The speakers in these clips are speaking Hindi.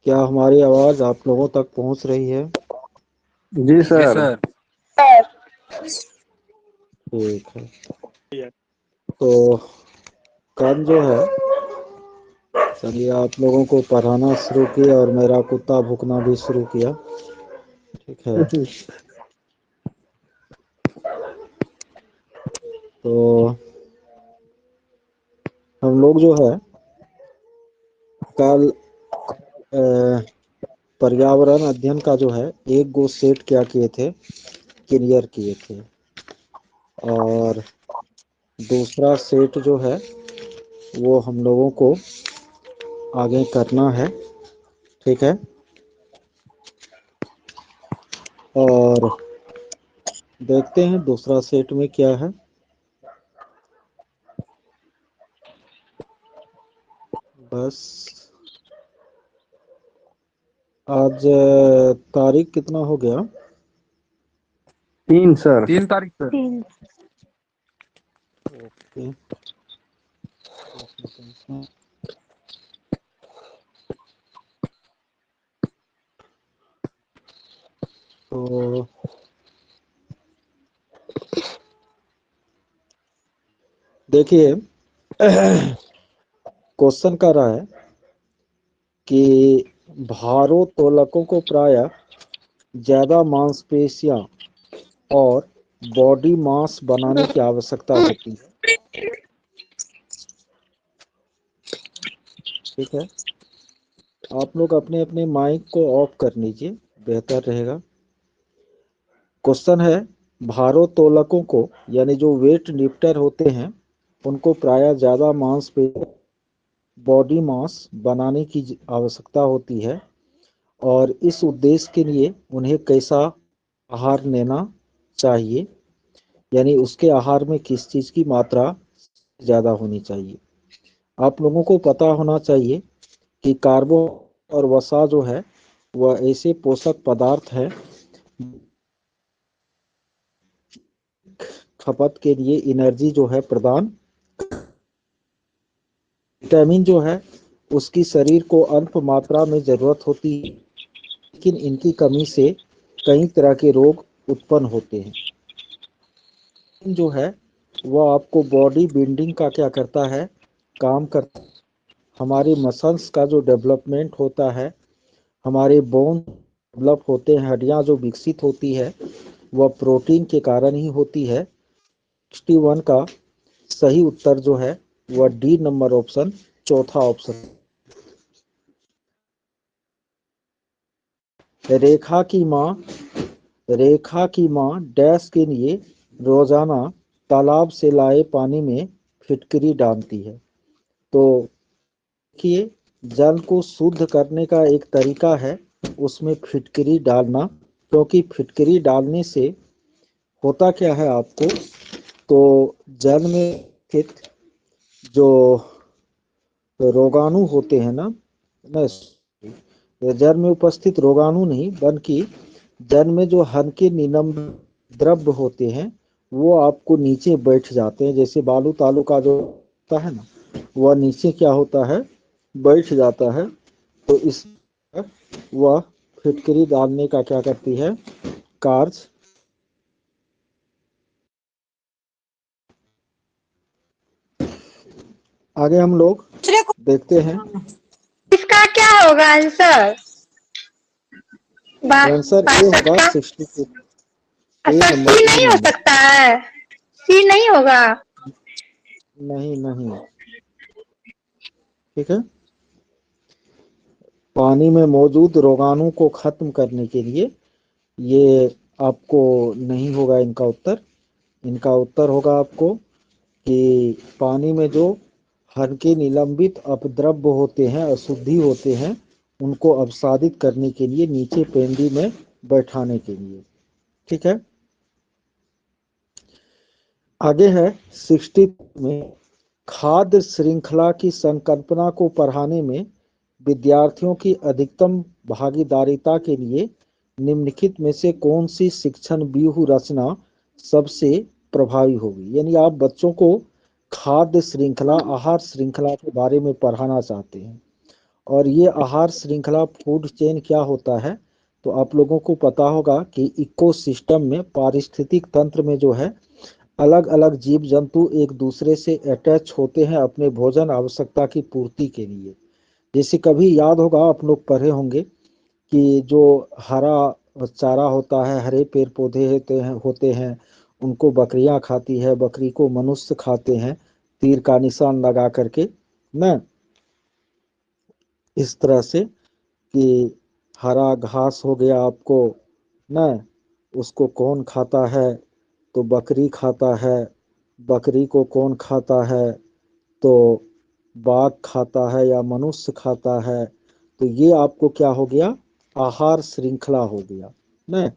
क्या हमारी आवाज आप लोगों तक पहुंच रही है? जी सर। ठीक है। तो कल जो है, चलिए आप लोगों को पढ़ाना शुरू किया और मेरा कुत्ता भौंकना भी शुरू किया। ठीक है। तो हम लोग जो है कल पर्यावरण अध्ययन का जो है एक गो सेट क्या किए थे, क्लियर किए थे। और दूसरा सेट जो है वो हम लोगों को आगे करना है। ठीक है। और देखते हैं दूसरा सेट में क्या है। बस आज तारीख कितना हो गया? 3 सर। 3 तारीख सर। ओके। तो देखिए, क्वेश्चन कर रहा है कि भारोत्तोलकों को प्रायः ज्यादा मांसपेशियां और बॉडी मास बनाने की आवश्यकता होती है। ठीक है। आप लोग अपने अपने माइक को ऑफ कर लीजिए, बेहतर रहेगा। क्वेश्चन है, भारोत्तोलकों को यानी जो वेट लिफ्टर होते हैं उनको प्रायः ज्यादा मांसपेशी बॉडी मास बनाने की आवश्यकता होती है और इस उद्देश्य के लिए उन्हें कैसा आहार लेना चाहिए, यानी उसके आहार में किस चीज की मात्रा ज्यादा होनी चाहिए। आप लोगों को पता होना चाहिए कि कार्बो और वसा जो है वह ऐसे पोषक पदार्थ है खपत के लिए एनर्जी जो है प्रदान। विटामिन जो है उसकी शरीर को अल्प मात्रा में जरूरत होती है, लेकिन इनकी कमी से कई तरह के रोग उत्पन्न होते हैं। जो है वह आपको बॉडी बिल्डिंग का क्या करता है, काम करता है। हमारी मसल्स का जो डेवलपमेंट होता है, हमारे बोन डेवलप होते हैं, हड्डियां जो विकसित होती है वह प्रोटीन के कारण ही होती है। 61 का सही उत्तर जो है वह डी नंबर ऑप्शन, चौथा ऑप्शन। रेखा की माँ डैश के लिए रोजाना तालाब से लाए पानी में फिटकरी डालती है। तो देखिए, जल को शुद्ध करने का एक तरीका है उसमें फिटकरी डालना, क्योंकि फिटकरी डालने से होता क्या है आपको, तो जल में स्थित जो रोगाणु होते हैं ना, जल में उपस्थित रोगाणु नहीं बल्कि जल में जो हल्के निलंब द्रव्य होते हैं वो आपको नीचे बैठ जाते हैं। जैसे बालू तालू का जो होता है ना, वह नीचे क्या होता है, बैठ जाता है। तो इस वह फिटकरी डालने का क्या करती है, कार्य। आगे हम लोग देखते हैं इसका क्या होगा आंसर? आंसर ए होगा 62। अच्छा, सी नहीं हो सकता है? सी नहीं होगा? नहीं नहीं। ठीक है। पानी में मौजूद रोगाणु को खत्म करने के लिए ये आपको नहीं होगा इनका उत्तर। इनका उत्तर होगा आपको कि पानी में जो हल्के निलंबित अपद्रव्य होते हैं, अशुद्धि होते हैं, उनको अपसादित करने के लिए नीचे पेंडी में बैठाने के लिए। ठीक है। आगे है 60 में, खाद्य श्रृंखला की संकल्पना को पढ़ाने में विद्यार्थियों की अधिकतम भागीदारिता के लिए निम्नलिखित में से कौन सी शिक्षण व्यूह रचना सबसे प्रभावी होगी। यानी आप बच्चों को खाद्य श्रृंखला, आहार श्रृंखला के बारे में पढ़ाना चाहते हैं और ये आहार श्रृंखला फूड चेन क्या होता है, तो आप लोगों को पता होगा कि इकोसिस्टम में, पारिस्थितिक तंत्र में जो है, अलग अलग जीव जंतु एक दूसरे से अटैच होते हैं अपने भोजन आवश्यकता की पूर्ति के लिए। जैसे कभी याद होगा, आप लोग पढ़े होंगे कि जो हरा चारा होता है, हरे पेड़ पौधे होते हैं, उनको बकरियां खाती है, बकरी को मनुष्य खाते हैं तीर का निशान लगा करके ना। इस तरह से कि हरा घास हो गया आपको ना, उसको कौन खाता है, तो बकरी खाता है। बकरी को कौन खाता है, तो बाघ खाता है या मनुष्य खाता है। तो ये आपको क्या हो गया, आहार श्रृंखला हो गया ना।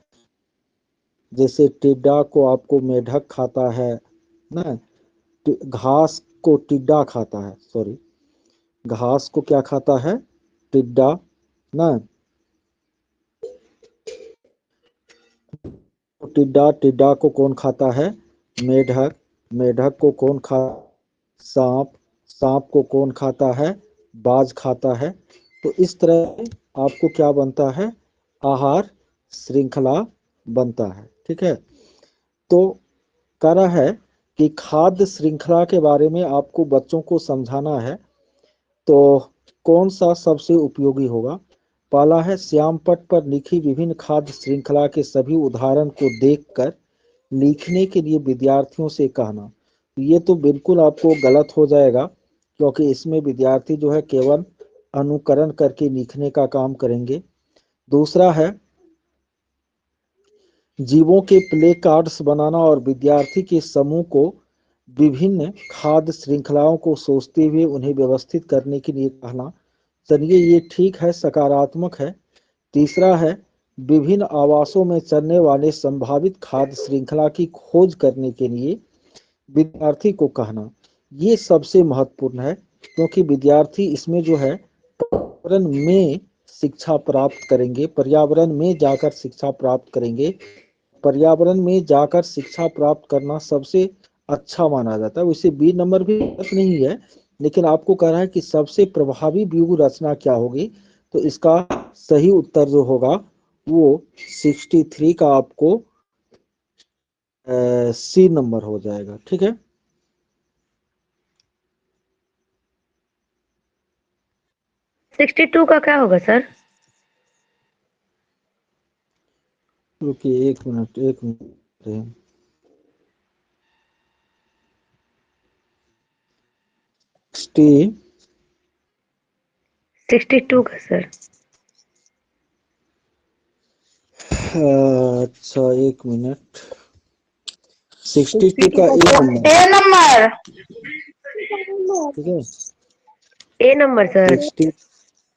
जैसे टिड्डा को आपको मेढक खाता है ना, घास को टिड्डा खाता है, सॉरी, घास को क्या खाता है, टिड्डा ना। टिड्डा, टिड्डा को कौन खाता है, मेढक। मेढक को कौन खा, सांप। सांप को कौन खाता है, बाज खाता है। तो इस तरह आपको क्या बनता है, आहार श्रृंखला बनता है। ठीक है, तो कह रहा है कि खाद्य श्रृंखला के बारे में आपको बच्चों को समझाना है, तो कौन सा सबसे उपयोगी होगा। पहला है, श्याम पट पर लिखी विभिन्न खाद्य श्रृंखला के सभी उदाहरण को देखकर लिखने के लिए विद्यार्थियों से कहना। ये तो बिल्कुल आपको गलत हो जाएगा, क्योंकि इसमें विद्यार्थी जो है केवल अनुकरण करके लिखने का काम करेंगे। दूसरा है, जीवों के प्ले कार्ड्स बनाना और विद्यार्थी के समूह को विभिन्न खाद्य श्रृंखलाओं को सोचते हुए उन्हें व्यवस्थित करने के लिए कहना। चलिए ये ठीक है, सकारात्मक है। तीसरा है, विभिन्न आवासों में चलने वाले संभावित खाद्य श्रृंखला की खोज करने के लिए विद्यार्थी को कहना। ये सबसे महत्वपूर्ण है, क्योंकि विद्यार्थी इसमें जो है पर्यावरण में शिक्षा प्राप्त करेंगे, पर्यावरण में जाकर शिक्षा प्राप्त करेंगे। पर्यावरण में जाकर शिक्षा प्राप्त करना सबसे अच्छा माना जाता है। वैसे बी नंबर भी गलत नहीं है, लेकिन आपको कह रहा है कि सबसे प्रभावी व्यूह रचना क्या होगी, तो इसका सही उत्तर जो होगा वो 63 का आपको सी नंबर हो जाएगा। ठीक है, 62 का क्या होगा सर? रुकिए एक मिनट, एक मिनट। 62 का सर। अच्छा एक मिनट, 62 का ए नंबर। ठीक है, ए नंबर सर। 60,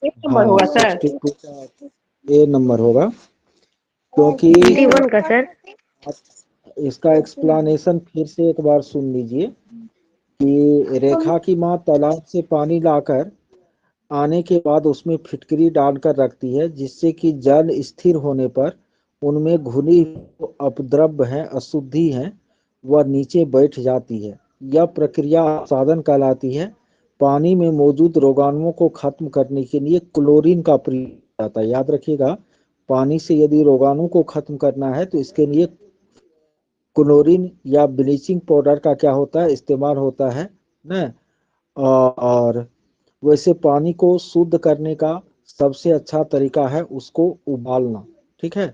एक नंबर हाँ होगा सर। 62 का ए नंबर होगा, क्योंकि 61 का सर। इसका एक्सप्लेनेशन फिर से एक बार सुन लीजिए कि रेखा की माँ तालाब से पानी लाकर आने के बाद उसमें फिटकरी डालकर रखती है, जिससे कि जल स्थिर होने पर उनमें घुली हुई अपद्रव्य है, अशुद्धि है, वह नीचे बैठ जाती है। यह प्रक्रिया साधन कहलाती है। पानी में मौजूद रोगाणुओं को खत्म करने के लिए क्लोरीन का प्रयोग किया जाता है। याद रखिएगा, पानी से यदि रोगाणु को खत्म करना है तो इसके लिए क्लोरीन या ब्लीचिंग पाउडर का क्या होता है, इस्तेमाल होता है ना। और वैसे पानी को शुद्ध करने का सबसे अच्छा तरीका है उसको उबालना। ठीक है,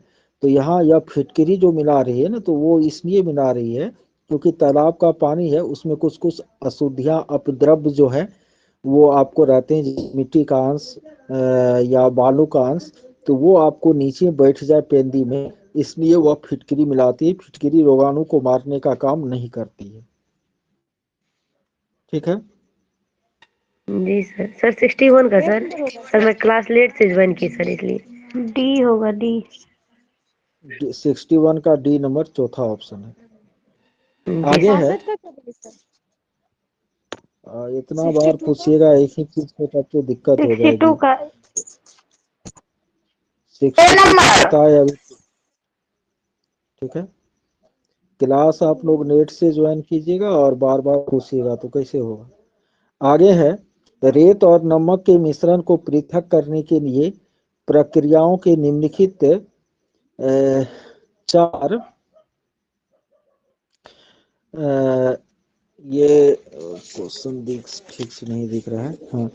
तो यहाँ यह फिटकरी जो मिला रही है ना, तो वो इसलिए मिला रही है क्योंकि तालाब का पानी है, उसमें कुछ कुछ अशुद्धियां, अपद्रव्य जो है वो आपको रहते हैं, जैसे मिट्टी का अंश या बालू का अंश, तो वो आपको नीचे बैठ जाए पेंदी में, इसलिए वह फिटकरी मिलाती है। फिटकरी रोगाणु को मारने का काम नहीं करती है। ठीक है, जी सर। सर 61 का सर। सर मैं क्लास लेट से ज्वाइन की सर, इसलिए डी होगा, डी। 61 का डी नंबर चौथा ऑप्शन है। जी आगे है, सर। इतना बार पूछिएगा एक ही चीज को तब तो दिक्कत हो 62 जाएगी। का 62 पता है अभी। ठीक है, क्लास आप लोग नेट से ज्वाइन कीजिएगा और बार बार पूछिएगा तो कैसे होगा। आगे है, रेत और नमक के मिश्रण को पृथक करने के लिए प्रक्रियाओं के निम्नलिखित चार ये क्वेश्चन ठीक से नहीं दिख रहा है। हाँ,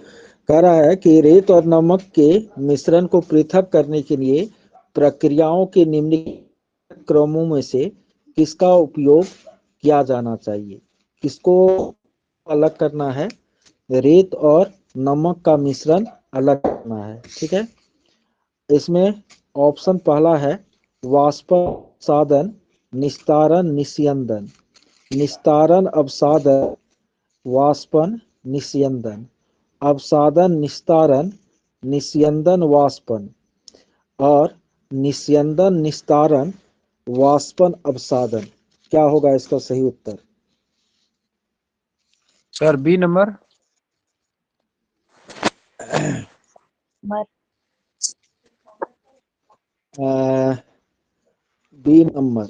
कह रहा है कि रेत और नमक के मिश्रण को पृथक करने के लिए प्रक्रियाओं के निम्नलिखित क्रमों में से किसका उपयोग किया जाना चाहिए। किसको अलग करना है? रेत और नमक का मिश्रण अलग करना है। ठीक है, इसमें ऑप्शन पहला है वाष्पसादन, निस्तारण, निस्यंदन। निस्तारण, अवसादन, वाष्पन, निस्यंदन। अवसादन, निस्तारण, निस्यंदन, वाष्पन। और निस्यंदन, निस्तारण, वाष्पन, अवसादन। क्या होगा इसका सही उत्तर? Sir B number. B number.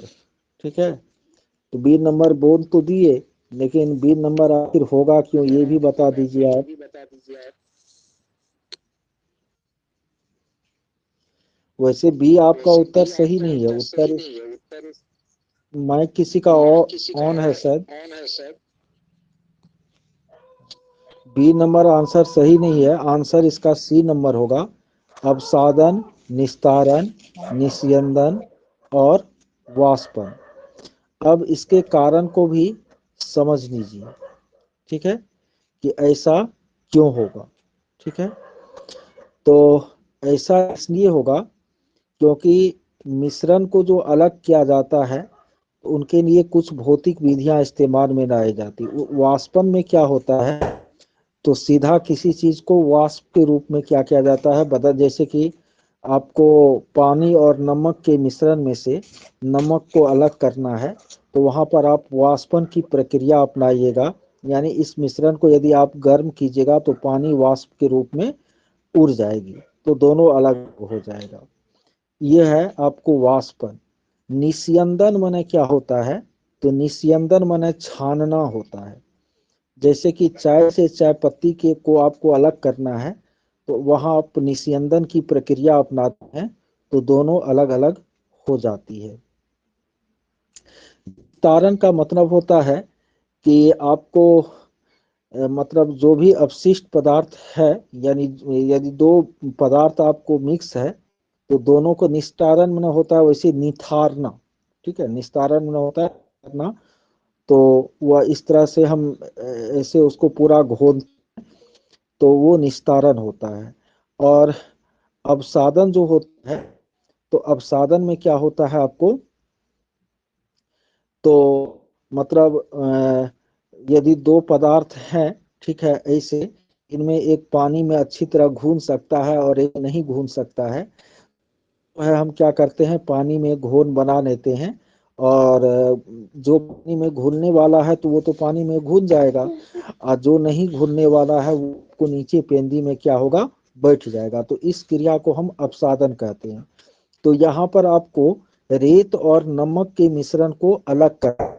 ठीक है, तो बी नंबर बोल तो दिए, लेकिन बी नंबर आखिर होगा क्यों ये भी बता दीजिए आप। वैसे बी आपका उत्तर सही नहीं है। उत्तर माइक किसी का ऑन है सर। बी नंबर आंसर सही नहीं है। आंसर इसका सी नंबर होगा, अवसादन, निस्तारण, निस्यंदन और वाष्पन। अब इसके कारण को भी समझ लीजिए। ठीक है, कि ऐसा क्यों होगा। ठीक है, तो ऐसा इसलिए होगा क्योंकि मिश्रण को जो अलग किया जाता है उनके लिए कुछ भौतिक विधियां इस्तेमाल में लाई जाती। वाष्पन में क्या होता है, तो सीधा किसी चीज को वाष्प के रूप में क्या किया जाता है बदल, जैसे कि आपको पानी और नमक के मिश्रण में से नमक को अलग करना है, तो वहां पर आप वाष्पन की प्रक्रिया अपनाइएगा। यानी इस मिश्रण को यदि आप गर्म कीजिएगा तो पानी वाष्प के रूप में उड़ जाएगी, तो दोनों अलग हो जाएगा। यह है आपको वाष्पन। निस्यंदन माने क्या होता है, तो निस्यंदन माने छानना होता है। जैसे कि चाय से चाय पत्ती के को आपको अलग करना है, तो वहां आप निस्यंदन की प्रक्रिया अपनाते हैं, तो दोनों अलग अलग हो जाती है। तारण का मतलब होता है कि आपको मतलब जो भी अपशिष्ट पदार्थ है, यानी यदि दो पदार्थ आपको मिक्स है तो दोनों को निस्तारण में होता है, वैसे निथारना। ठीक है, निस्तारण में होता है करना, तो वह इस तरह से हम ऐसे उसको पूरा घोल, तो वो निस्तारण होता है। और अवसादन जो होता है, तो अवसादन में क्या होता है आपको, तो मतलब यदि दो पदार्थ हैं, ठीक है, ऐसे इनमें एक पानी में अच्छी तरह घुल सकता है और एक नहीं घुल सकता है, तो है हम क्या करते हैं पानी में घोल बना लेते हैं, और जो पानी में घुलने वाला है तो वो तो पानी में घुल जाएगा, और जो नहीं घुलने वाला है वो को नीचे पेंदी में क्या होगा, बैठ जाएगा। तो इस क्रिया को हम अपसादन कहते हैं। तो यहाँ पर आपको रेत और नमक के मिश्रण को अलग कर,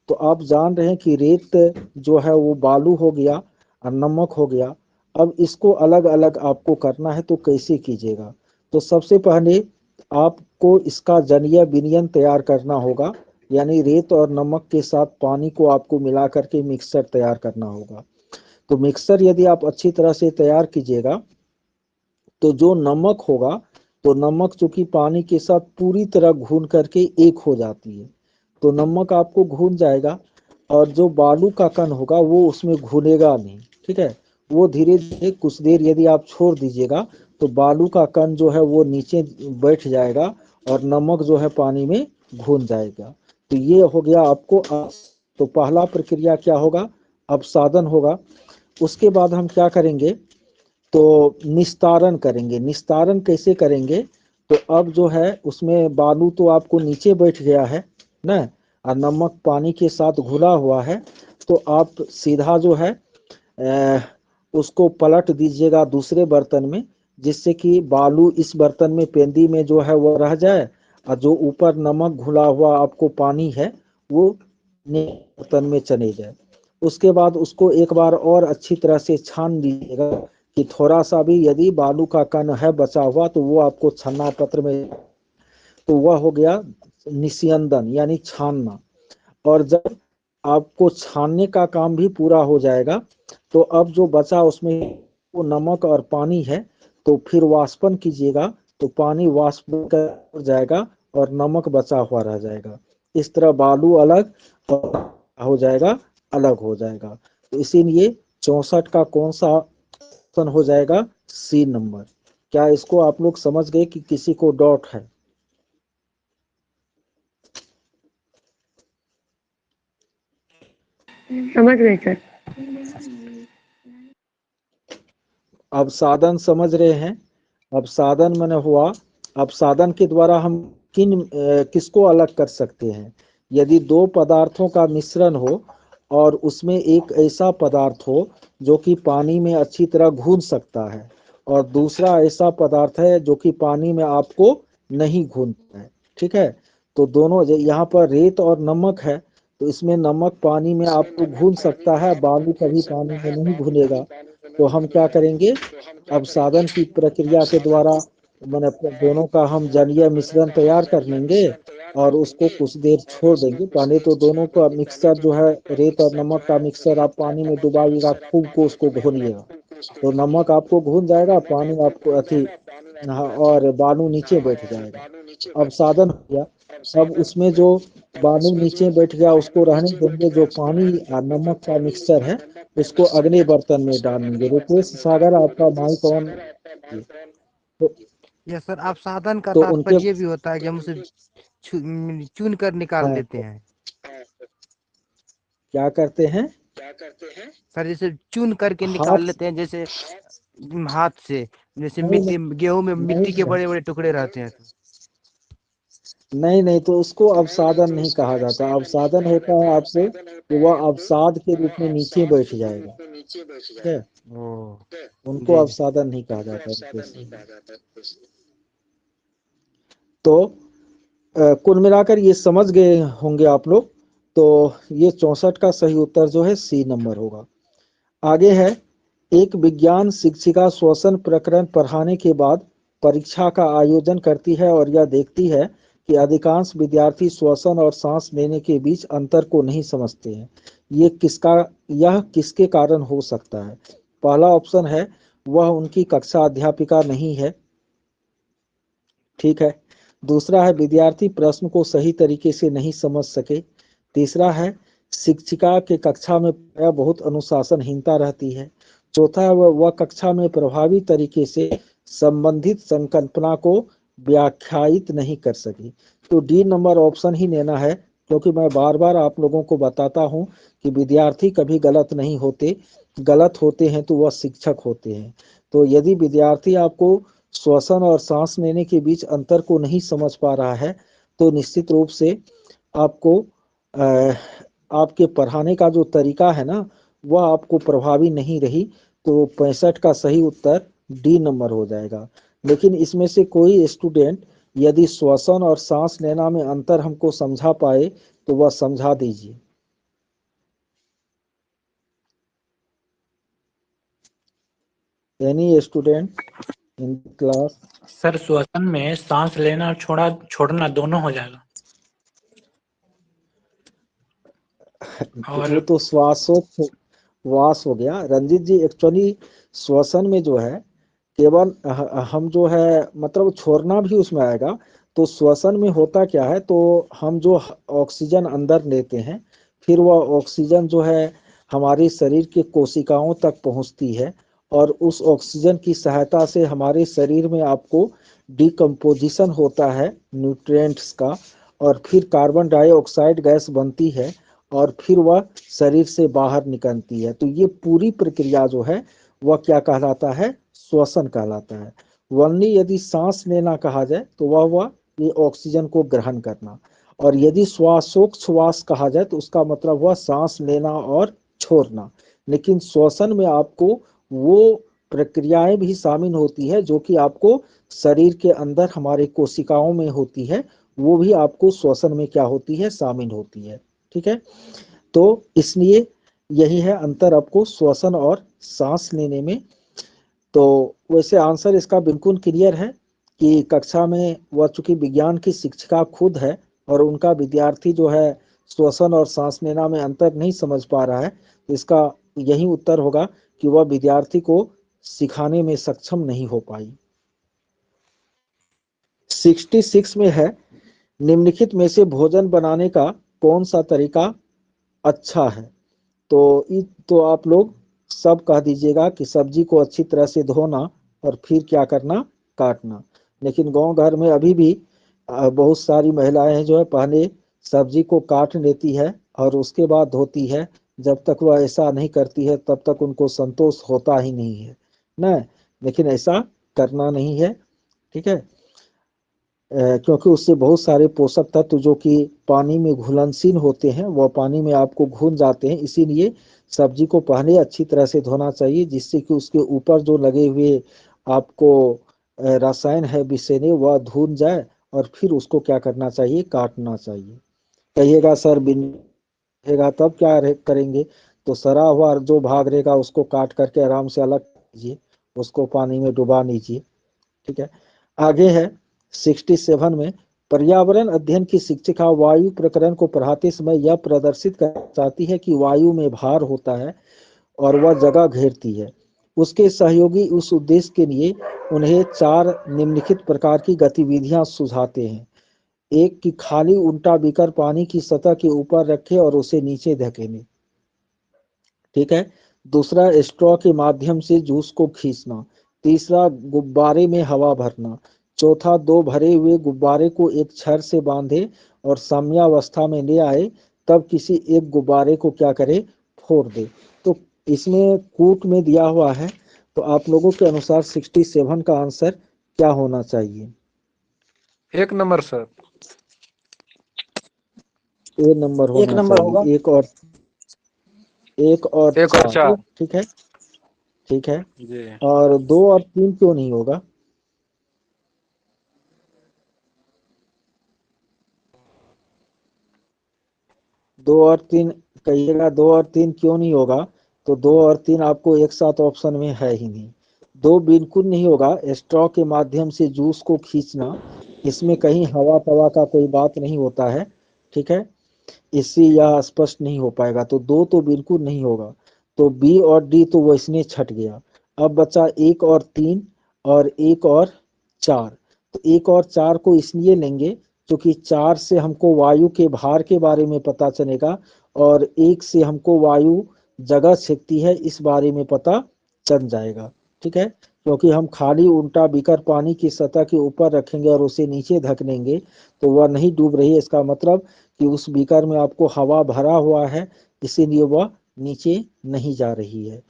तो आप जान रहे हैं कि रेत जो है वो बालू हो गया और नमक हो गया। अब इसको अलग अलग आपको करना है, तो कैसे कीजिएगा? तो सबसे पहले आपको इसका जलीय विलयन तैयार करना होगा, यानी रेत और नमक के साथ पानी को आपको मिला करके मिक्सचर तैयार करना होगा। तो मिक्सचर यदि आप अच्छी तरह से तैयार कीजिएगा, तो जो नमक होगा, तो नमक चूंकि पानी के साथ पूरी तरह घुल करके एक हो जाती है, तो नमक आपको घुल जाएगा, और जो बालू का कण होगा वो उसमें घुलेगा नहीं। ठीक है, वो धीरे धीरे कुछ देर यदि आप छोड़ दीजिएगा तो बालू का कण जो है वो नीचे बैठ जाएगा और नमक जो है पानी में घुल जाएगा। तो ये हो गया आपको तो पहला प्रक्रिया क्या होगा, अपसादन होगा। उसके बाद हम क्या करेंगे, तो निस्तारण करेंगे। निस्तारण कैसे करेंगे, तो अब जो है उसमें बालू तो आपको नीचे बैठ गया है ना, और नमक पानी के साथ घुला हुआ है, तो आप सीधा जो है उसको पलट दीजिएगा दूसरे बर्तन में, जिससे कि बालू इस बर्तन में पेंदी में जो है वो रह जाए, और जो ऊपर नमक घुला हुआ आपको पानी है वो बर्तन में चले जाए। उसके बाद उसको एक बार और अच्छी तरह से छान लीजिएगा कि थोड़ा सा भी यदि बालू का कण है बचा हुआ तो वो आपको छन्ना पत्र में, तो वह हो गया निस्यंदन यानी छानना। और जब आपको छानने का काम भी पूरा हो जाएगा तो अब जो बचा उसमें वो नमक और पानी है, तो फिर वाष्पन कीजिएगा तो पानी वाष्प कर जाएगा और नमक बचा हुआ रह जाएगा। इस तरह बालू अलग हो जाएगा, अलग हो जाएगा। तो इसीलिए 64 का कौन सा ऑप्शन हो जाएगा? C number. क्या इसको आप लोग समझ गए कि किसी को डाउट है? समझ गए सर। अब साधन समझ रहे हैं? अब साधन मैंने हुआ, अब साधन के द्वारा हम किसको अलग कर सकते हैं? यदि दो पदार्थों का मिश्रण हो और उसमें एक ऐसा पदार्थ हो जो कि पानी में अच्छी तरह घुल सकता है और दूसरा ऐसा पदार्थ है जो कि पानी में आपको नहीं घुलता है, ठीक है? तो दोनों, यहाँ पर रेत और नमक है, तो इसमें नमक पानी में आपको घुल सकता है, बालू कभी पानी में नहीं घुलेगा। तो हम क्या करेंगे? अब साधन की प्रक्रिया के द्वारा मैंने दोनों का हम जलीय मिश्रण तैयार कर लेंगे और उसको कुछ देर छोड़ देंगे। पहले तो दोनों का मिक्सचर जो है, रेत और नमक का मिक्सचर आप पानी में डुबाइएगा, खूब को उसको घोलिएगा। तो नमक आपको घुल जाएगा, पानी आपको और बालू नीचे बैठ जाएगा। अब साधन हो गया। अब उसमें जो बालू नीचे बैठ गया उसको रहने देंगे, जो पानी और नमक का मिक्सचर है उसको अगले बर्तन में डालेंगे। रुपेश सागर आपका माइक ऑन। तो, यस सर, आप साधन का तो उनके तात्पर्य ये भी होता है कि हम उसे चुन कर निकाल हाँ, लेते हैं। क्या करते हैं सर जैसे चुन करके निकाल हाथ? लेते हैं, जैसे हाथ से, जैसे नहीं मिट्टी, नहीं गेहूं में नहीं मिट्टी के बड़े बड़े टुकड़े रहते हैं तो। नहीं नहीं, तो उसको अवसादन नहीं कहा जाता। अवसादन होता है आपको कि वह अवसाद के रूप में नीचे बैठ जाएगा, ठीक है? ओ उनको जी जी। अवसादन नहीं कहा जाता रुपेश। तो कुल मिलाकर ये समझ गए होंगे आप लोग। तो ये 64 का सही उत्तर जो है सी नंबर होगा। आगे है, एक विज्ञान शिक्षिका श्वसन प्रकरण पढ़ाने के बाद परीक्षा का आयोजन करती है और यह देखती है कि अधिकांश विद्यार्थी श्वसन और सांस लेने के बीच अंतर को नहीं समझते हैं। यह किसके कारण हो सकता है? पहला ऑप्शन है, वह उनकी कक्षा अध्यापिका नहीं है, ठीक है। दूसरा है, विद्यार्थी प्रश्न को सही तरीके से नहीं समझ सके। तीसरा है, शिक्षिका के कक्षा में बहुत अनुशासनहीनता रहती है। चौथा है, वह कक्षा में प्रभावी तरीके से संबंधित संकल्पना को व्याख्यायित नहीं कर सकी। तो डी नंबर ऑप्शन ही लेना है, क्योंकि मैं बार बार आप लोगों को बताता हूं कि विद्यार्थी कभी गलत नहीं होते, गलत होते हैं तो वह शिक्षक होते हैं। तो यदि विद्यार्थी आपको श्वसन और सांस लेने के बीच अंतर को नहीं समझ पा रहा है तो निश्चित रूप से आपको आपके पढ़ाने का जो तरीका है ना वह आपको प्रभावी नहीं रही। तो 65 का सही उत्तर डी नंबर हो जाएगा। लेकिन इसमें से कोई स्टूडेंट यदि श्वसन और सांस लेना में अंतर हमको समझा पाए तो वह समझा दीजिए। Any student in class? Sir श्वसन में सांस लेना और छोड़ना दोनों हो जाएगा। और वो तो श्वास हो गया रंजीत जी। एक्चुअली श्वसन में जो है केवल हम जो है मतलब छोड़ना भी उसमें आएगा। तो श्वसन में होता क्या है, तो हम जो ऑक्सीजन अंदर लेते हैं फिर वह ऑक्सीजन जो है हमारे शरीर के कोशिकाओं तक पहुंचती है और उस ऑक्सीजन की सहायता से हमारे शरीर में आपको डिकम्पोजिशन होता है न्यूट्रिएंट्स का, और फिर कार्बन डाइऑक्साइड गैस बनती है और फिर वह शरीर से बाहर निकलती है। तो ये पूरी प्रक्रिया जो है वह क्या कहलाता है? श्वसन कहलाता है। वरनी यदि सांस लेना कहा जाए तो वह ये ऑक्सीजन को ग्रहण करना, और यदि श्वासोच्छ्वास कहा जाए तो उसका मतलब हुआ सांस लेना और छोड़ना। लेकिन श्वसन में आपको वो प्रक्रियाएं भी शामिल होती है जो कि आपको शरीर के अंदर हमारे कोशिकाओं में होती है, वो भी आपको श्वसन में क्या होती है? शामिल होती है, ठीक है। तो इसलिए यही है अंतर आपको श्वसन और सांस लेने में। तो वैसे आंसर इसका बिल्कुल क्लियर है कि कक्षा में वह चूंकि विज्ञान की शिक्षिका खुद है और उनका विद्यार्थी जो है श्वसन और सांस लेना में अंतर नहीं समझ पा रहा है, तो इसका यही उत्तर होगा कि वह विद्यार्थी को सिखाने में सक्षम नहीं हो पाई। 66 में है, निम्नलिखित में से भोजन बनाने का कौन सा तरीका अच्छा है। तो आप लोग सब कह दीजिएगा कि सब्जी को अच्छी तरह से धोना और फिर क्या करना, काटना। लेकिन गांव घर में अभी भी बहुत सारी महिलाएं जो है पहले सब्जी को काट लेती है और उसके बाद धोती है। जब तक वह ऐसा नहीं करती है तब तक उनको संतोष होता ही नहीं है ना। लेकिन ऐसा करना नहीं है, ठीक है, क्योंकि उससे बहुत सारे पोषक तत्व जो कि पानी में घुलनशील होते हैं वह पानी में आपको घुल जाते हैं। इसीलिए सब्जी को पहले अच्छी तरह से धोना चाहिए, जिससे कि उसके ऊपर जो लगे हुए आपको रसायन है विषैले वह धुल जाए और फिर उसको क्या करना चाहिए, काटना चाहिए। कहिएगा सर बिन रहेगा तब क्या करेंगे, तो सड़ा हुआ जो भाग रहेगा उसको काट करके आराम से अलग कीजिए, उसको पानी में डुबा लीजिए, ठीक है। आगे है 67 में, पर्यावरण अध्ययन की शिक्षिका वायु प्रकरण को पढ़ाते समय यह प्रदर्शित करना चाहती है कि वायु में भार होता है और वह जगह घेरती है। उसके सहयोगी उस उद्देश्य के लिए उन्हें 4 निम्नलिखित प्रकार की गतिविधियां सुझाते हैं। एक कि खाली उल्टा बीकर पानी की सतह के ऊपर रखे और उसे नीचे धकेले, ठीक है। दूसरा, स्ट्रॉ के माध्यम से जूस को खींचना। तीसरा, गुब्बारे में हवा भरना। चौथा, 2 भरे हुए गुब्बारे को एक छड़ से बांधे और साम्यावस्था में ले आए, तब किसी एक गुब्बारे को क्या करे, फोड़ दे। तो इसमें कूट में दिया हुआ है, तो आप लोगों के अनुसार 67 का आंसर क्या होना चाहिए। 1 नंबर सर। ए नंबर होना चाहिए। एक और 4, ठीक है, ठीक है। और 2 और 3 क्यों नहीं होगा। 2 और 3 कहिएगा, 2 और 3 क्यों नहीं होगा। तो 2 और 3 आपको एक साथ ऑप्शन में है ही नहीं। 2 बिल्कुल नहीं होगा। स्ट्रॉ के माध्यम से जूस को खींचना, इसमें कहीं हवा तवा का कोई बात नहीं होता है, ठीक है, इससे यह स्पष्ट नहीं हो पाएगा। तो 2 तो बिल्कुल नहीं होगा। तो बी और डी तो वैसने छट गया। अब बचा 1 और 3 और 1 और 4। तो 1 और 4 को इसलिए लेंगे क्योंकि 4 से हमको वायु के भार के बारे में पता चलेगा और 1 से हमको वायु जगह छेकती है इस बारे में पता चल जाएगा, ठीक है। क्योंकि हम खाली उल्टा बीकर पानी की सतह के ऊपर रखेंगे और उसे नीचे धकेलेंगे तो वह नहीं डूब रही है, इसका मतलब कि उस बीकर में आपको हवा भरा हुआ है, इसीलिए वह नीचे नहीं जा रही है,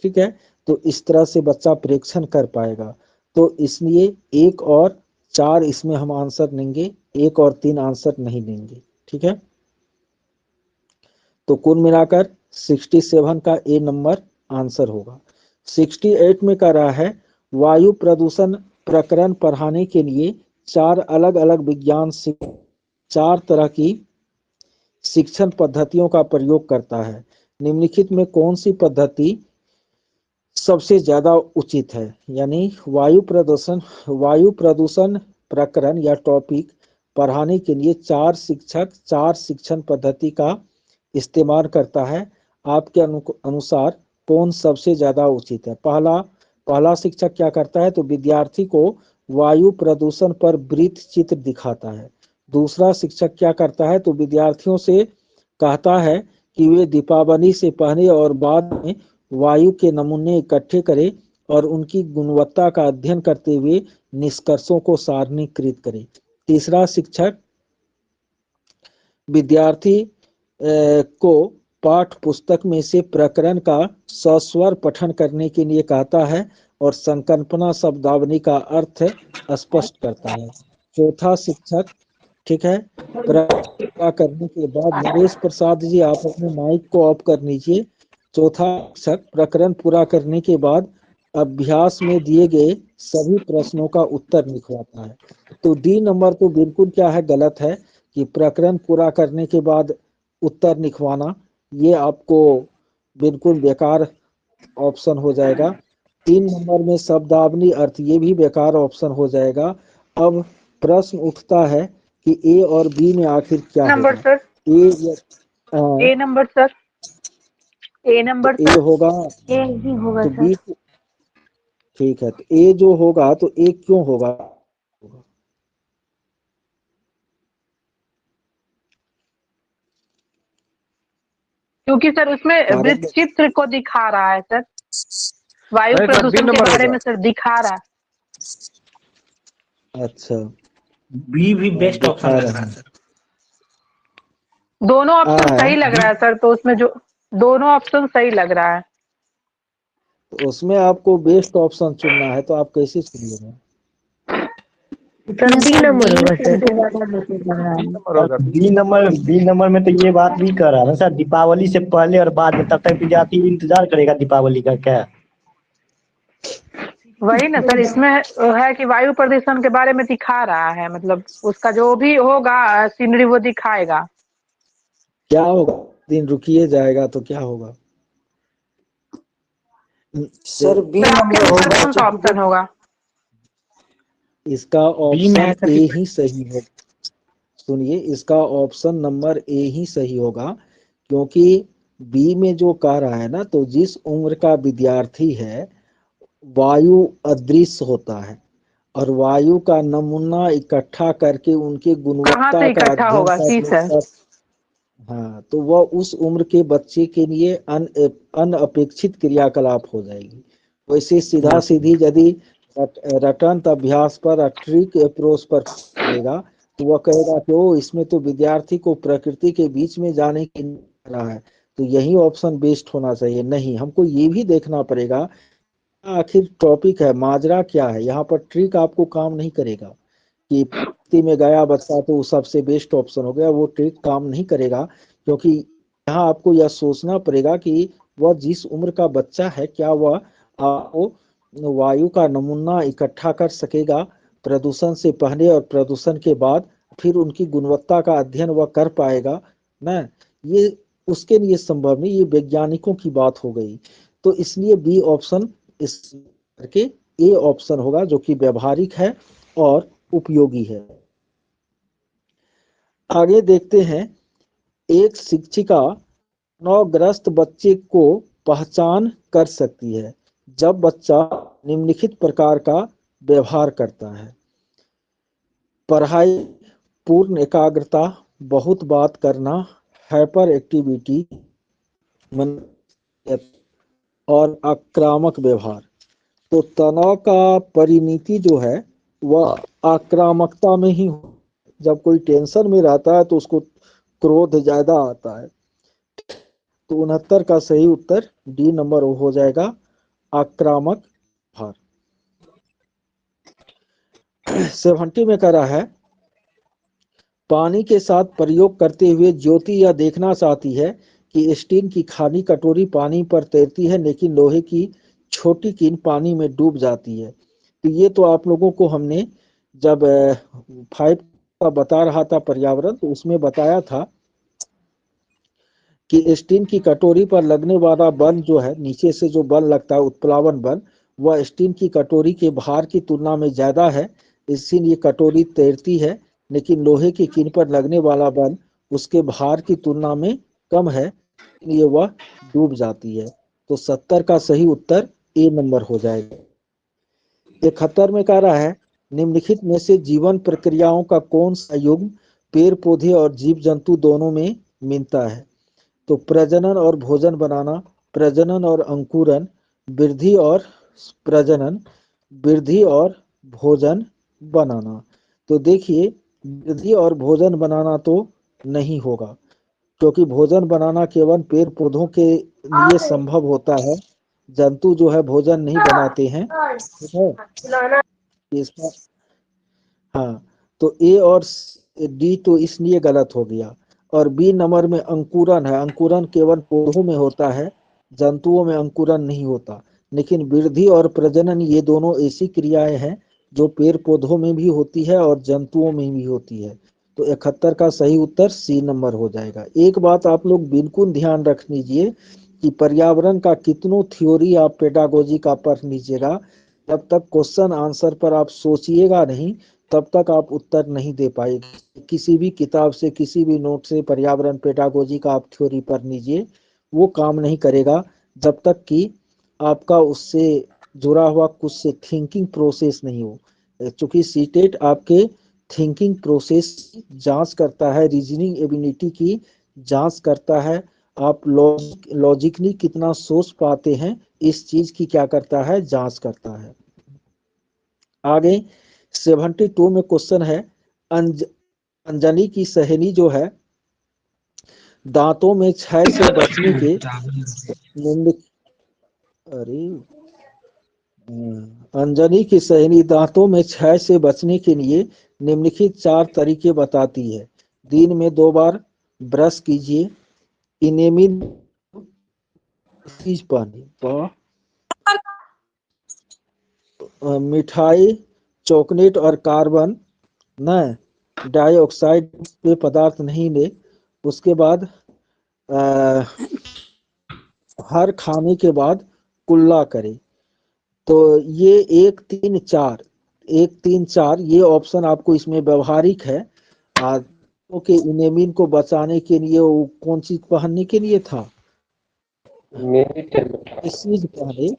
ठीक है। तो इस तरह से बच्चा प्रेक्षण कर पाएगा। तो इसलिए 1 और 4 इसमें हम आंसर लेंगे, 1 और 3 आंसर नहीं लेंगे, ठीक है। तो कुल मिलाकर 67 का ए नंबर आंसर होगा। 68 में कह रहा है, वायु प्रदूषण प्रकरण पढ़ाने के लिए 4 अलग अलग विज्ञान से 4 तरह की शिक्षण पद्धतियों का प्रयोग करता है। निम्नलिखित में कौन सी पद्धति सबसे ज्यादा उचित है। यानी वायु प्रदूषण प्रकरण या टॉपिक पढ़ाने के लिए 4 शिक्षक 4 शिक्षण पद्धति का इस्तेमाल करता है। आपके अनुसार कौन सबसे ज्यादा उचित है। पहला शिक्षक क्या करता है, तो विद्यार्थी को वायु प्रदूषण पर वृत्त चित्र दिखाता है। दूसरा शिक्षक क्या करता है, तो विद्यार्थियों से कहता है कि वे दीपावली से पहले और बाद में वायु के नमूने इकट्ठे करें और उनकी गुणवत्ता का अध्ययन करते हुए निष्कर्षों को सारणीकृत करें। तीसरा शिक्षक विद्यार्थी को पाठ पुस्तक में से प्रकरण का सस्वर पठन करने के लिए कहता है और संकल्पना शब्दावली का अर्थ स्पष्ट करता है। चौथा शिक्षक, ठीक है, पूरा करने के बाद, नरेश प्रसाद जी आप अपने माइक को ऑफ कर लीजिए। चौथा शिक्षक प्रकरण पूरा करने के बाद अभ्यास में दिए गए सभी प्रश्नों का उत्तर लिखवाता है। तो डी नंबर तो बिल्कुल क्या है, गलत है कि प्रकरण पूरा करने के बाद उत्तर लिखवाना। ये आपको बिल्कुल बेकार ऑप्शन हो जाएगा। 3 नंबर में शब्दावली अर्थ, ये भी बेकार ऑप्शन हो जाएगा। अब प्रश्न उठता है कि ए और बी में आखिर क्या नंबर होगा। सर, ए या ए नंबर सर, ए तो नंबर ए सर, होगा ए ही होगा तो सर। बी, ठीक है, तो ए जो होगा तो ए क्यों होगा? क्योंकि सर उसमें कारण वृत्त चित्र को दिखा रहा है सर, वायु नहीं सर, बी प्रदूषण के नंबर बारे होगा। में सर दिखा रहा है। अच्छा, बी भी बेस्ट ऑप्शन दिखा लग रहे रहा है हैं। सर। दोनों ऑप्शन सही लग बी रहा है सर, तो उसमें जो दोनों ऑप्शन सही लग रहा है। तो उसमें आपको बेस्ट ऑप्शन चुनना है, तो आप कैसे चुनिएगा? सर बी नंबर होगा सर। नंबर होगा बी। बी नंबर में तो ये बात भी कर रहा है ना सर, दीपावली से पहले और बाद में, तब तक विद्यार्थी इंतजार करेगा दीपावली का क्या? वही ना सर, इसमें है कि वायु प्रदूषण के बारे में दिखा रहा है, मतलब उसका जो भी होगा सीनरी वो दिखाएगा। क्या होगा? दिन रुकिए जाएगा तो क्या होगा? सर बी सर आपके नंबर अनुसार होगा, कौन सा क्योंकि ऑप्शन होगा? इसका बी में है ऑप्शन सर ए कि ही सही है। सुनिए, इसका ऑप्शन नंबर ए ही सही होगा, क्योंकि बी में जो कह रहा है ना, तो जिस उम्र का विद्यार्थी है वायु अदृश्य होता है, और वायु का नमूना इकट्ठा करके उनके कहाँ गुणवत्ता से का इकट्ठा अध्ययन होगा? सी सर। हाँ, तो वह उस उम्र के बच्चे के लिए अनअपेक्षित क्रियाकलाप हो जाएगी। वैसे सीधा सीधी यदि रटंत अभ्यास पर ट्रिक अप्रोच पर करेगा, तो वह कहेगा कि ओ, इसमें तो विद्यार्थी को प्रकृति के बीच में जाने की रहा है, तो यही ऑप्शन बेस्ट होना चाहिए। नहीं, हमको ये भी देखना पड़ेगा आखिर टॉपिक है, माजरा क्या है। यहाँ पर ट्रिक आपको काम नहीं करेगा कि प्रकृति में गया बच्चा तो वो सबसे बेस्ट ऑप्शन हो गया, वो ट्रिक काम नहीं करेगा। क्योंकि यहाँ आपको यह सोचना पड़ेगा कि वह जिस उम्र का बच्चा है, क्या वह आपको वायु का नमूना इकट्ठा कर सकेगा प्रदूषण से पहले और प्रदूषण के बाद, फिर उनकी गुणवत्ता का अध्ययन वह कर पाएगा ना। ये उसके लिए संभव नहीं, ये वैज्ञानिकों की बात हो गई। तो इसलिए बी ऑप्शन इस करके ए ऑप्शन होगा, जो कि व्यवहारिक है और उपयोगी है। आगे देखते हैं, एक शिक्षिका तनावग्रस्त बच्चे को पहचान कर सकती है जब बच्चा निम्नलिखित प्रकार का व्यवहार करता है: पढ़ाई, पूर्ण एकाग्रता, बहुत बात करना, हाइपर एक्टिविटी और आक्रामक व्यवहार। तो तनाव का परिणति जो है वह आक्रामकता में ही हो। जब कोई टेंशन में रहता है तो उसको क्रोध ज्यादा आता है। तो 69 का सही उत्तर डी नंबर हो जाएगा, आक्रामक भार। 70 में करा है, पानी के साथ प्रयोग करते हुए ज्योति यह देखना चाहती है कि स्टील की खाली कटोरी पानी पर तैरती है, लेकिन लोहे की छोटी कीन पानी में डूब जाती है। तो ये तो आप लोगों को हमने जब 5 का बता रहा था पर्यावरण, तो उसमें बताया था कि स्टील की कटोरी पर लगने वाला बल जो है, नीचे से जो बल लगता है उत्प्लावन बल, वह स्टील की कटोरी के भार की तुलना में ज्यादा है, इसीलिए कटोरी तैरती है। लेकिन लोहे की कीन पर लगने वाला बल उसके भार की तुलना में कम है, इसलिए वह डूब जाती है। तो 70 का सही उत्तर ए नंबर हो जाएगा। 71 में कह रहा है, निम्नलिखित में से जीवन प्रक्रियाओं का कौन सा युग्म पेड़ पौधे और जीव जंतु दोनों में मिलता है? तो प्रजनन और भोजन बनाना, प्रजनन और अंकुरन, वृद्धि और प्रजनन, वृद्धि और भोजन बनाना। तो देखिए, वृद्धि और भोजन बनाना तो नहीं होगा, क्योंकि भोजन बनाना केवल पेड़ पौधों के लिए संभव होता है, जंतु जो है भोजन नहीं बनाते हैं, ठीक है। इसका हाँ, तो ए और डी तो इसलिए गलत हो गया। और बी नंबर में अंकुरन है, अंकुरन केवल पौधों में होता है, जंतुओं में अंकुरन नहीं होता। लेकिन वृद्धि और प्रजनन ये दोनों ऐसी क्रियाएं हैं जो पेड़ पौधों में भी होती है और जंतुओं में भी होती है। तो 71 का सही उत्तर सी नंबर हो जाएगा। एक बात आप लोग बिल्कुल ध्यान रख लीजिए कि पर्यावरण का कितनों थ्योरी आप पेडागोजी का पढ़ लीजिएगा, जब तक क्वेश्चन आंसर पर आप सोचिएगा नहीं तब तक आप उत्तर नहीं दे पाएंगे। किसी भी किताब से, किसी भी नोट से पर्यावरण पेडागोजी का आप थ्योरी पढ़ लीजिए, वो काम नहीं करेगा जब तक कि आपका उससे जुड़ा हुआ कुछ से थिंकिंग प्रोसेस नहीं हो। चूंकि सीटेट आपके थिंकिंग प्रोसेस जांच करता है, रीजनिंग एबिलिटी की जांच करता है, आप लॉजिकली कितना सोच पाते हैं, इस चीज की क्या करता है, जांच करता है। आगे 72 में क्वेश्चन है, अंजनी की सहेली जो है दांतों में क्षय से बचने के अंजनी की सहेली दांतों में क्षय से बचने के लिए निम्नलिखित 4 तरीके बताती है। दिन में 2 बार ब्रश कीजिए, इनेमिन पानी, मिठाई, चॉकलेट और कार्बन न डाइऑक्साइड पे पदार्थ नहीं ले। उसके बाद हर खाने के बाद कुल्ला करे। तो ये 1 3 4 ये ऑप्शन आपको इसमें व्यवहारिक है। के इनेमिन को बचाने के लिए वो कौन चीज पहनने के लिए था, इस चीज पहने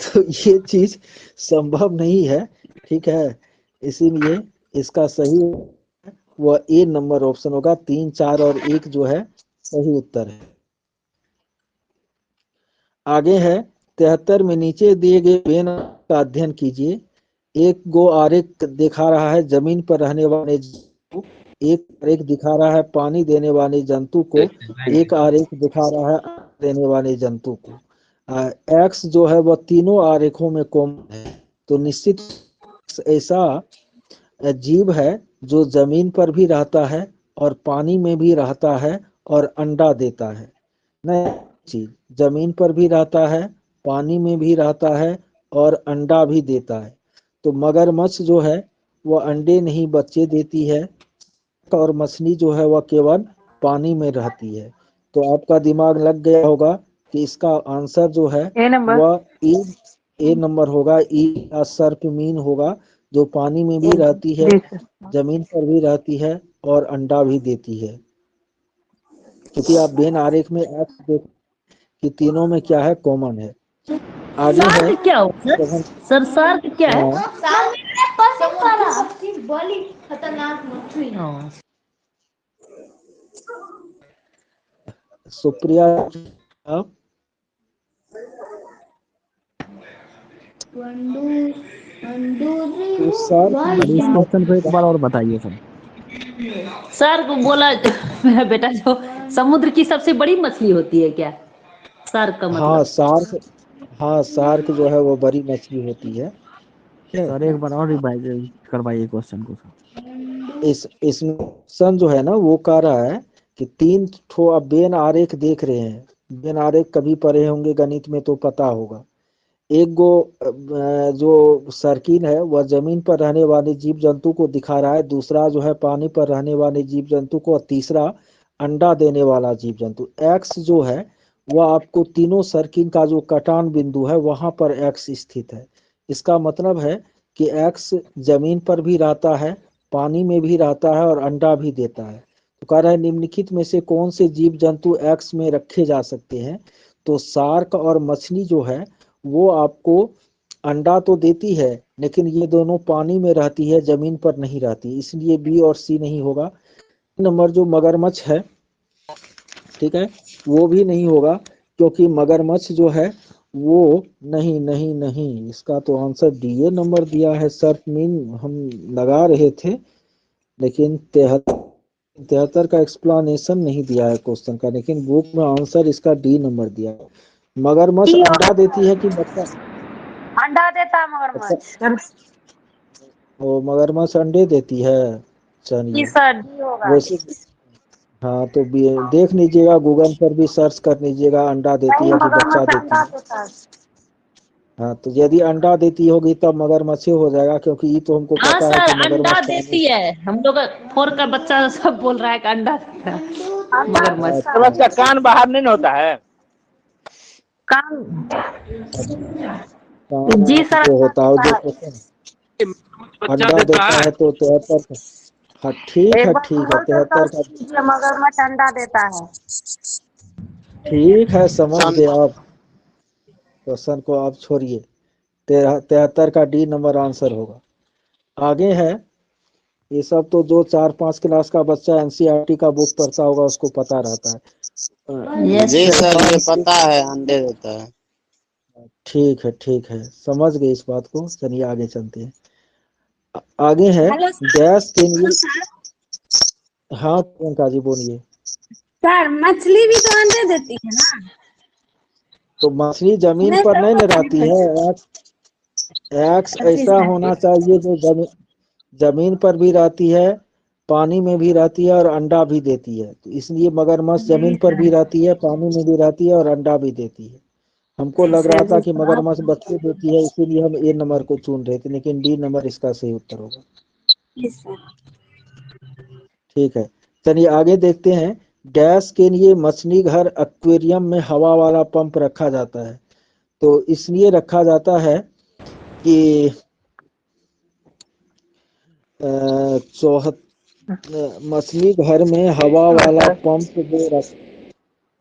तो ये चीज संभव नहीं है, ठीक है। इसीलिए इसका सही वह ए नंबर ऑप्शन होगा। 3 4 और 1 जो है सही उत्तर है। आगे है 73 में नीचे दिए गए वेन का अध्ययन कीजिए। एक गो आरेख दिखा रहा है जमीन पर रहने वाले जंतु, एक आरेख दिखा रहा है पानी देने वाले जंतु को, एक आरेख दिखा रहा है देने वाले जंतु को। एक्स जो है वह तीनों आरेखों में कॉमन है। तो निश्चित ऐसा जीव है जो जमीन पर भी रहता है और पानी में भी रहता है और अंडा देता है। नहीं चीज जमीन पर भी रहता है, पानी में भी रहता है और अंडा भी देता है। तो मगरमच्छ जो है वह अंडे नहीं बच्चे देती है, और मछली जो है वह केवल पानी में रहती है। तो आपका दिमाग लग गया होगा कि इसका आंसर जो है ए नंबर वह ए नंबर होगा। ई या सर्प मीन होगा, जो पानी में भी रहती है, जी सर। जमीन पर भी रहती है और अंडा भी देती है। क्योंकि आप वेन आरेख में एक्स देख कि तीनों में क्या है, कॉमन है। आगे है सार्क क्या हो सर सार्क क्या है? खतरनाक मछली। सुप्रिया आप तो इस क्वेश्चन को एक बार और बताइए सर। सार्क बोला बेटा जो समुद्र की सबसे बड़ी मछली होती है क्या? सार्क का मतलब? हाँ सार्क जो है वो बड़ी मछली होती है। सर एक बार और रिवाइज करवाइए क्वेश्चन को सर। इसमें क्वेश्चन जो है ना वो कह रहा है कि 3 ठो आप वेन आरेख देख रहे हैं। वेन आरेख कभी पढ़े होंगे गणित में तो पता होगा। एक गो जो सर्किल है वह जमीन पर रहने वाले जीव जंतु को दिखा रहा है, दूसरा जो है पानी पर रहने वाले जीव जंतु को, और तीसरा अंडा देने वाला जीव जंतु। एक्स जो है वह आपको तीनों सर्किल का जो कटान बिंदु है वहां पर एक्स स्थित है। इसका मतलब है कि एक्स जमीन पर भी रहता है, पानी में भी रहता है और अंडा भी देता है। तो कह रहा है निम्नलिखित में से कौन से जीव जंतु एक्स में रखे जा सकते हैं। तो शार्क और मछली जो है वो आपको अंडा तो देती है, लेकिन ये दोनों पानी में रहती है, जमीन पर नहीं रहती, इसलिए बी और सी नहीं होगा। नंबर जो मगरमच्छ है, ठीक है, वो भी नहीं होगा, क्योंकि मगरमच्छ जो है वो नहीं, इसका तो आंसर डी ए नंबर दिया है। सर्प मीन हम लगा रहे थे, लेकिन 73 का एक्सप्लेनेशन नहीं दिया है क्वेश्चन का, लेकिन बुक में आंसर इसका डी नंबर दिया है। मगरमच्छ अंडा देती है कि बच्चा? अंडा देता है मगरमच्छ। वो मगरमच्छ अंडे देती है। चलिए वैसे हाँ तो देख लीजिएगा, गूगल पर भी सर्च कर लीजिएगा अंडा देती है कि बच्चा देती है। हाँ तो यदि अंडा देती होगी तब मगरमच्छ हो जाएगा, क्योंकि ये तो हमको हाँ पता है सर कि अंडा देती है। हम लोग 4 का बच्चा सब बोल रहा है कि अंडा देता है। मगरमच्छ। तो उसका कान बाहर नहीं होता है। कान कान जी आँख सर, जो होता है जो बच्चा अंडा देता देता है। है तो 73। हाँ ठीक एक है बार ठीक है, गूगल पे 73 सर्च का। कीजिए, मगरमच्छ अंडा देता है। ठीक है, समझ गए आप। क्वेश्चन को आप छोड़िए। 73 का डी नंबर आंसर होगा। आगे है, ये सब तो जो 4-5 क्लास का बच्चा एनसीईआरटी का बुक पढ़ता होगा उसको पता रहता है। यस इसके सर। बाद पता है, अंडे देता है। ठीक है, समझ गए इस बात को। चलिए आगे चलते हैं। आगे है गैस के लिए। हाँ प्रियंका जी बोलिए। सर मछली भी तो अंडे देती है ना? तो मछली जमीन नहीं पर सर, नहीं न पता रहती नहीं। है। एक्स अच्छी ऐसा से। होना चाहिए जो जमीन पर भी रहती है, पानी में भी रहती है और अंडा भी देती है। तो इसलिए मगरमच्छ जी जमीन पर भी सर। रहती है, पानी में भी रहती है और अंडा भी देती है। हमको जी लग रहा सर, था जी कि सर, मगरमच्छ बच्चे देती है, इसीलिए हम ए नंबर को चुन रहे थे, लेकिन डी नंबर इसका सही उत्तर होगा। जी सर। ठीक है, चलिए आगे देखते हैं। गैस के लिए मछली घर एक्वेरियम में हवा वाला पंप रखा जाता है। तो इसलिए रखा जाता है कि मछली घर में हवा वाला पंप जो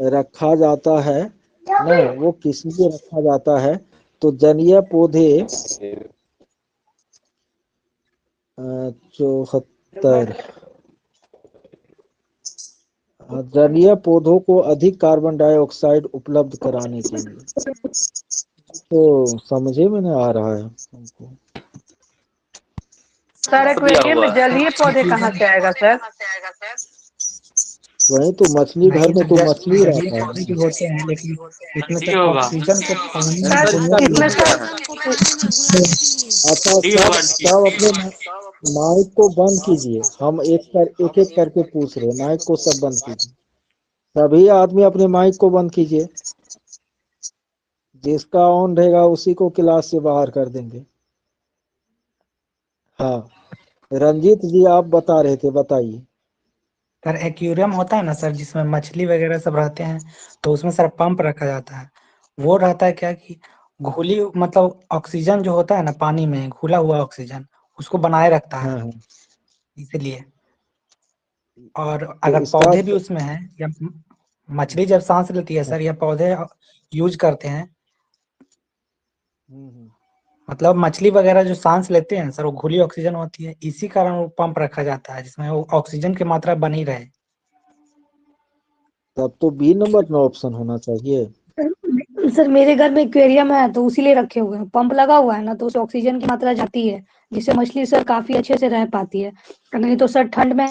रखा जाता है ना, वो किस लिए रखा जाता है? तो जलीय पौधे 74, जलीय पौधों को अधिक कार्बन डाइऑक्साइड उपलब्ध कराने के लिए। तो समझे में नहीं आ रहा है हमको। सर एक्वेरियम में जलीय पौधे कहाँ ऑक्सीजन। से आएगा सर? वही तो मछली घर नहीं में तो तो मछली जलीय रहता है पौधे भी ना। होते हैं, लेकिन इसमें डी सिर्फ होगा। ऑक्सीजन को पानी में सर घुलने के इसमें लिए। सर अच्छा, डी सब होगा डी। सब अपने माइक को बंद कीजिए। हम एक एक करके पूछ रहे हैं, माइक को सब बंद कीजिए। सभी आदमी अपने माइक को बंद कीजिए। जिसका ऑन रहेगा उसी को क्लास से बाहर कर देंगे। हाँ, रंजीत जी आप बता रहे थे, बताइए। सर एक्वेरियम होता है ना सर, जिसमें मछली वगैरह सब रहते हैं, तो उसमें सर पंप रखा जाता है। वो रहता है क्या कि घुली मतलब ऑक्सीजन जो होता है ना पानी में घुला हुआ ऑक्सीजन, उसको बनाए रखता है, हाँ हाँ। इसलिए। और तो अगर इसका पौधे भी उसमें हैं या मछली जब सांस लेती है सर, या पौधे यूज करते हैं, मतलब मछली वगैरह जो सांस लेते हैं सर, वो घुली ऑक्सीजन होती है, इसी कारण वो पंप रखा जाता है जिसमें वो ऑक्सीजन की मात्रा बनी रहे। तब तो बी नंबर में ऑप्शन होना चाहिए। सर मेरे घर में एक्वेरियम है तो उसी लिए रखे हुए हैं। पंप लगा हुआ है ना, तो उससे ऑक्सीजन की मात्रा जाती है, जिससे मछली सर काफी अच्छे से रह पाती है। नहीं तो सर ठंड में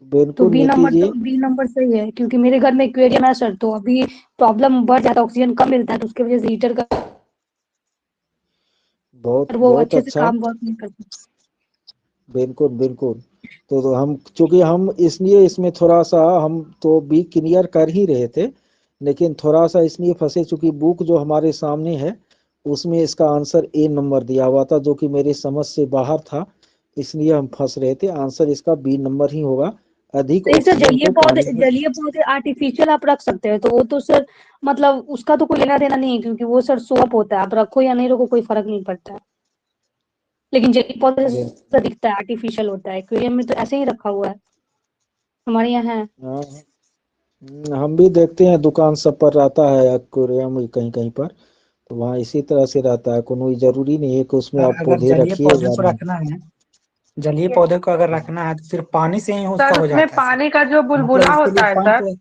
तो बिल्कुल नीति जी। बी नंबर सही है, क्योंकि मेरे घर में एक्वेरियम है सर, तो अभी प्रॉब्लम बढ़ जाता है, ऑक्सीजन कम मिलता है, तो उसकी वजह से हीटर का बहुत वो बहुत अच्छे से अच्छा। काम वर्क नहीं करता। बिल्कुल बिल्कुल। तो हम चूंकि हम इसलिए इसमें थोड़ा सा हम तो बी क्लियर कर ही रहे थे, लेकिन थोड़ा सा इसलिए फंसे चूंकि बुक जो हमारे सामने है उसमें इसका आंसर ए नंबर दिया हुआ था, जो कि मेरी समझ से बाहर था, इसलिए हम फंस रहे थे। आंसर इसका बी नंबर ही होगा। अधिक तो सर ऑक्सीजन को पानी में। जलीय पौधे आर्टिफिशियल आप रख सकते हैं, तो वो तो सर मतलब उसका तो कोई लेना देना नहीं है, क्योंकि वो सर सोप होता है, आप रखो या नहीं रखो कोई फर्क नहीं पड़ता है। लेकिन जलीय पौधे से दिखता है, आर्टिफिशियल होता है। एक्वेरियम में तो ऐसे ही रखा हुआ है, हमारे यहाँ है। हाँ, हम भी देखते हैं दुकान सब पर रहता है एक्वेरियम कहीं कहीं पर, तो वहाँ इसी तरह से रहता है। कोई जरूरी नहीं है कि उसमें आप अगर पौधे जलीय रखिए पौधे या को नहीं। रखना है, जलीय पौधे को अगर रखना है तो सिर्फ पानी से ही उसका सर हो उसमें जाता है सर। पानी का जो मतलब बुलबुला उसके लिए होता है पंप, सर,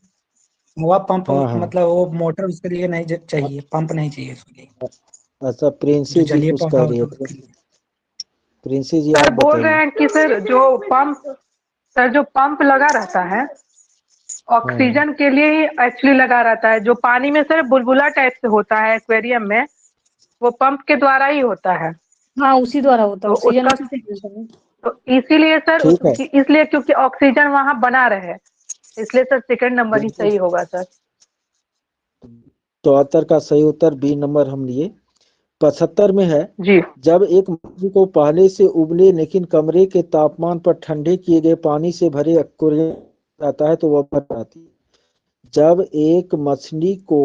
वह पंप हाँ हाँ। मतलब वो मोटर उसके लिए नहीं चाहिए, पंप नहीं चाहिए उसके लिए। अच्छा, जो प्रिंसी जी जलीय कुछ पौधा कह रही होता है। है उसके लिए। प्रिंसी जी सर आप बोल रहे बताइए। हैं कि सर जो पंप लगा रहता है हाँ ऑक्सीजन के लिए ही एक्चुअली लगा रहता है। जो पानी में सर बुलबुला टाइप से होता है एक्वेरियम में, वो पंप के द्वारा ही होता है। हाँ उसी द्वारा होता है, तो ऑक्सीजन उसका उसी से मिलता है। तो इसीलिए सर ठीक है। इसलिए क्योंकि ऑक्सीजन वहां बना रहे, इसलिए सर सेकंड नंबर ही बिल्कुल। सही होगा सर। 74 का सही उत्तर बी नंबर हम लिए। 75 में है, जी जब एक मछली को पहले से उबले लेकिन कमरे के तापमान पर ठंडे किए गए पानी से भरे एक्वेरियम जाता है तो वह मर जाती है। जब एक मछली को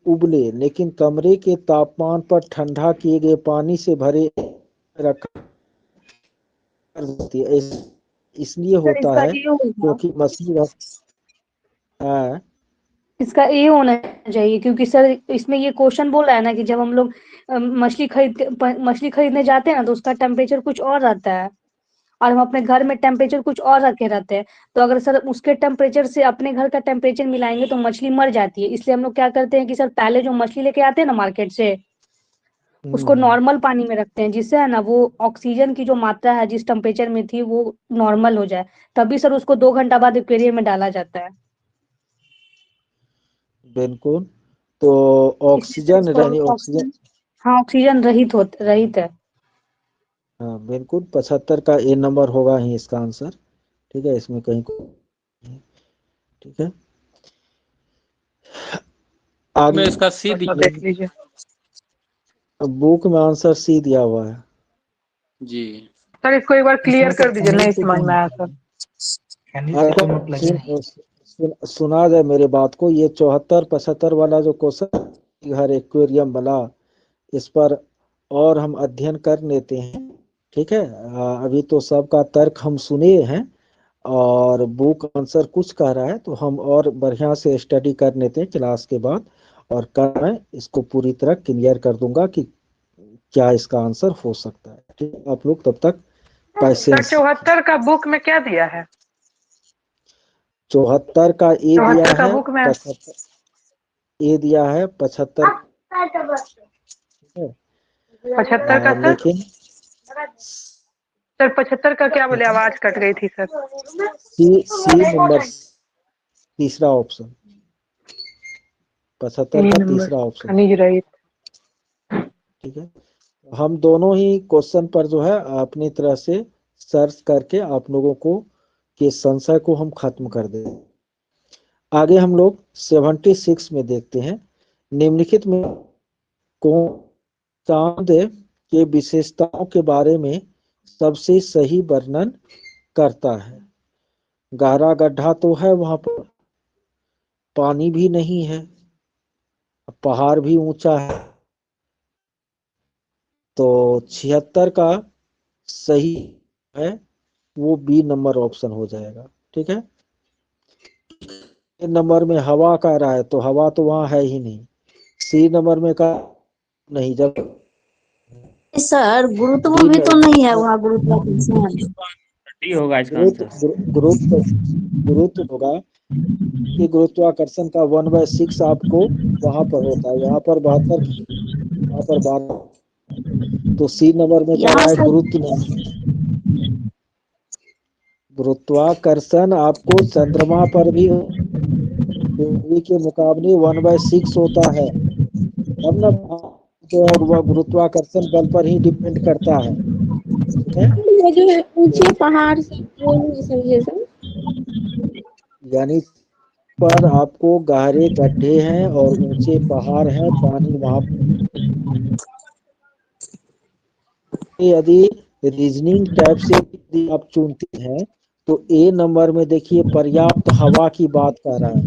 उबले लेकिन कमरे के तापमान पर ठंडा किए गए पानी से भरे रखा जाती है। इसलिए सर होता इसका है ए होगा, क्योंकि मछली हाँ इसका ए होना चाहिए, क्योंकि सर इसमें ये क्वेश्चन बोल रहा है ना कि जब हम लोग मछली खरीदने जाते हैं ना तो उसका टेम्परेचर कुछ और रहता है और हम अपने घर में टेम्परेचर कुछ और रखे रहते हैं। तो अगर सर उसके टेम्परेचर से अपने घर का टेम्परेचर मिलाएंगे तो मछली मर जाती है। इसलिए हम लोग क्या करते हैं कि सर पहले जो मछली लेके आते हैं ना मार्केट से, उसको नॉर्मल पानी में रखते हैं, जिससे है ना वो ऑक्सीजन की जो मात्रा है जिस टेम्परेचर में थी वो नॉर्मल हो जाए। तभी सर उसको 2 घंटा बाद एक्वेरियम में डाला जाता है। बिल्कुल। तो इसलिए सर ऑक्सीजन उसको रहनी ऑक्सीजन ऑक्सीजन, हाँ ऑक्सीजन रहित है। हाँ बिल्कुल 75 का ए नंबर होगा ही इसका आंसर। ठीक है, इसमें कहीं ठीक है आगे में इसका सी अच्छा दिया देख लीजिए। बुक में आंसर सी दिया हुआ है। जी। सर इसको एक बार क्लियर इसमें तो कर दीजिए, नहीं खनिज समझ में आया सर। खनिज से कोई मतलब ही नहीं। सुना जाए मेरे बात को। ये 74-75 वाला जो क्वेश्चन हर एक्वेरियम वाला, इस पर और हम अध्ययन कर लेते हैं। ठीक है, अभी तो सबका तर्क हम सुने हैं और बुक आंसर कुछ कह रहा है, तो हम और बढ़िया से स्टडी कर लेते हैं क्लास के बाद, और कल मैं इसको पूरी तरह क्लियर कर दूंगा कि क्या इसका आंसर हो सकता है। ठीक है, आप लोग तब तक सर पैसेंस। 74 का बुक में क्या दिया है? 74 का ए दिया 74 का है, बुक में 75 ए दिया है, 75 है। 75 का सर? लेकिन सर 75 का क्या बोले, आवाज कट गई थी सर। सी नंबर तीसरा ऑप्शन, 75 का नंबर तीसरा ऑप्शन। खनिज रहित। ठीक है, हम दोनों ही क्वेश्चन पर जो है अपनी तरह से सर्च करके आप लोगों को के संशय को हम खत्म कर दें। आगे हम लोग 76 में देखते हैं। निम्नलिखित में कौन चांद के विशेषताओं के बारे में सबसे सही वर्णन करता है? गहरा गड्ढा तो है वहां पर, पानी भी नहीं है, पहाड़ भी ऊंचा है। तो 76 का सही है वो बी नंबर ऑप्शन हो जाएगा। ठीक है, नंबर में हवा कह रहा है तो हवा तो वहां है ही नहीं। सी नंबर में का नहीं, जब सर गुरुत्व भी तो नहीं है वहाँ, गुरुत्वाकर्षण। डी होगा इसका गुरुत्व आंसर। गुरुत्व गुरुत्व होगा कि गुरुत्वाकर्षण का 1/6 आपको वहां पर होता है, यहाँ पर 72, वहां पर 12। तो सी नंबर में कह यहाँ रहा है से गुरुत्व नहीं। गुरुत्वाकर्षण आपको चंद्रमा पर भी पृथ्वी के मुकाबले 1/6 होता है, तब ना जो है वह गुरुत्वाकर्षण बल पर ही डिपेंड करता है। ठीक है, वो जो है ऊंचे पहाड़ सब वो नहीं समझे सर। यानी पर आपको गहरे गड्ढे हैं और ऊंचे पहाड़ हैं, पानी वहां। यदि रीजनिंग टाइप से यदि आप चुनते हैं तो ए नंबर में देखिए पर्याप्त हवा की बात कर रहा है,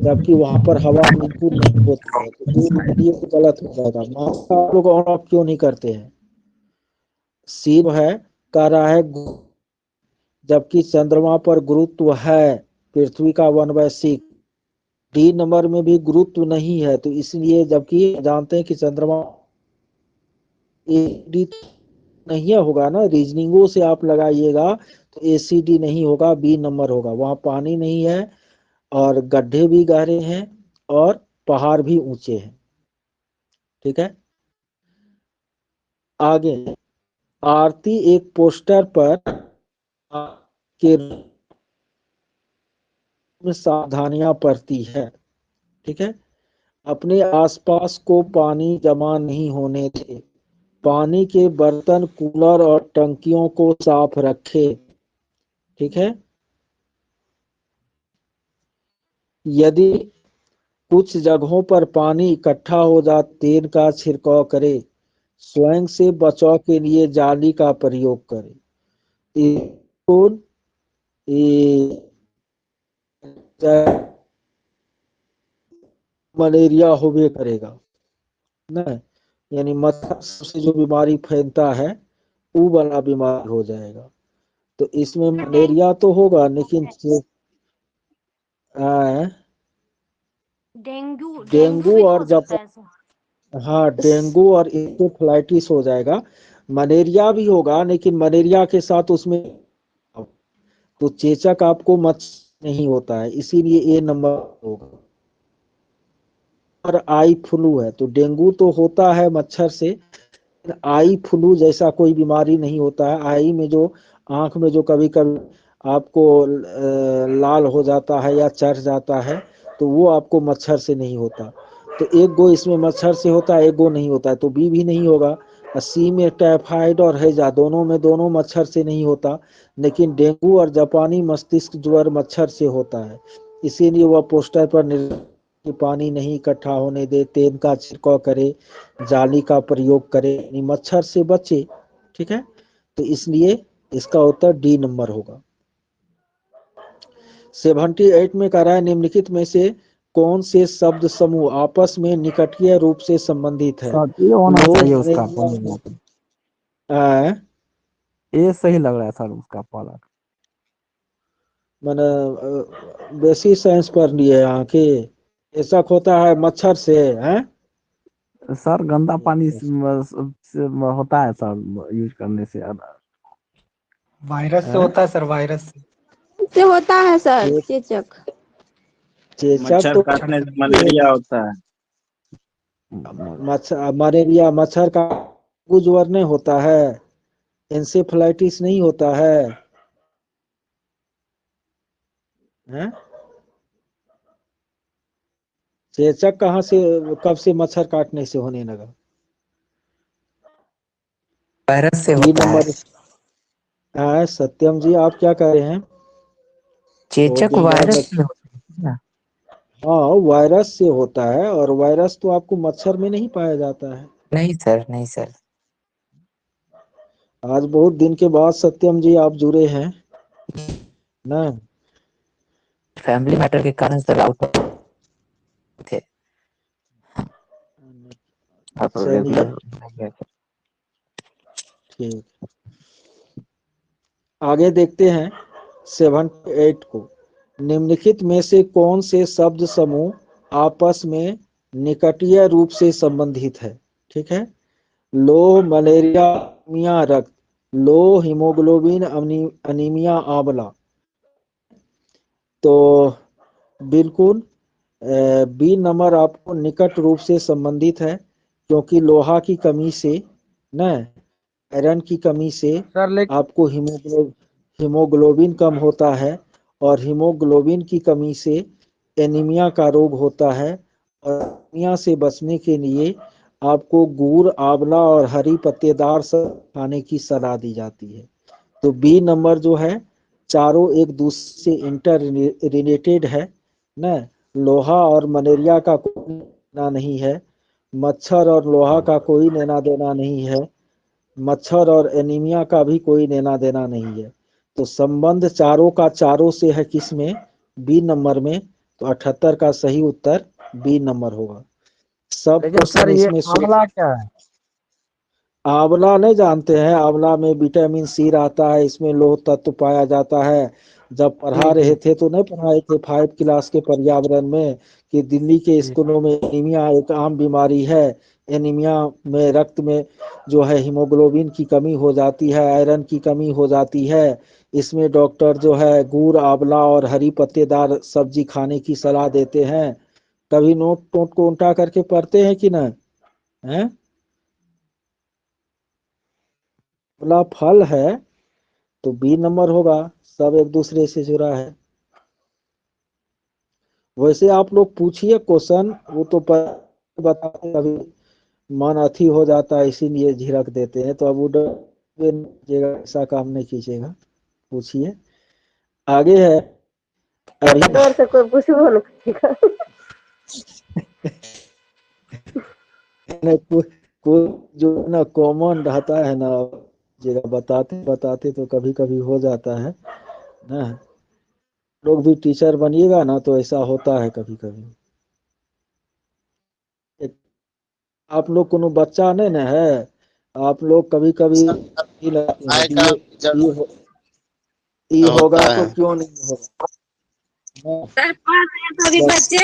जबकि वहां पर हवा बिल्कुल नहीं होती है। तो ये गलत हो जाएगा। आप लोग ऑन ऑफ क्यों नहीं करते हैं? सी है कह रहा है जबकि चंद्रमा पर गुरुत्व है पृथ्वी का 1/6। डी नंबर में भी गुरुत्व नहीं है, तो इसलिए जबकि जानते हैं कि चंद्रमा डी नहीं होगा ना, रीजनिंगों से आप लगाइएगा तो एसीडी नहीं होगा, बी नंबर होगा। वहां पानी नहीं है और गड्ढे भी गहरे हैं और पहाड़ भी ऊंचे हैं। ठीक है, आगे आरती एक पोस्टर पर के में सावधानियां बरती है। ठीक है, अपने आसपास को पानी जमा नहीं होने दे, पानी के बर्तन, कूलर और टंकियों को साफ रखे। ठीक है, यदि कुछ जगहों पर पानी इकट्ठा हो जा तेल का छिड़काव करे। स्वयं से बचाव के लिए जाली का प्रयोग करे। मलेरिया होवे करेगा ना, यानी मच्छर से जो बीमारी फैलता है वो वाला बीमारी हो जाएगा। तो इसमें मलेरिया तो होगा लेकिन डेंगू और हाँ डेंगू और इंसेफ्लाइटिस हो जाएगा। मलेरिया भी होगा लेकिन मलेरिया के साथ उसमें तो चेचक आपको मच्छर नहीं होता है, इसीलिए ए नंबर होगा। और आई फ्लू है तो डेंगू तो होता है मच्छर से, आई फ्लू जैसा कोई बीमारी नहीं होता है। आई में जो आंख में जो कभी कभी आपको लाल हो जाता है या चढ़ जाता है तो वो आपको मच्छर से नहीं होता। तो एक गो इसमें मच्छर से होता है, एक गो नहीं होता है, तो बी भी नहीं होगा। सी में टाइफाइड और हैजा दोनों मच्छर से नहीं होता, लेकिन डेंगू और जापानी मस्तिष्क ज्वर मच्छर से होता है। इसीलिए वह पोस्टर पर कि पानी नहीं इकट्ठा होने दे, तेल का छिड़काव करे, जाली का प्रयोग करे, यानी मच्छर से बचे। ठीक है, तो इसलिए इसका उत्तर डी नंबर होगा। 78 में कह रहा है निम्नलिखित में से कौन से शब्द समूह आपस में निकटीय रूप से संबंधित है। सर ये होना चाहिए उसका पहला। ये सही लग रहा है सर उसका पहला। मैंने बेसिक साइंस पढ़ लिए यहाँ के, ऐसा होता है मच्छर से है सर गंदा पानी से होता है सर यूज करने से। वायरस से होता है सर, वायरस से। से होता है सर चेचक। चेचक तो काटने से मलेरिया होता है। मलेरिया मच्छर का ज्वर नहीं होता है, इंसेफ्लाइटिस नहीं होता है, हैं? चेचक कहाँ से कब से मच्छर काटने से होने लगा? वायरस से होता है। सत्यम जी आप क्या कह रहे हैं? चेचक वायरस से होता है। हाँ वायरस से होता है, और वायरस तो आपको मच्छर में नहीं पाया जाता है। नहीं सर, नहीं सर। आज बहुत दिन के बाद सत्यम जी आप जुड़े हैं ना। फैमिली मैटर के कारण सर आउट थे। आप रेगुलर ठीक, आगे देखते हैं 78 को। निम्नलिखित में से कौन से शब्द समूह आपस में निकटीय रूप से संबंधित है। ठीक है, लो मलेरिया अनीमिया रक्त, लो हीमोग्लोबिन अनीमिया आंवला। तो बिल्कुल बी नंबर आपको निकट रूप से संबंधित है, क्योंकि लोहा की कमी से न आयरन की कमी से आपको हीमोग्लोबिन कम होता है, और हीमोग्लोबिन की कमी से एनीमिया का रोग होता है। और एनीमिया से बचने के लिए आपको गुड़, आंवला और हरी पत्तेदार सब खाने की सलाह दी जाती है। तो बी नंबर जो है चारों एक दूसरे से इंटर रिलेटेड है ना। लोहा और मलेरिया का कोई लेना नहीं है, मच्छर और लोहा का कोई लेना देना नहीं है, मच्छर और एनीमिया का भी कोई लेना देना नहीं है। तो संबंध चारों का चारों से है, किस में? बी नंबर में। तो 78 का सही उत्तर बी नंबर होगा। सब क्वेश्चन इसमें आंवला क्या है? आंवला नहीं जानते हैं? आंवला में विटामिन सी रहता है, इसमें लौह तत्व पाया जाता है। जब पढ़ा रहे थे तो नहीं पढ़ाए थे 5 क्लास के पर्यावरण में कि दिल्ली के स्कूलों में एनीमिया एक आम बीमारी है। एनीमिया में रक्त में जो है हीमोग्लोबिन की कमी हो जाती है, आयरन की कमी हो जाती है। इसमें डॉक्टर जो है गुड़, आंवला और हरी पत्तेदार सब्जी खाने की सलाह देते हैं। कभी नोट को उल्टा करके पढ़ते हैं कि नहीं? हैं? आंवला फल है तो बी नंबर होगा, सब एक दूसरे से जुड़ा है। वैसे आप लोग पूछिए क्वेश्चन, वो तो बताते कभी मन अथी हो जाता है, इसीलिए झिड़क देते हैं। तो अब वो ऐसा काम नहीं कीजिएगा, पूछिए। आगे है से कोई पूछो ना। कोई जो ना कॉमन रहता है ना, जगह बताते बताते तो कभी कभी हो जाता है ना। लोग भी टीचर बनिएगा ना तो ऐसा होता है कभी कभी। आप लोग कोनो बच्चा नहीं ना है, आप लोग कभी कभी ही लगते हैं कि ये होगा तो क्यों नहीं होगा। बच्चे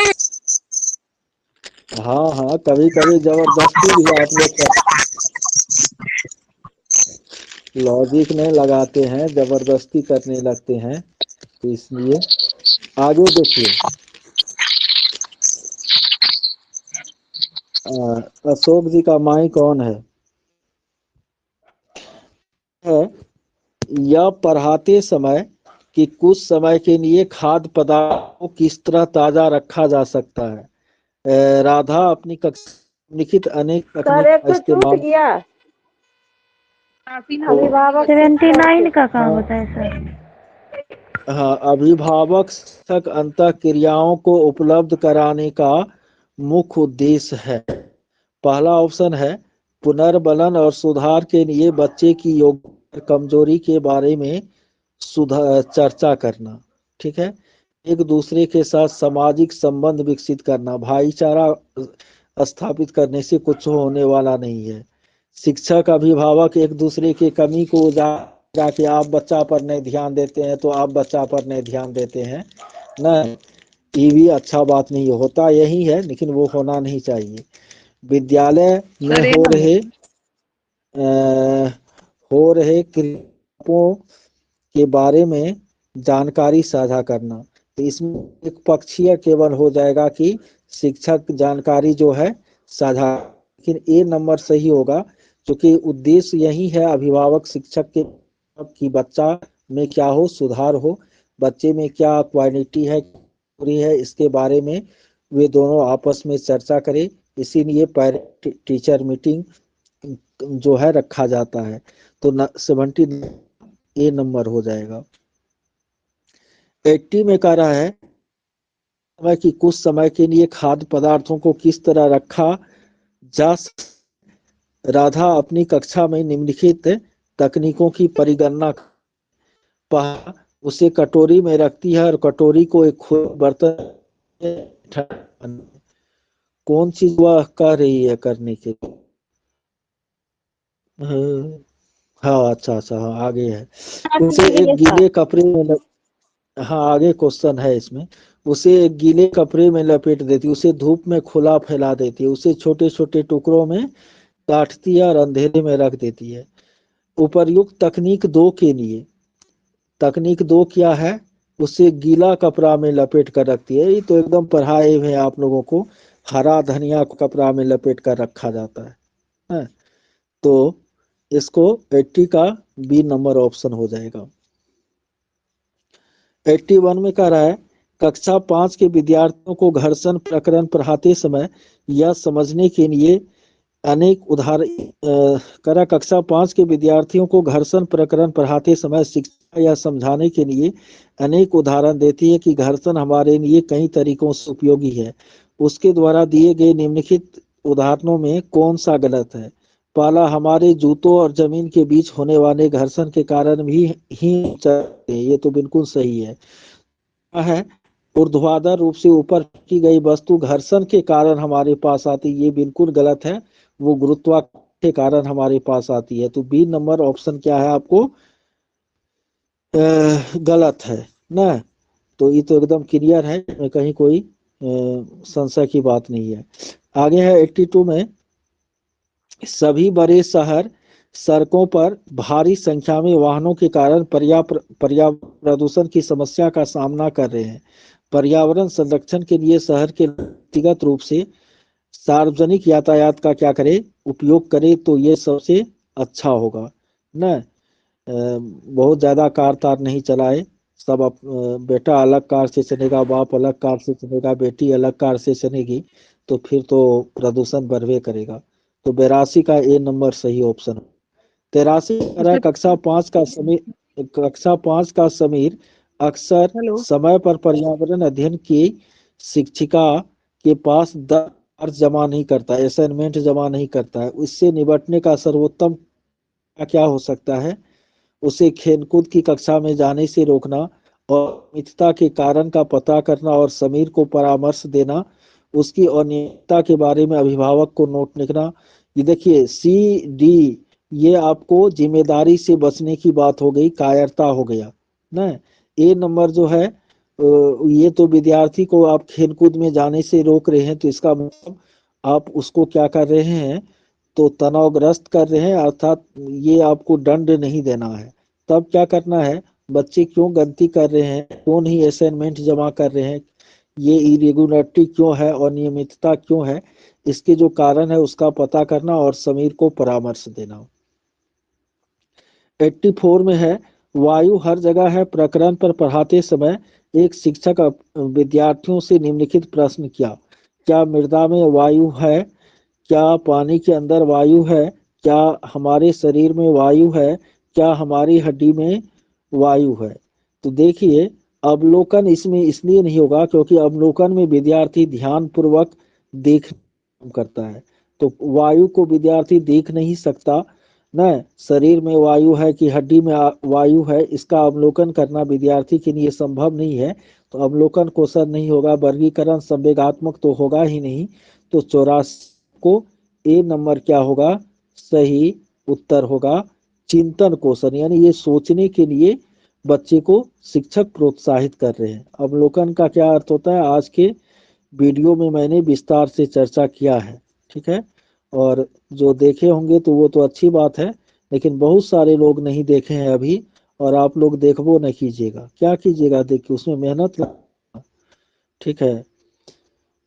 हाँ हाँ, कभी कभी जबरदस्ती भी आप लोग लॉजिक नहीं लगाते हैं, जबरदस्ती करने लगते हैं, तो इसलिए आगे देखिए। अशोक जी का माई कौन है? यह पढ़ाते समय कि कुछ समय के लिए खाद्य पदार्थ को किस तरह ताजा रखा जा सकता है। राधा अपनी निखित अनेक तकनीक का इस्तेमाल। गया अभिभावक 79 का काम होता है सर। हाँ, अभिभावक शिक्षक अंतः क्रियाओं को उपलब्ध कराने का मुख्य उद्देश्य है। पहला ऑप्शन है पुनर्बलन और सुधार के लिए बच्चे की योग्यता कमजोरी के बारे में चर्चा करना। ठीक है। एक दूसरे के साथ सामाजिक संबंध विकसित करना, भाईचारा स्थापित करने से कुछ होने वाला नहीं है। शिक्षक अभिभावक एक दूसरे की कमी को उजागर कि आप बच्चा पर नहीं ध्यान देते हैं तो आप बच्चा पर नहीं ध्यान देते हैं ना, ये भी अच्छा बात नहीं होता, यही है, लेकिन वो होना नहीं चाहिए। विद्यालय में हो रहे क्रियाओं के बारे में जानकारी साझा करना। तो इसमें एक पक्षीय केवल हो जाएगा कि शिक्षक जानकारी जो है साझा, लेकिन ए नंबर सही होगा क्योंकि उद्देश्य यही है अभिभावक शिक्षक के कि बच्चा में क्या हो, सुधार हो, बच्चे में क्या क्वालिटी है इसके बारे में वे दोनों आपस में चर्चा करें। इसीलिए पेरेंट टीचर मीटिंग जो है रखा जाता है। तो 70 ए नंबर हो जाएगा। 80 में कह रहा है कि कुछ समय के लिए खाद्य पदार्थों को किस तरह रखा जा। राधा अपनी कक्षा में निम्नलिखित तकनीकों की परिगणना उसे कटोरी में रखती है और कटोरी को एक बर्तन, कौन चीज वह कर रही है करने के लिए? हाँ अच्छा अच्छा, हाँ आगे है। उसे एक गीले कपड़े में हाँ आगे क्वेश्चन है इसमें। उसे एक गीले कपड़े में लपेट देती, उसे धूप में खुला फैला देती है, उसे छोटे छोटे टुकड़ों में काटती है और अंधेरे में रख देती है। उपर्युक्त तकनीक 2 के लिए, तकनीक 2 क्या है? उसे गीला कपड़ा में लपेट कर रखती है। ये तो एकदम पढ़ाए हुए आप लोगों को, हरा धनिया को कपड़ा में लपेट कर रखा जाता है। तो इसको 80 का बी नंबर ऑप्शन हो जाएगा। 81 में कह रहा है कक्षा 5 के विद्यार्थियों को घर्षण प्रकरण पढ़ाते समय यह समझने के लिए अनेक उदाहरण करा। कक्षा 5 के विद्यार्थियों को घर्षण प्रकरण पढ़ाते समय शिक्षा यह समझाने के लिए अनेक उदाहरण देती है कि घर्षण हमारे लिए कई तरीकों से उपयोगी है। उसके द्वारा दिए गए निम्नलिखित उदाहरणों में कौन सा गलत है? पहला, हमारे जूतों और जमीन के बीच होने वाले घर्षण के कारण भी ही ये तो बिल्कुल सही है। ऊर्ध्वाधर रूप से ऊपर की गई वस्तु घर्षण के कारण हमारे पास आती, ये बिल्कुल गलत है, वो गुरुत्वाकर्षण के कारण हमारे पास आती है। तो बी नंबर ऑप्शन क्या है आपको? गलत है ना। तो ये तो एकदम क्लियर है, कहीं कोई संशय की बात नहीं है। आगे है 82 में, सभी बड़े शहर सड़कों पर भारी संख्या में वाहनों के कारण पर्यावरण प्रदूषण की समस्या का सामना कर रहे हैं। पर्यावरण संरक्षण के लिए शहर के व्यक्तिगत रूप से सार्वजनिक यातायात का क्या करे, उपयोग करे, तो ये सबसे अच्छा होगा ना। बहुत ज्यादा कार तार नहीं चलाए, सब बेटा अलग कार से चलेगा, बाप अलग कार से चलेगा, बेटी अलग कार से चलेगी, तो फिर तो प्रदूषण बढ़वे करेगा। तो 82 का ए नंबर सही ऑप्शन। 83 कक्षा 5 का समीर अक्सर समय पर पर्यावरण अध्ययन की शिक्षिका के पास दर्ज जमा नहीं करता, असाइनमेंट जमा नहीं करता है, इससे निपटने का सर्वोत्तम क्या हो सकता है? उसे खेलकूद की कक्षा में जाने से रोकना और अनियमितता के कारण का पता करना और समीर को परामर्श देना, उसकी अनियमितता के बारे में अभिभावक को नोट लिखना। ये देखिए CD ये आपको जिम्मेदारी से बचने की बात हो गई, कायरता हो गया ना। A नंबर जो है ये तो विद्यार्थी को आप खेलकूद में जाने से रोक रहे हैं, तो इसका मतलब आप उसको क्या कर रहे हैं? तो तनावग्रस्त कर रहे हैं, अर्थात ये आपको दंड नहीं देना है। तब क्या करना है? बच्चे क्यों गलती कर रहे हैं, क्यों नहीं असाइनमेंट जमा कर रहे हैं, ये इरेगुलरिटी क्यों है, अनियमितता क्यों है, इसके जो कारण है उसका पता करना और समीर को परामर्श देना। 84 में है वायु हर जगह है प्रकरण पर पढ़ाते समय एक शिक्षक विद्यार्थियों से निम्नलिखित प्रश्न किया। क्या मृदा में वायु है? क्या पानी के अंदर वायु है? क्या हमारे शरीर में वायु है? क्या हमारी हड्डी में वायु है? तो देखिए अवलोकन इसमें इसलिए नहीं होगा क्योंकि अवलोकन में विद्यार्थी ध्यान पूर्वक देख करता है, तो वायु को विद्यार्थी देख नहीं सकता न। शरीर में वायु है कि हड्डी में वायु है, इसका अवलोकन करना विद्यार्थी के लिए संभव नहीं है, तो अवलोकन कौशल नहीं होगा, वर्गीकरण संवेगात्मक तो होगा ही नहीं। तो 84 को A नंबर क्या होगा? सही उत्तर होगा चिंतन कौशल, यानी ये सोचने के लिए बच्चे को शिक्षक प्रोत्साहित कर रहे हैं। अवलोकन का क्या अर्थ होता है आज के वीडियो में मैंने विस्तार से चर्चा किया है, ठीक है। और जो देखे होंगे तो वो तो अच्छी बात है, लेकिन बहुत सारे लोग नहीं देखे हैं अभी, और आप लोग देखबो न कीजिएगा। क्या कीजिएगा? देखिए उसमें मेहनत लगेगा, ठीक है,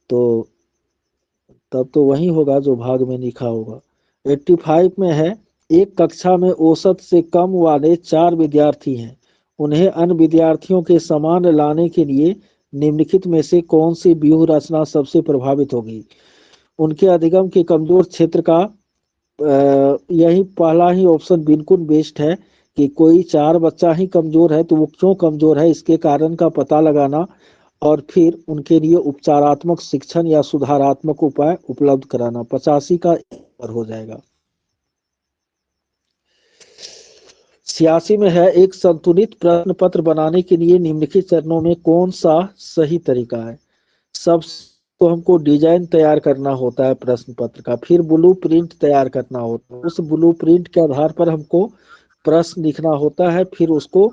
तो तब तो वही होगा जो भाग में लिखा होगा। 85 में है एक कक्षा में औसत से कम वाले 4 विद्यार्थी हैं, उन्हें अन्य विद्यार्थियों के समान लाने के लिए निम्नलिखित में से कौन सी व्यूह रचना सबसे प्रभावित होगी? उनके अधिगम के कमजोर क्षेत्र का यही पहला ही ऑप्शन बिल्कुल बेस्ट है कि कोई 4 बच्चा ही कमजोर है, तो वो क्यों कमजोर है इसके कारण का पता लगाना और फिर उनके लिए उपचारात्मक शिक्षण या सुधारात्मक उपाय उपलब्ध कराना। 85 का पर हो जाएगा। 86 में है एक संतुलित प्रश्न पत्र बनाने के लिए निम्नलिखित चरणों में कौन सा सही तरीका है? सबसे तो हमको डिजाइन तैयार करना होता है प्रश्न पत्र का, फिर ब्लूप्रिंट तैयार करना होता है, उस ब्लूप्रिंट के आधार पर हमको प्रश्न लिखना होता है, फिर उसको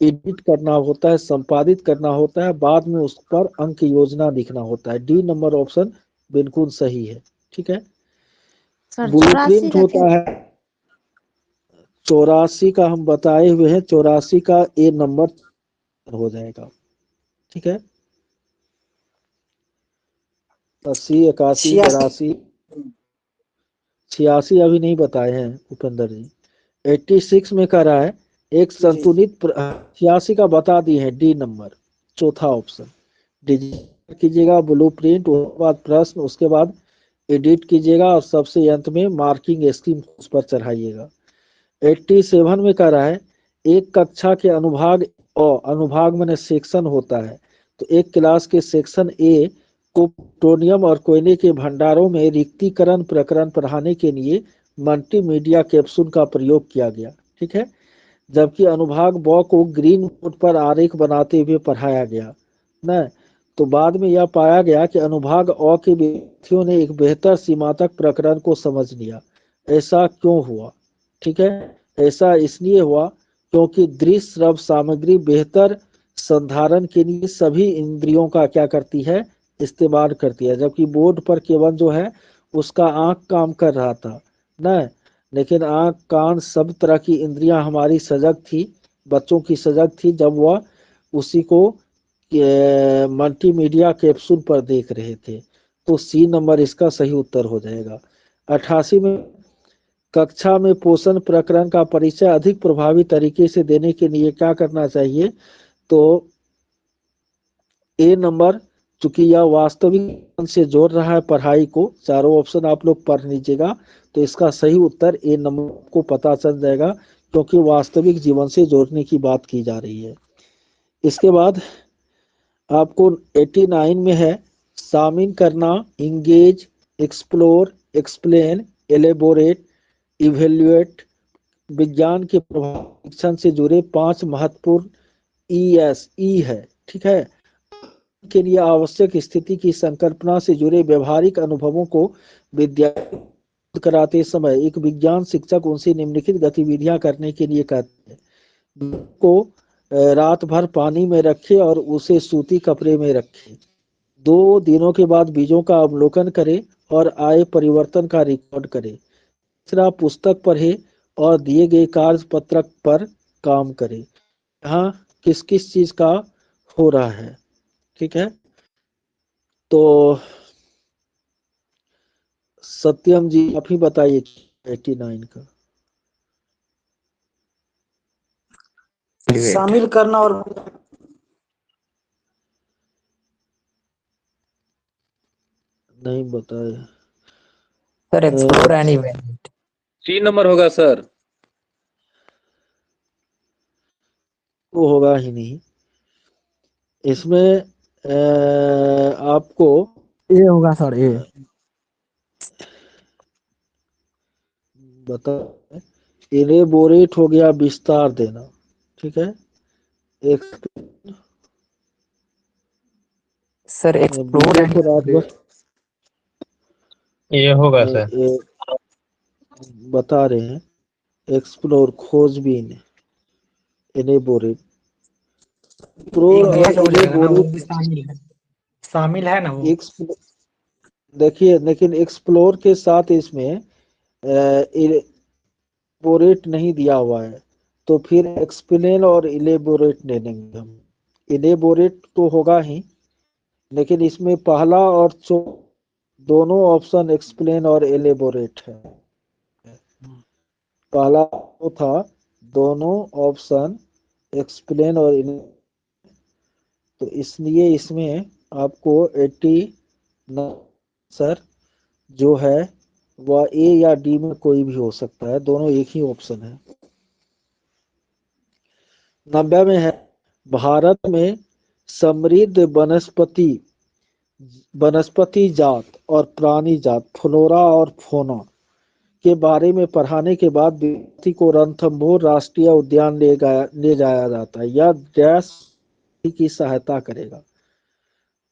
एडिट करना होता है, संपादित करना होता है, बाद में उस पर अंक योजना लिखना होता है। D नंबर ऑप्शन बिल्कुल सही है, ठीक है। ब्लूप्रिंट होता है 84 का हम बताए हुए हैं, 84 का A नंबर हो जाएगा, ठीक है। 80, 81, 82, 86 अभी नहीं बताए हैं उपेंद्र जी। 86 में कह रहा है एक संतुलित 86 का बता दिए हैं, D नंबर चौथा ऑप्शन। डिजाइन कीजिएगा ब्लूप्रिंट, उसके बाद प्रश्न, उसके बाद एडिट कीजिएगा और सबसे अंत में मार्किंग स्कीम उस पर चढ़ाइएगा। 87 में कह रहा है एक कक्षा के अनुभाग और अनुभाग में सेक्शन होता है, तो एक क्लास के सेक्शन A को प्लूटोनियम और कोयले के भंडारों में रिक्तीकरण प्रकरण पढ़ाने के लिए मल्टीमीडिया कैप्सूल का प्रयोग किया गया, ठीक है। जबकि अनुभाग ब को ग्रीन बोर्ड पर आरेख बनाते हुए पढ़ाया गया न। तो बाद में यह पाया गया कि अनुभाग अ के विद्यार्थियों ने एक बेहतर सीमा तक प्रकरण को समझ लिया। ऐसा क्यों हुआ? ठीक है, ऐसा इसलिए हुआ क्योंकि दृश्य श्रव्य सामग्री बेहतर संधारण के लिए सभी इंद्रियों का क्या करती है? इस्तेमाल करती है, जबकि बोर्ड पर केवल जो है उसका आंख काम कर रहा था न, लेकिन आंख कान सब तरह की इंद्रियां हमारी सजग थी, बच्चों की सजग थी जब वह उसी को मल्टीमीडिया कैप्सूल पर देख रहे थे। तो C नंबर इसका सही उत्तर हो जाएगा। 88 में कक्षा में पोषण प्रकरण का परिचय अधिक प्रभावी तरीके से देने के लिए क्या करना चाहिए? तो A नंबर, चूंकि यह वास्तविक से जोड़ रहा है पढ़ाई को, चारों ऑप्शन आप लोग पढ़ लीजिएगा, तो इसका सही उत्तर A नंबर को पता चल जाएगा क्योंकि वास्तविक जीवन से जोड़ने की बात की जा रही है। इसके बाद आपको 89 में है शामिल करना, engage, explore, explain, elaborate, evaluate विज्ञान के प्रशिक्षण से जुड़े 5 महत्वपूर्ण ई है। ठीक है, के लिए आवश्यक स्थिति की संकल्पना से जुड़े व्यवहारिक अनुभवों को विद्यार्थी कराते समय एक विज्ञान शिक्षक उनसे निम्नलिखित गतिविधियां करने के लिए कहते हैं को रात भर पानी में रखे और उसे सूती कपड़े में रखे। 2 दिनों के बाद बीजों का अवलोकन करें और आए परिवर्तन का रिकॉर्ड करें। तीसरा, पुस्तक पढ़े और दिए गए कार्य पत्रक पर काम करें। यहाँ किस किस चीज का हो रहा है, ठीक है। तो सत्यम जी आप ही बताइए 89 का। शामिल करना और नहीं बताए sir, explore and evaluate. 3 number होगा सर। वो होगा ही नहीं इसमें। आपको ए होगा सर, ए। बता, इलेबोरेट हो गया विस्तार देना, ठीक है। एक सर, एक्सप्लोर एंड इवेल्युएट। ये होगा सर। बता रहे हैं, एक्सप्लोर खोजबीन, इलेबोरेट इंगेज हो जाएगा ना, वो भी शामिल है ना वो। देखिए, लेकिन एक्सप्लोर के साथ इसमें इलेबोरेट नहीं दिया हुआ है, तो फिर एक्सप्लेन और इलेबोरेट ले लेंगे हम। इलेबोरेट तो होगा ही, लेकिन इसमें पहला और दोनों ऑप्शन एक्सप्लेन और इलेबोरेट है। पहला तो था, दोनों ऑप्शन एक्सप्लेन और तो इसलिए इसमें आपको 80 सर जो है वह ए या डी में कोई भी हो सकता है, दोनों एक ही ऑप्शन है। 90 में है, भारत में समृद्ध वनस्पति जात और प्राणी जात, फ्लोरा और फौना के बारे में पढ़ाने के बाद विद्यार्थी को रणथंभौर राष्ट्रीय उद्यान ले जाया जाता है। यह डैश की सहायता करेगा।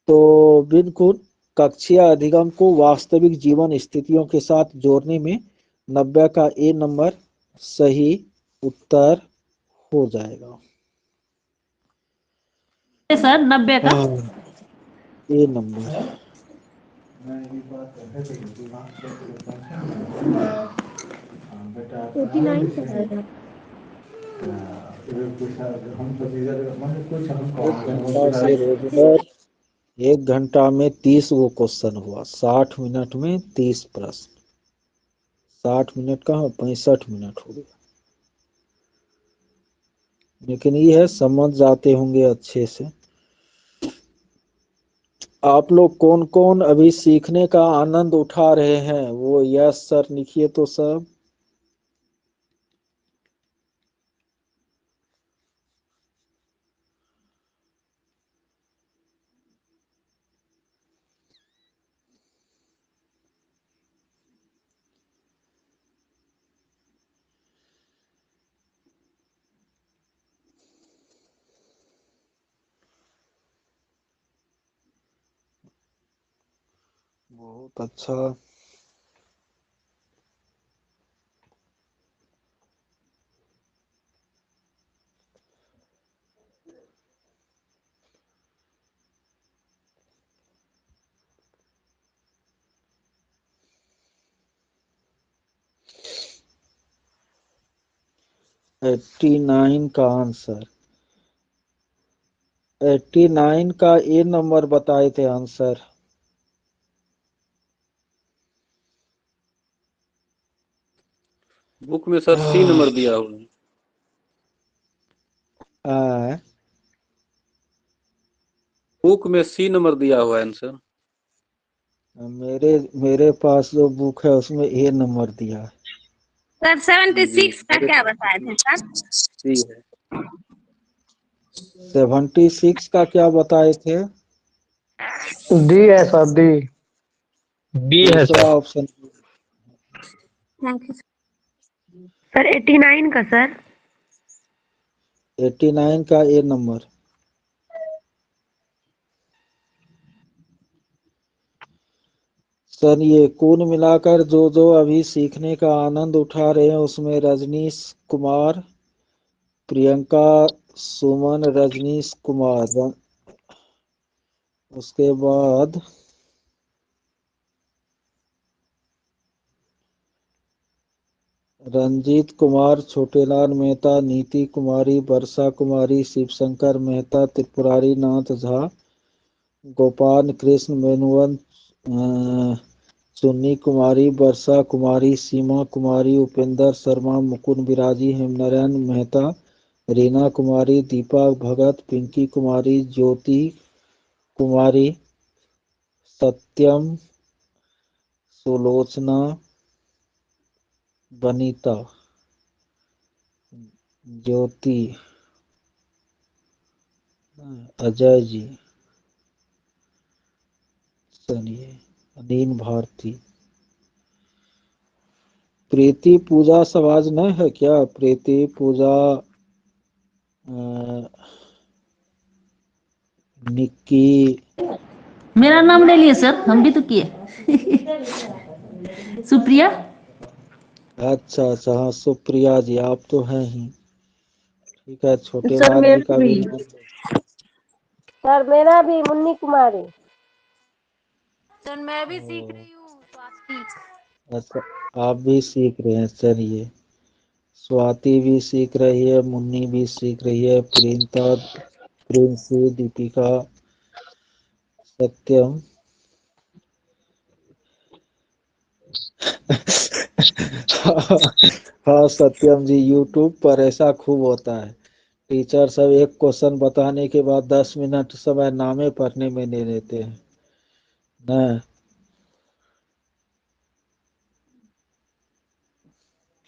तो बिल्कुल कक्षीय अधिगम को वास्तविक जीवन स्थितियों के साथ जोड़ने में 90 का ए नंबर सही उत्तर हो जाएगा। सर 90 का ए नंबर। एक घंटा में 30 वो क्वेश्चन हुआ, 60 मिनट में 30 प्रश्न। 60 मिनट का 65 मिनट हो गया। लेकिन ये है, समझ जाते होंगे अच्छे से। आप लोग कौन कौन अभी सीखने का आनंद उठा रहे हैं, वो यस सर लिखिए तो सब। बहुत अच्छा। एट्टी 89 का आंसर, 89 का ए नंबर बताए थे आंसर। बुक में सर सी नंबर दिया हुआ है। बुक में सी नंबर दिया हुआ है आंसर। मेरे पास जो बुक है उसमें ए नंबर दिया है। सर 76 का क्या बताए थे सर? सी है। 76 का क्या बताए थे? डी है सर, डी। बी है दूसरा sir. Option thank you. Sir 89 का सर। 89 का ए नंबर। सर ये कुल मिलाकर जो जो अभी सीखने का आनंद उठा रहे हैं उसमें रजनीश कुमार, प्रियंका, सुमन, रजनीश कुमार, उसके बाद रंजीत कुमार, छोटेलाल मेहता, नीति कुमारी, वर्षा कुमारी, शिवशंकर मेहता, त्रिपुरारी नाथ झा, गोपाल कृष्ण मेनुवंत, चुन्नी कुमारी, वर्षा कुमारी, सीमा कुमारी, उपेंद्र शर्मा, मुकुंद विराजी, हेमनारायण मेहता, रीना कुमारी, दीपा भगत, पिंकी कुमारी, ज्योति कुमारी, सत्यम, सुलोचना, वनीता, ज्योति, अजय जी, सनिए, अनीन भारती, प्रीति पूजा समाज नहीं है क्या? प्रीति पूजा, निक्की। मेरा नाम ले लिए सर, हम भी तो किए। सुप्रिया। अच्छा अच्छा, हाँ सुप्रिया जी आप तो हैं ही। ठीक है, छोटे सर लाल जी मेरा का भी भी। नाम। सर मेरा भी मुन्नी कुमारी। सर मैं भी सीख रही हूँ स्वाति। अच्छा, आप भी सीख रहे हैं, चलिए। स्वाति भी सीख रही है, मुन्नी भी सीख रही है, प्रियंका, प्रिंसी, दीपिका, सत्यम। हाँ सत्यम जी, यूट्यूब पर ऐसा खूब होता है। टीचर सब एक क्वेश्चन बताने के बाद 10 मिनट समय नामे पढ़ने में ले लेते हैं ना।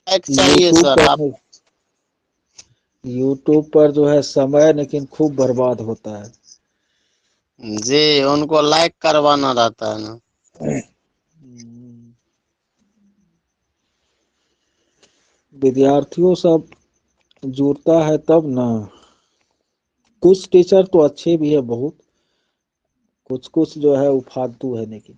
चाहिए सर आप। यूट्यूब पर जो है समय लेकिन खूब बर्बाद होता है। जी, उनको लाइक करवाना रहता है ना। विद्यार्थियों सब जुड़ता है तब ना। कुछ टीचर तो अच्छे भी है बहुत, कुछ कुछ जो है वो फालतू है। लेकिन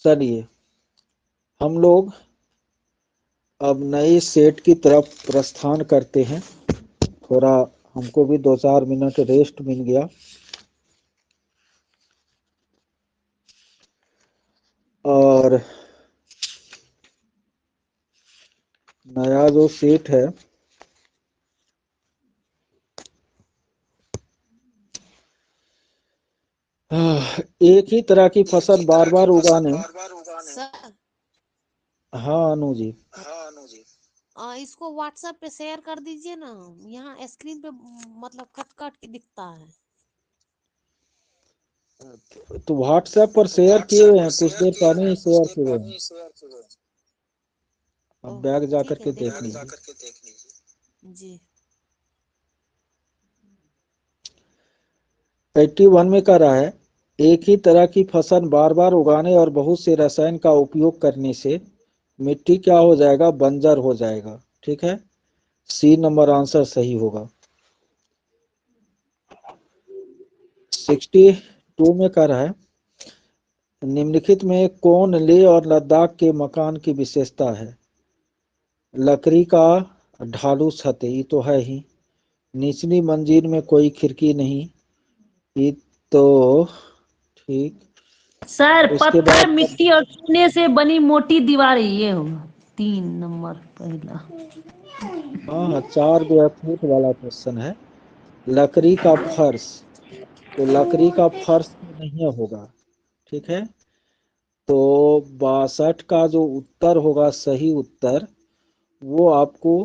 चलिए हम लोग अब नए सेट की तरफ प्रस्थान करते हैं। थोड़ा हमको भी 2-4 मिनट रेस्ट मिल गया। और नया जो सेट है एक ही तरह की फसल बार बार उगाने। सर हाँ अनु जी। इसको व्हाट्सएप पे शेयर कर दीजिए ना, यहाँ स्क्रीन पे मतलब कट कट के दिखता है। तो व्हाट्सएप पर शेयर किए हुए हैं, कुछ देर पहले ही शेयर किए हुए हैं। अब बैग जा करके देख लीजिए। जी 81 में कह रहा है, एक ही तरह की फसल बार बार उगाने और बहुत से रसायन का उपयोग करने से मिट्टी क्या हो जाएगा? बंजर हो जाएगा। ठीक है, सी नंबर आंसर सही होगा। 62 में कह रहा है, निम्नलिखित में कौन लेह और लद्दाख के मकान की विशेषता है? लकड़ी का ढालू छत, ये तो है ही। निचली मंजिल में कोई खिड़की नहीं, ये तो ठीक। सर उसके पत्थर, बाद मिट्टी और चूने से बनी मोटी दीवारें, ये होगा 3 नंबर पहला। हाँ 4 जो है फुट वाला क्वेश्चन है। लकड़ी का फर्श, तो लकड़ी का फर्श तो नहीं होगा। ठीक है, तो 62 का जो उत्तर होगा सही उत्तर, वो आपको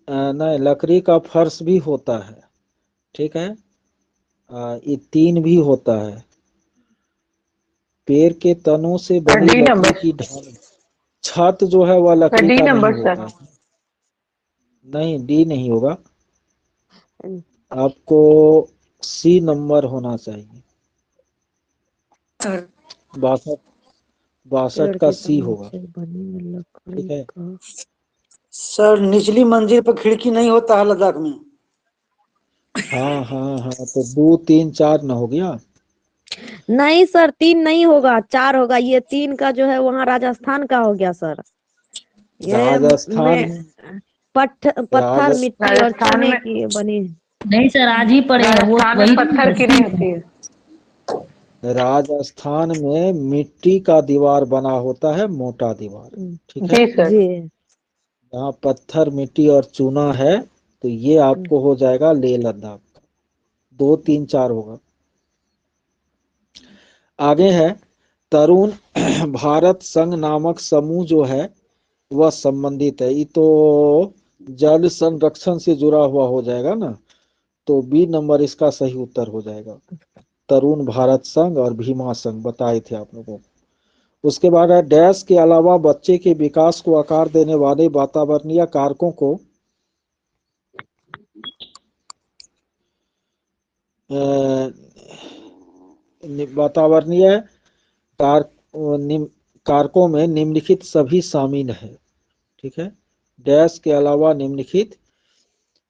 नहीं, लकड़ी का फर्श भी होता है। ठीक है, ये 3 भी होता है। पेड़ के तनों से बनी डी लकड़ी नंबर। की ढाल, छत जो है वह लकड़ी डी का नहीं नंबर होता सर। है। नहीं, डी नहीं होगा। आपको सी नंबर होना चाहिए। 62 का सी होगा। ठीक है। सर निचली मंजिल पर खिड़की नहीं होता है लद्दाख में। हाँ हाँ हाँ, तो 2 3 4 न हो गया। नहीं सर 3 नहीं होगा 4 होगा। ये 3 का जो है वहाँ राजस्थान का हो गया सर। ये राजस्थान में पत्थर मिट्टी और राजस्थान चूने में की बनी। नहीं सर आज ही पढ़े हैं वो राजस्थान में वही पत्थर की नहीं होती है। राजस्थान में मिट्टी का दीवार बना होता है, मोटा दीवार। ठीक है। जी सर। यहाँ पत्थर मिट्टी और चूना है, तो ये आपको हो जाएगा लेह लद्दाख। 2 3 4 होगा। आगे है तरुण भारत संघ नामक समूह जो है वह संबंधित है। ये तो जल संरक्षण से जुड़ा हुआ हो जाएगा ना, तो बी नंबर इसका सही उत्तर हो जाएगा। तरुण भारत संघ और भीमा संघ बताए थे आप लोगों को। उसके बाद है डैश के अलावा बच्चे के विकास को आकार देने वाले वातावरणीय कारकों को वातावरणीय कारकों में निम्नलिखित सभी शामिल है। ठीक है। डैश के अलावा निम्नलिखित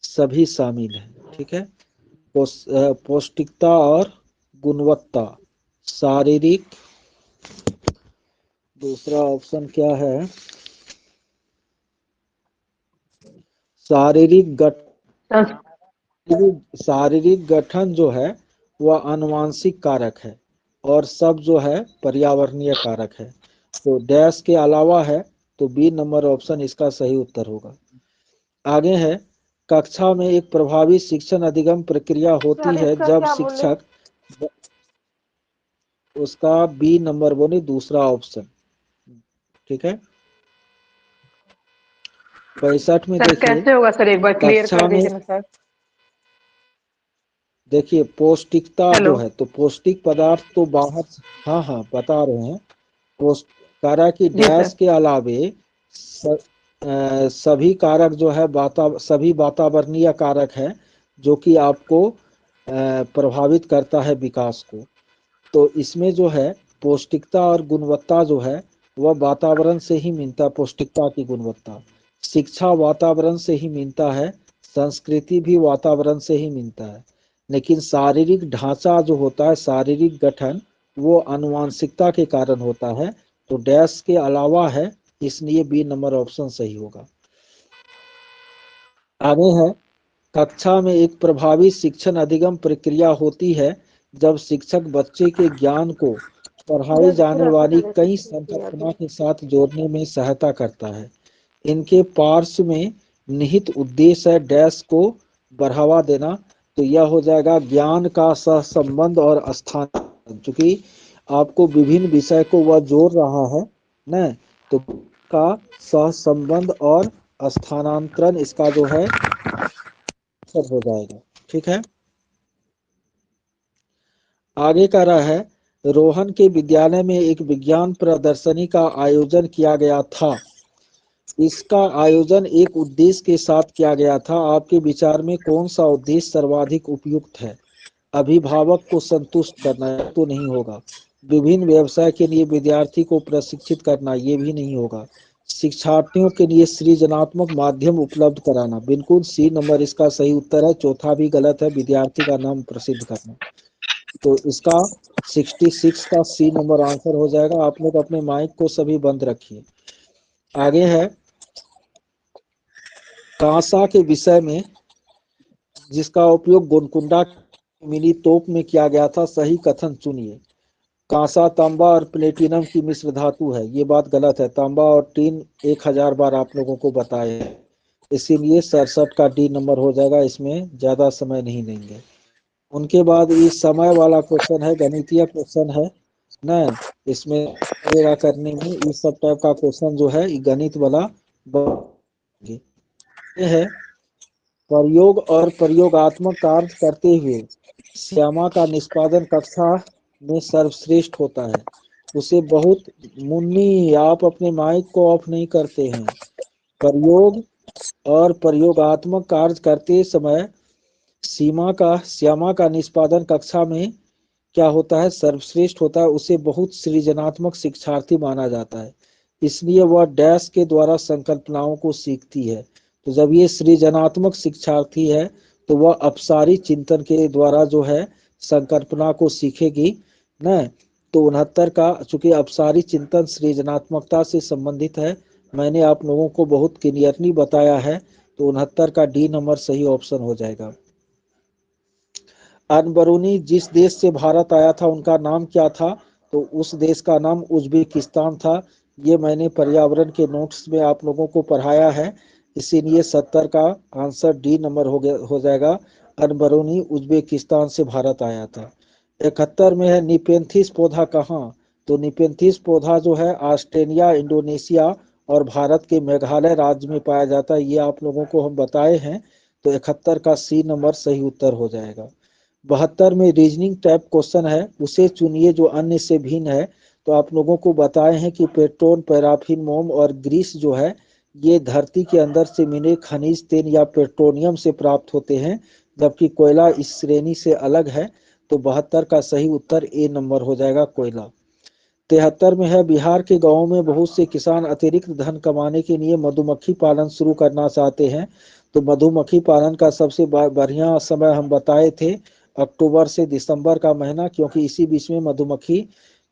सभी शामिल है। ठीक है। पौष्टिकता और गुणवत्ता, शारीरिक, दूसरा ऑप्शन क्या है, शारीरिक गठन जो है वह आनुवांशिक कारक है और सब जो है पर्यावरणीय कारक है। तो डैश के अलावा है, तो बी नंबर ऑप्शन इसका सही उत्तर होगा। आगे है कक्षा में एक प्रभावी शिक्षण अधिगम प्रक्रिया होती है जब शिक्षक, उसका बी नंबर बोले दूसरा ऑप्शन। ठीक है। 65 में सर देखिए कैसे होगा सर, एक बार क्लियर कक्षा कर में दीजिए ना सर। देखिए पौष्टिकता हेलो। जो है, तो पौष्टिक पदार्थ तो बाहर, हाँ हाँ बता रहे हैं। कारक की जी डैश सर। के अलावे सभी कारक जो है सभी वातावरणीय कारक है जो कि आपको प्रभावित करता है विकास को। तो इसमें जो है पौष्टिकता और गुणवत्ता जो है वह वातावरण से ही मिलता है। पौष्टिकता की गुणवत्ता, शिक्षा वातावरण से ही मिलता है, संस्कृति भी वातावरण से ही मिलता है। लेकिन शारीरिक ढांचा जो होता है, शारीरिक गठन, वो आनुवांशिकता के कारण होता है। तो डैश के अलावा है, इसलिए बी नंबर ऑप्शन सही होगा। आगे है कक्षा में एक प्रभावी शिक्षण अधिगम प्रक्रिया होती है जब शिक्षक बच्चे के ज्ञान को पढ़ाई जाने वाली कई संकल्पना के साथ जोड़ने में सहायता करता है। इनके पार्श्व में निहित उद्देश्य है डैश को बढ़ावा देना। तो यह हो जाएगा ज्ञान का सहसंबंध और स्थान, चूंकि आपको विभिन्न विषय को वह जोड़ रहा है न, तो का सहसंबंध और स्थानांतरण इसका जो है सब हो जाएगा। ठीक है। आगे का रहा है रोहन के विद्यालय में एक विज्ञान प्रदर्शनी का आयोजन किया गया था। इसका आयोजन एक उद्देश्य के साथ किया गया था। आपके विचार में कौन सा उद्देश्य सर्वाधिक उपयुक्त है? अभिभावक को संतुष्ट करना तो नहीं होगा, विभिन्न व्यवसाय के लिए विद्यार्थी को प्रशिक्षित करना ये भी नहीं होगा, शिक्षार्थियों के लिए सृजनात्मक माध्यम उपलब्ध कराना, बिल्कुल सी नंबर इसका सही उत्तर है। चौथा भी गलत है, विद्यार्थी का नाम प्रसिद्ध करना। तो इसका 66 का सी नंबर आंसर हो जाएगा। आप लोग अपने माइक को सभी बंद रखिए। आगे है कांसा के विषय में जिसका उपयोग गोलकुंडा मिनी तोप में किया गया था, सही कथन चुनिए। कांसा तांबा और प्लेटिनम की मिश्र धातु है, ये बात गलत है। तांबा और टीन 1000 बार आप लोगों को बताए हैं, इसीलिए 67 का डी नंबर हो जाएगा। इसमें ज्यादा समय नहीं लेंगे। उनके बाद इस समय वाला क्वेश्चन है, गणितीय क्वेश्चन है न, इसमें करने में इस सब टाइप का क्वेश्चन जो है गणित वाला ये है। प्रयोग और प्रयोगात्मक कार्य करते हुए श्यामा का निष्पादन कक्षा में सर्वश्रेष्ठ होता है। उसे बहुत, मुन्नी आप अपने माइक को ऑफ नहीं करते हैं। प्रयोग और प्रयोगात्मक कार्य करते समय श्यामा का निष्पादन कक्षा में क्या होता है, सर्वश्रेष्ठ होता है। उसे बहुत सृजनात्मक शिक्षार्थी माना जाता है, इसलिए वह डैश के द्वारा संकल्पनाओं को सीखती है। तो जब ये सृजनात्मक शिक्षार्थी है तो वह अपसारी चिंतन के द्वारा जो है संकल्पना को सीखेगी न। तो 69 का, चूंकि अपसारी चिंतन सृजनात्मकता से संबंधित है, मैंने आप लोगों को बहुत क्लियरली बताया है। तो 69 का डी नंबर सही ऑप्शन हो जाएगा। अनबरूनी जिस देश से भारत आया था उनका नाम क्या था, तो उस देश का नाम उज्बेकिस्तान था। ये मैंने पर्यावरण के नोट्स में आप लोगों को पढ़ाया है, इसीलिए 70 का आंसर डी नंबर हो जाएगा। अनबरूनी उज्बेकिस्तान से भारत आया था। 71 में है निपेंथिस पौधा कहाँ, तो निपेंथिस पौधा जो है ऑस्ट्रेलिया, इंडोनेशिया और भारत के मेघालय राज्य में पाया जाता है। ये आप लोगों को हम बताए हैं। तो 71 का सी नंबर सही उत्तर हो जाएगा। 72 में रीजनिंग टाइप क्वेश्चन है, उसे चुनिए जो अन्य से भिन्न है। तो आप लोगों को बताए हैं कि पेट्रोल, पैराफिन, मोम और ग्रीस जो है ये धरती के अंदर से मिले खनिज तेल या पेट्रोलियम से प्राप्त होते हैं, जबकि कोयला इस श्रेणी से अलग है। तो 72 का सही उत्तर ए नंबर हो जाएगा, कोयला। 73 में है बिहार के गांवों में बहुत से किसान अतिरिक्त धन कमाने के लिए मधुमक्खी पालन शुरू करना चाहते हैं। तो मधुमक्खी पालन का सबसे बढ़िया समय हम बताए थे अक्टूबर से दिसंबर का महीना, क्योंकि इसी बीच में मधुमक्खी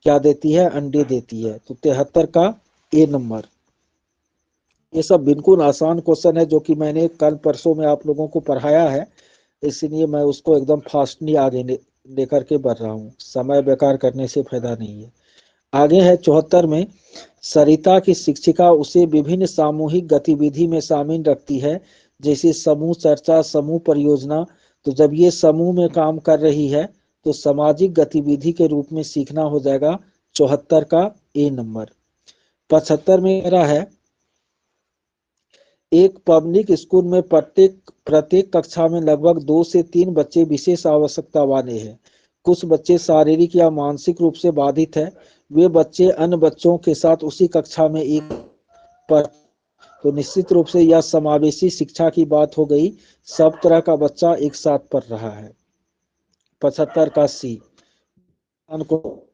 क्या देती है, अंडे देती है। तो 73 का ए नंबर। ये सब बिल्कुल आसान क्वेश्चन है जो कि मैंने कल परसों में आप लोगों को पढ़ाया है, इसलिए मैं उसको एकदम फास्टली आगे लेकर के बढ़ रहा हूँ। समय बेकार करने से फायदा नहीं है। आगे है 74 में, सरिता की शिक्षिका उसे विभिन्न सामूहिक गतिविधि में शामिल रखती है, जैसे समूह चर्चा, समूह परियोजना। तो जब ये समूह में काम कर रही है तो सामाजिक गतिविधि के रूप में सीखना हो जाएगा। 74 का ए नंबर। 75 में मेरा है एक पब्लिक स्कूल में प्रत्येक कक्षा में लगभग 2 से 3 बच्चे विशेष आवश्यकता वाले हैं। कुछ बच्चे शारीरिक या मानसिक रूप से बाधित है, वे बच्चे अन्य बच्चों के साथ उसी कक्षा में एक पर। तो निश्चित रूप से यह समावेशी शिक्षा की बात हो गई, सब तरह का बच्चा एक साथ पढ़ रहा है। 75 का सी को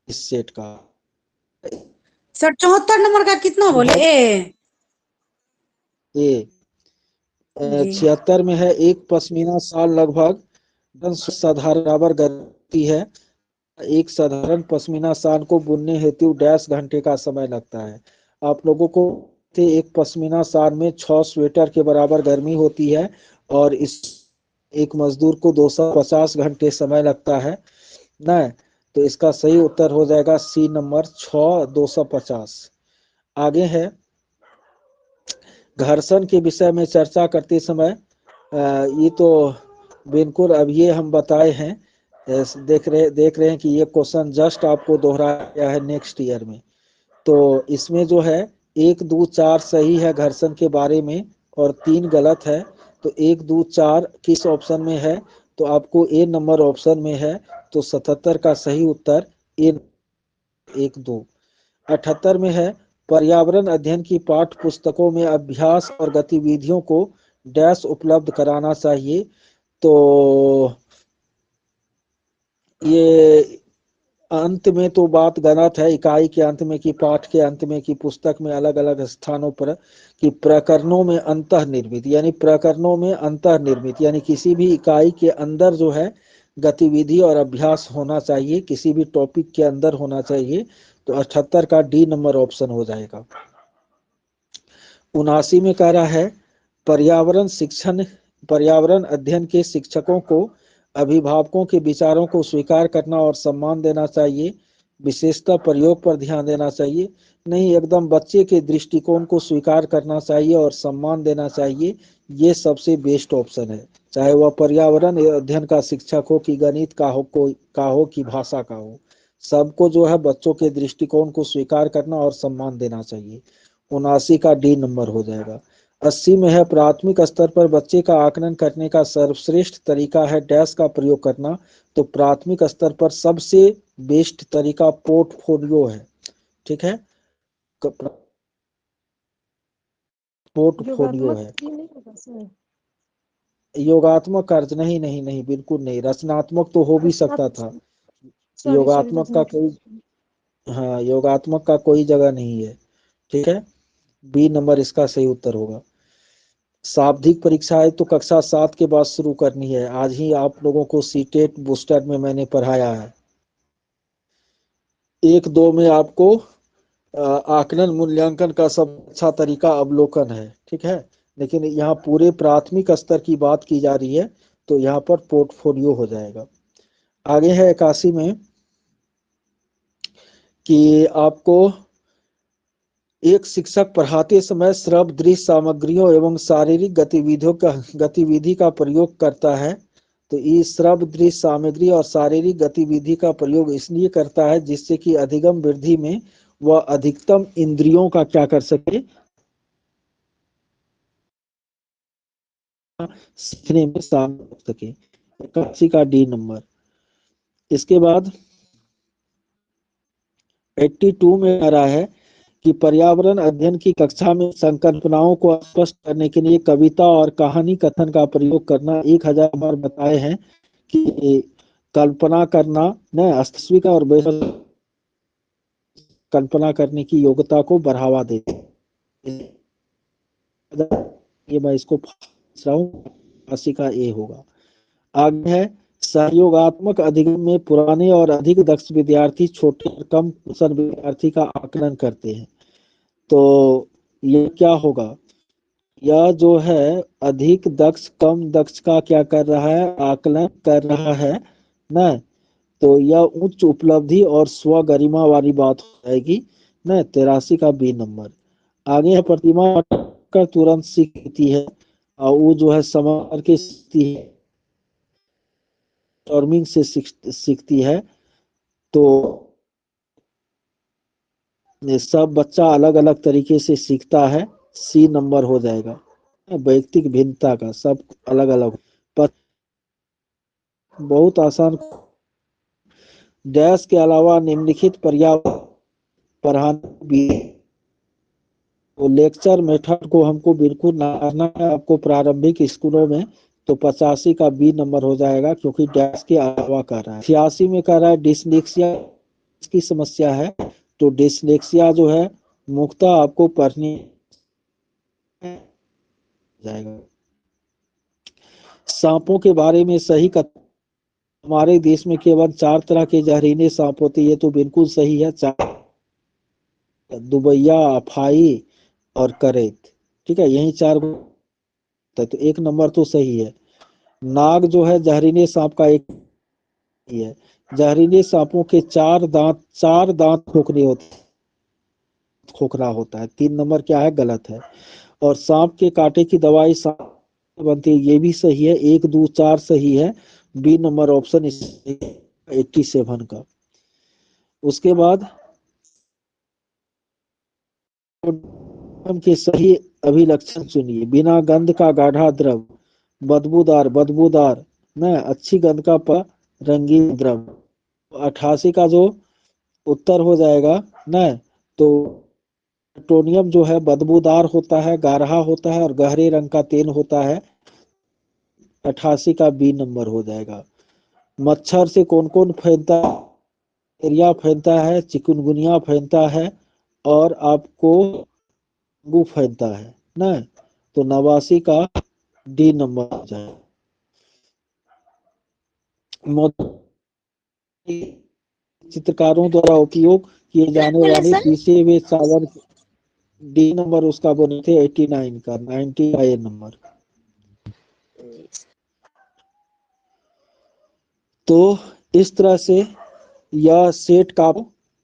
इस सेट का। सर 74 नंबर का कितना बोले, ए 76 में है एक पश्मीना शाल लगभग साधारण बराबर गति है। एक साधारण पश्मीना शाल को बुनने हेतु डैश घंटे का समय लगता है। आप लोगों को एक पश्मीना शाल में 6 स्वेटर के बराबर गर्मी होती है और इस एक मजदूर को 250 घंटे समय लगता है ना। तो इसका सही उत्तर हो जाएगा सी नंबर 6, 250। आगे है घर्षण के विषय में चर्चा करते समय ये तो बिल्कुल अब ये हम बताए हैं, देख रहे हैं कि ये क्वेश्चन जस्ट आपको दोहराया है नेक्स्ट ईयर में। तो इसमें जो है 1, 2, 4 सही है घर्षण के बारे में और 3 गलत है। तो 1, 2, 4 किस ऑप्शन में है, तो आपको ए नंबर ऑप्शन में है। तो 77 का सही उत्तर ए 1, 2। 78 में है पर्यावरण अध्ययन की पाठ्य पुस्तकों में अभ्यास और गतिविधियों को डैश उपलब्ध कराना चाहिए। तो ये अंत में तो बात गलत है, इकाई के अंत में कि पाठ के अंत में कि पुस्तक में अलग अलग स्थानों पर कि प्रकरणों में अंतर्निर्मित, यानी प्रकरणों में अंतर्निर्मित यानी किसी भी इकाई के अंदर जो है गतिविधि और अभ्यास होना चाहिए, किसी भी टॉपिक के अंदर होना चाहिए। तो 78 का डी नंबर ऑप्शन हो जाएगा। 79 में कह रहा है पर्यावरण अध्ययन के शिक्षकों को अभिभावकों के विचारों को स्वीकार करना और सम्मान देना चाहिए, विशेषतः प्रयोग पर ध्यान देना चाहिए। नहीं, एकदम बच्चे के दृष्टिकोण को स्वीकार करना चाहिए और सम्मान देना चाहिए। ये सबसे बेस्ट ऑप्शन है, चाहे वह पर्यावरण अध्ययन का शिक्षक हो कि गणित का हो कि भाषा का हो, सबको जो है बच्चों के दृष्टिकोण को स्वीकार करना और सम्मान देना चाहिए। 79 का डी नंबर हो जाएगा। 80 में है प्राथमिक स्तर पर बच्चे का आकलन करने का सर्वश्रेष्ठ तरीका है डैश का प्रयोग करना। तो प्राथमिक स्तर पर सबसे बेस्ट तरीका पोर्टफोलियो है, ठीक है, पोर्टफोलियो है। योगात्मक कार्य नहीं नहीं नहीं, बिल्कुल नहीं। रचनात्मक तो हो भी सकता था, योगात्मक का कोई, हाँ योगात्मक का कोई जगह नहीं है। ठीक है, बी नंबर इसका सही उत्तर होगा। शाब्दिक परीक्षाएं तो कक्षा 7 के बाद शुरू करनी है। आज ही आप लोगों को सीटेट बूस्टर में मैंने पढ़ाया है। 1-2 में आपको आकलन मूल्यांकन का सब अच्छा तरीका अवलोकन है। ठीक है, लेकिन यहाँ पूरे प्राथमिक स्तर की बात की जा रही है, तो यहाँ पर पोर्टफोलियो हो जाएगा। आगे है 81 में कि आपको एक शिक्षक पढ़ाते समय श्रव्य दृश्य सामग्रियों एवं शारीरिक गतिविधि का प्रयोग करता है। तो इस श्रव्य दृश्य सामग्री और शारीरिक गतिविधि का प्रयोग इसलिए करता है जिससे कि अधिगम वृद्धि में वह अधिकतम इंद्रियों का क्या कर सके, सीखने में शामिल हो सके। 81 का डी नंबर। इसके बाद 82 में आ रहा है कि पर्यावरण अध्ययन की कक्षा में संकल्पनाओं को स्पष्ट करने के लिए कविता और कहानी कथन का प्रयोग करना। 1000 बार बताए हैं कि कल्पना करना न वास्तविक और कल्पना करने की योग्यता को बढ़ावा देते। ये मैं इसको रहा हूँ, 80 का ए होगा। आगे है सहयोगात्मक अधिगम में पुराने और अधिक दक्ष विद्यार्थी छोटे और कम कुशल विद्यार्थी का आकलन करते हैं। तो ये क्या होगा, यह जो है अधिक दक्ष कम दक्ष का क्या कर रहा है, आकलन कर रहा है ना। तो यह उच्च उपलब्धि और स्व गरिमा वाली बात हो जाएगी ना। 83 का बी नंबर। आगे है प्रतिमा कर तुरंत सीखती है और वो जो है समर के सीखती है, टर्मिंग से सीखती है। तो ये सब बच्चा अलग अलग तरीके से सीखता है, सी नंबर हो जाएगा। वैयक्तिक भिन्नता का सब अलग अलग, पर बहुत आसान। डैश के अलावा निम्नलिखित पर्यावरण पढ़ाना भी, तो लेक्चर मेथड को हमको बिल्कुल ना करना है आपको प्रारंभिक स्कूलों में। तो 85 का बी नंबर हो जाएगा, क्योंकि डैश के अलावा कर रहा है। 86 में कर रहा है डिसलेक्सिया की समस्या है। तो डिसलेक्सिया जो है मुख्यतः आपको पढ़नी जाएगा। सांपों के बारे में सही हमारे देश में केवल 4 तरह के जहरीले सांप होते हैं। ये तो बिल्कुल सही है, 4, दुबैया, अफाई और करेत। ठीक है, यही 4। तो 1 नंबर तो सही है। नाग जो है जहरीले सांप का एक है। जहरीले सांपों के 4 दांत खोखरा होता है। 3 नंबर क्या है, गलत है। और सांप के कांटे की दवाई सांप बनती है, ये भी सही है। 1, 2, 4 सही है। बी नंबर ऑप्शन 87 का। उसके बाद के सही अभिलक्षण सुनिए। बिना गंध का गाढ़ा द्रव, बदबूदार न, अच्छी गंध का रंगीन द्रव। 88 का जो उत्तर हो जाएगा न, तो पेट्रोलियम जो है बदबूदार होता है, गाढ़ा होता है और गहरे रंग का तेल होता है। 88 का बी नंबर हो जाएगा। मच्छर से कौन कौन फैलता है, मलेरिया फैलता है, चिकुनगुनिया फैलता है और आपको डेंगू फैलता है ना। तो 89 का डी नंबर हो जाएगा। चित्रकारों द्वारा उपयोग किए जाने वाले पीसे हुए सावन, डी नंबर उसका बने थे 89 का, 90 का ए नंबर। तो इस तरह से यह सेट का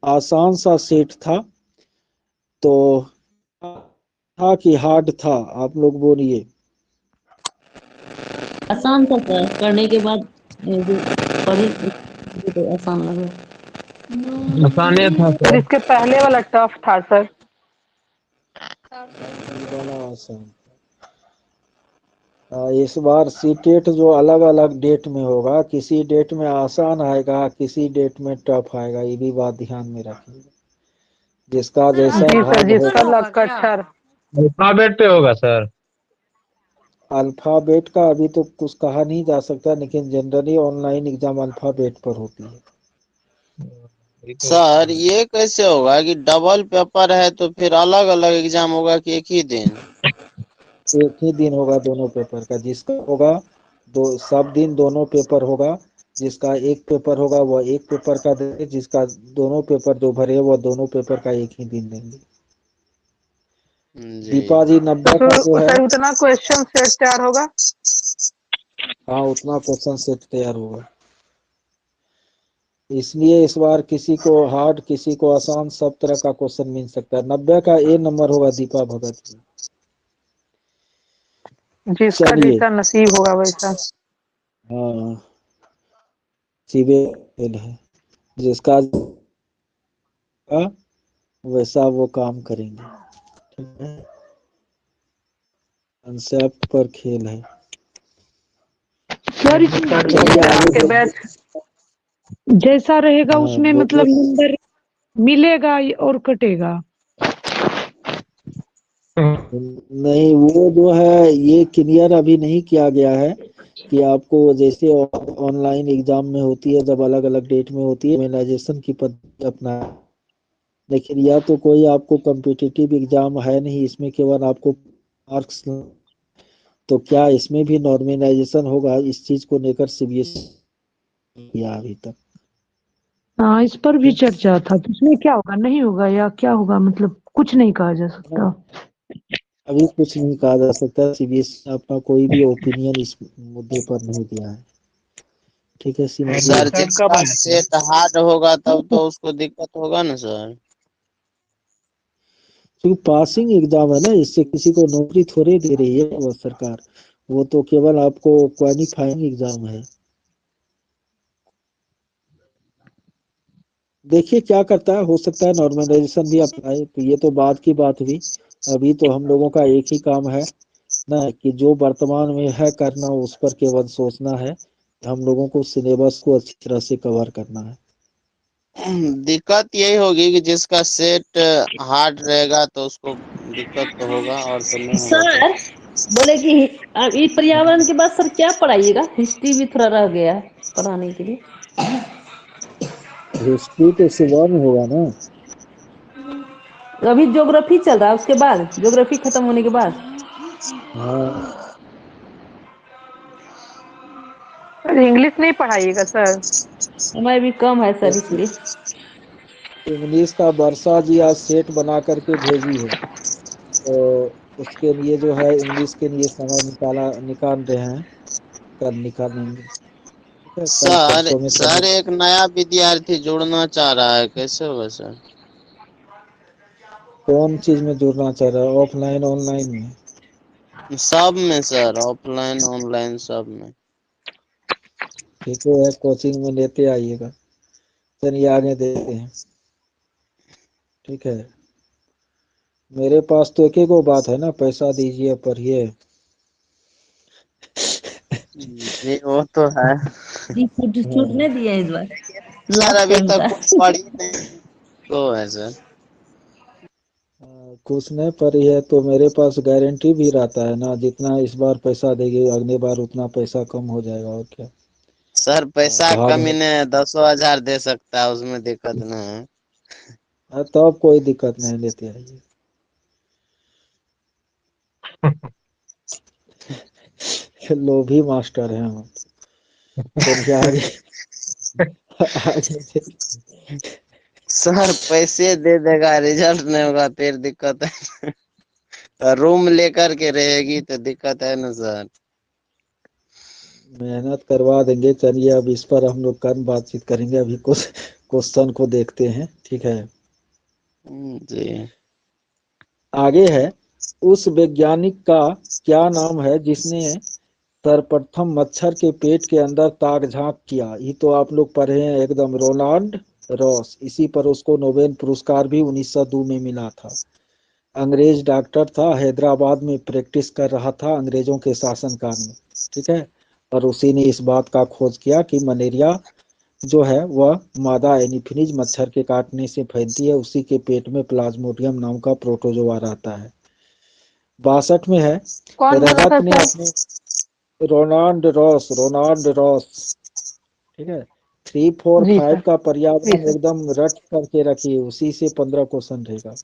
आसान सा सेट था। तो था कि हार्ड था, आप लोग बोलिए। आसान था सर, करने के बाद पढ़े तो आसान लगा। आसान था सर, इसके पहले वाला टफ था सर। इस बार सीटेट जो अलग अलग डेट में होगा, किसी डेट में आसान आएगा, किसी डेट में टफ आएगा, ये भी बात ध्यान में रखिएगा। जिसका जैसा जी सर, भाग जिसका होगा। लक अच्छा। अल्फाबेट पे होगा सर। अल्फाबेट का अभी तो कुछ कहा नहीं जा सकता, लेकिन जनरली ऑनलाइन एग्जाम अल्फाबेट पर होती है। सर ये कैसे होगा कि डबल पेपर है तो फिर अलग अलग एग्जाम होगा कि एक ही दिन? एक ही दिन होगा दोनों पेपर का। जिसका होगा सब दिन दोनों पेपर होगा। जिसका एक पेपर होगा वह एक पेपर का देंगे, जिसका दोनों पेपर जो भरे वह दोनों पेपर का एक ही दिन देंगे। जी दीपा जी 90 तो का जो है, सर उतना क्वेश्चन सेट तैयार होगा? हाँ उतना क्वेश्चन सेट तैयार होगा। इसलिए इस बार किसी को हार्ड किसी को आसान सब तरह का क्वेश्चन मिल सकता है। 90 का ए नंबर होगा दीपा भगत जी। जिसका चलिए, जैसा नसीब होगा वैसा। हाँ सिविल है, जिसका वैसा वो काम करेंगे। ठीक है, कंसेप्ट पर खेल है। सर चलिए आगे आपके बढ़िए। बैच जैसा रहेगा हाँ उसमें बोलिए। मतलब नंबर मिलेगा और कटेगा? नहीं, वो जो है ये क्लियर अभी नहीं किया गया है कि आपको जैसे ऑनलाइन एग्जाम में होती है, जब अलग अलग डेट में होती है इम्यूनाइजेशन की पद्धति अपना, लेकिन या तो कोई आपको कॉम्पिटिटिव एग्जाम है नहीं, इसमें केवल आपको मार्क्स। तो क्या इसमें भी नॉर्मलाइजेशन होगा? इस चीज को लेकर सीबीएसई किया अभी तक। हाँ, इस पर भी चर्चा था, तो उसमें क्या होगा, नहीं होगा या क्या होगा, मतलब कुछ नहीं कहा जा सकता। अभी कुछ नहीं कहा जा सकता। सीबीएसई ने अपना कोई भी ओपिनियन इस मुद्दे पर नहीं दिया है। ठीक है सीमा जी। सर जिसका सेट हार्ड होगा तब तो उसको दिक्कत होगा ना सर। क्योंकि पासिंग एग्जाम है ना, इससे किसी को नौकरी थोड़ी दे रही है वो सरकार। वो तो केवल आपको क्वालिफाइंग एग्जाम है। देखिए क्या करता है, हो सकता है नॉर्मलाइजेशन भी अप्लाई। तो ये तो बाद की बात हुई। अभी तो हम लोगों का एक ही काम है ना, कि जो वर्तमान में है करना, उस पर केवल सोचना है। हम लोगों को सिलेबस को अच्छी तरह से कवर करना है। दिक्कत यही होगी कि जिसका सेट हार्ड रहेगा तो उसको दिक्कत तो होगा, और तो नहीं होगा सर सर। बोले कि ये पर्यावरण के बाद सर क्या पढ़ाइएगा? हिस्ट्री भी थोड़ा रह गया है पढ़ाने के लिए। हिस्ट्री तो सुबह में होगा ना। अभी ज्योग्राफी चल रहा है, उसके बाद ज्योग्राफी खत्म होने के बाद हाँ इंग्लिश नहीं पढ़ाइएगा सर? समय भी कम है सर, इसलिए। इंग्लिश का वर्षा जी आज सेट बना करके भेजी है, तो उसके लिए जो है इंग्लिश के लिए समय निकाल रहे हैं। कल निकालेंगे। ठीक है, कल सर परसों में सर एक नया विद्यार्थी जुड़ना चाह रहा है, कैसे होगा सर? कौन चीज में जुड़ना चाह रहा है, ऑफलाइन ऑनलाइन में? सब में सर, ऑफलाइन ऑनलाइन सब में। ठीक है, कोचिंग में लेते आइएगा। चलिए आगे देखते हैं। ठीक है, मेरे पास तो एक ही को बात है ना, पैसा दीजिए पढ़िए। जी वो तो है। छूट नहीं दिया इस बार, सर लास्ट अभी टाइम तक था। कुछ पढ़ी नहीं तो है सर। कुछ नहीं पढ़ी है तो मेरे पास गारंटी भी रहता है ना, जितना इस बार पैसा देगी अगले बार उतना पैसा कम हो जाएगा, और क्या। सर पैसा भाग कमी ने 10,000 दे सकता है, उसमें दिक्कत नहीं है। तब कोई दिक्कत नहीं, लेते आइए। लोभी मास्टर है हम। चलिए आगे आगे सर पैसे दे देगा, रिजल्ट नहीं होगा फिर दिक्कत है। तो रूम लेकर के रहेगी तो दिक्कत है ना सर। मेहनत करवा देंगे। चलिए अब इस पर हम लोग कल बातचीत करेंगे, अभी कुछ क्वेश्चन को देखते हैं। ठीक है, जी आगे है। उस वैज्ञानिक का क्या नाम है जिसने सर्वप्रथम मच्छर के पेट के अंदर ताक झांक किया? ये तो आप लोग पढ़े हैं एकदम, रोनाल्ड रॉस। इसी पर उसको नोबेल पुरस्कार भी 1902 में मिला था। अंग्रेज डॉक्टर था, हैदराबाद में प्रैक्टिस कर रहा था अंग्रेजों के शासनकाल में। ठीक है, और उसी ने इस बात का खोज किया कि मलेरिया जो है वह मादा एनीफिलीज मच्छर के काटने से फैलती है। उसी के पेट में प्लाज्मोडियम नाम का प्रोटोजोआ रहता है। 62 में है, कौन बोल रहा रजत था ने सर? अपने रोनाल्ड रॉस, ठीक है, 3, 4, जी 5 सर, का जी पर्यावरण सर। एकदम रट करके रखिए, उसी से 15 क्वेश्चन रहेगा।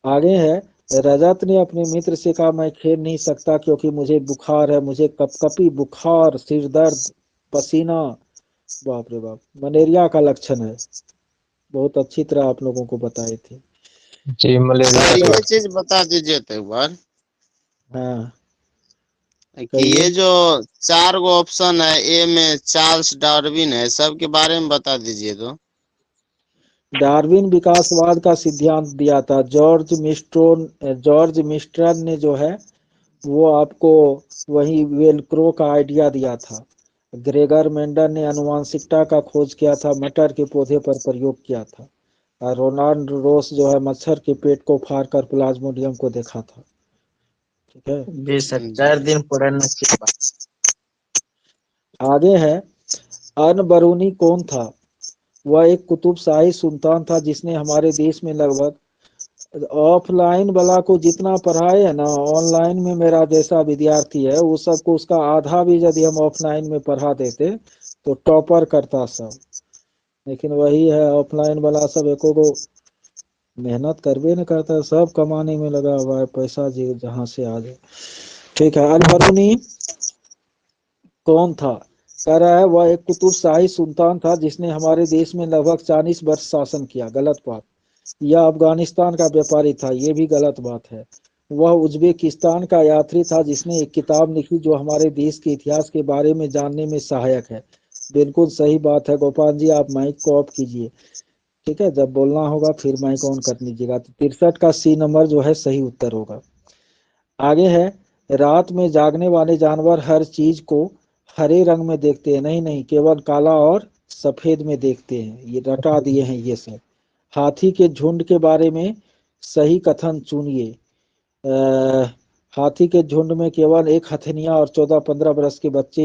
आगे है, रजत ने अपने मित्र से कहा मैं खेल नहीं सकता क्योंकि मुझे बुखार है, मुझे कपकपी, बुखार, सिर दर्द, पसीना, बाप रे बाप, मलेरिया का लक्षण है। बहुत अच्छी तरह आप लोगों को बताए थे। जी मलेरिया सर का ये लक्षण। चीज बता दीजिए तो एक बार हाँ कि कहिए। ये जो 4 गो ऑप्शन है, ए में चार्ल्स डार्विन है, सब के बारे में बता दीजिए तो। डार्विन विकासवाद का सिद्धांत दिया था। जॉर्ज मिस्ट्रल ने जो है वो आपको वही वेलक्रो का आइडिया दिया था। ग्रेगर मेंडल ने आनुवांशिकता का खोज किया था, मटर के पौधे पर प्रयोग किया था। और रोनाल्ड रोस जो है मच्छर के पेट को फाड़ कर प्लाज्मोडियम को देखा था। ठीक है, जी सर, 4 दिन पढ़ने के बाद। आगे है, अनबरूनी कौन था? वह एक कुतुबशाही सुल्तान था जिसने हमारे देश में लगभग ऑफलाइन वाला को जितना पढ़ाए है ना, ऑनलाइन में मेरा जैसा विद्यार्थी है वो सबको उसका आधा भी यदि हम ऑफलाइन में पढ़ा देते तो टॉपर करता सब। लेकिन वही है, ऑफलाइन वाला सब एको को मेहनत करबे न करता, सब कमाने में लगा हुआ है, पैसा जी जहां से आ जाए। ठीक है, अल-बरूनी कौन था? कह रहा है वह एक कुतुबशाही सुल्तान था जिसने हमारे देश में लगभग 40 वर्ष शासन किया। गलत बात। यह अफगानिस्तान का व्यापारी था, ये भी गलत बात है। वह उज्बेकिस्तान का यात्री था जिसने एक किताब लिखी जो हमारे देश के इतिहास के बारे में जानने में सहायक है। बिल्कुल सही बात है। गोपाल जी आप माइक को ऑफ कीजिए, ठीक है, जब बोलना होगा फिर माइक ऑन कर लीजिएगा। तो 63 का सी नंबर जो है सही उत्तर होगा। आगे है, रात में जागने वाले जानवर हर चीज को हरे रंग में देखते हैं, नहीं नहीं, केवल काला और सफेद में देखते हैं। ये रटा दिए हैं ये सब। हाथी के झुंड के बारे में सही कथन चुनिए। हाथी के झुंड में केवल एक हथिनिया और 14-15 वर्ष के बच्चे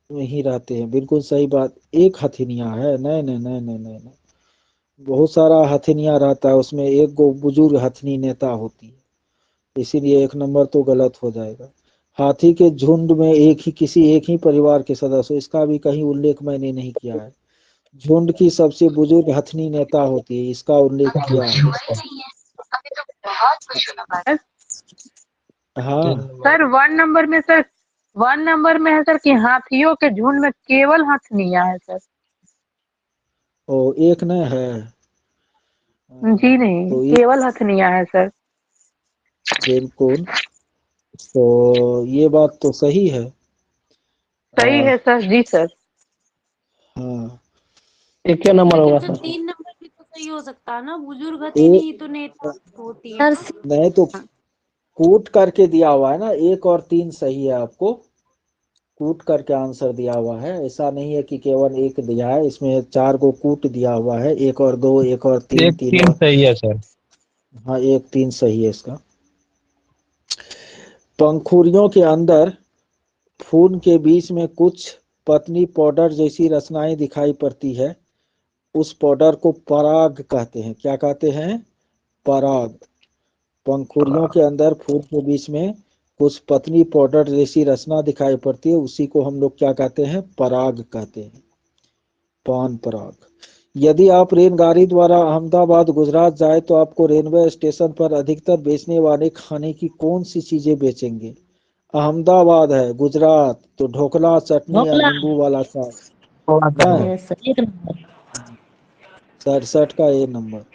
ही रहते हैं। बिल्कुल सही बात। एक हथिनिया है? नहीं नहीं नहीं नहीं नहीं नहीं, बहुत सारा हथिनिया रहता है, उसमें एक गो बुजुर्ग हथनी नेता होती है, इसीलिए 1 नंबर तो गलत हो जाएगा। हाथी के झुंड में किसी एक ही परिवार के सदस्य, इसका भी कहीं उल्लेख मैंने नहीं किया है। झुंड की सबसे बुजुर्ग हथनी नेता होती है, इसका उल्लेख किया है। हाँ सर 1 नंबर में सर, 1 नंबर में है सर कि हाथियों के झुंड में केवल हथनियां है सर। ओ, एक न है। जी नहीं, तो केवल हथनियां है सर। बिल्कुल, तो ये बात तो सही है। सही है सर, जी सर। हाँ, एक क्या नंबर होगा लेकिन सर सर? 3 नंबर भी तो सही हो सकता है ना, बुजुर्ग ए, हथिनी ही तो नेता होती है ना। नहीं तो कूट करके दिया हुआ है ना, 1 और 3 सही है, आपको कूट करके आंसर दिया हुआ है। ऐसा नहीं है कि केवल एक दिया है, इसमें 4 को कूट दिया हुआ है, 1 और 2, 1 और 3, 1 3 3 और सही है सर। हाँ 1, 3 सही है इसका। पंखुड़ियों के अंदर फूल के बीच में कुछ पतली पाउडर जैसी रचनाएं दिखाई पड़ती है, उस पाउडर को पराग कहते हैं। क्या कहते हैं? पराग। पंखुड़ियों के अंदर फूल के बीच में कुछ पतली पाउडर जैसी रचना दिखाई पड़ती है, उसी को हम लोग क्या कहते हैं? पराग कहते हैं, पान पराग। यदि आप रेलगाड़ी द्वारा अहमदाबाद गुजरात जाए तो आपको रेलवे स्टेशन पर अधिकतर बेचने वाले खाने की कौन सी चीजें बेचेंगे? अहमदाबाद है, गुजरात, तो ढोकला, चटनी या ढोकला। नींबू वाला साग। नहीं, यस सर, 1 नंबर। 67 का A नंबर।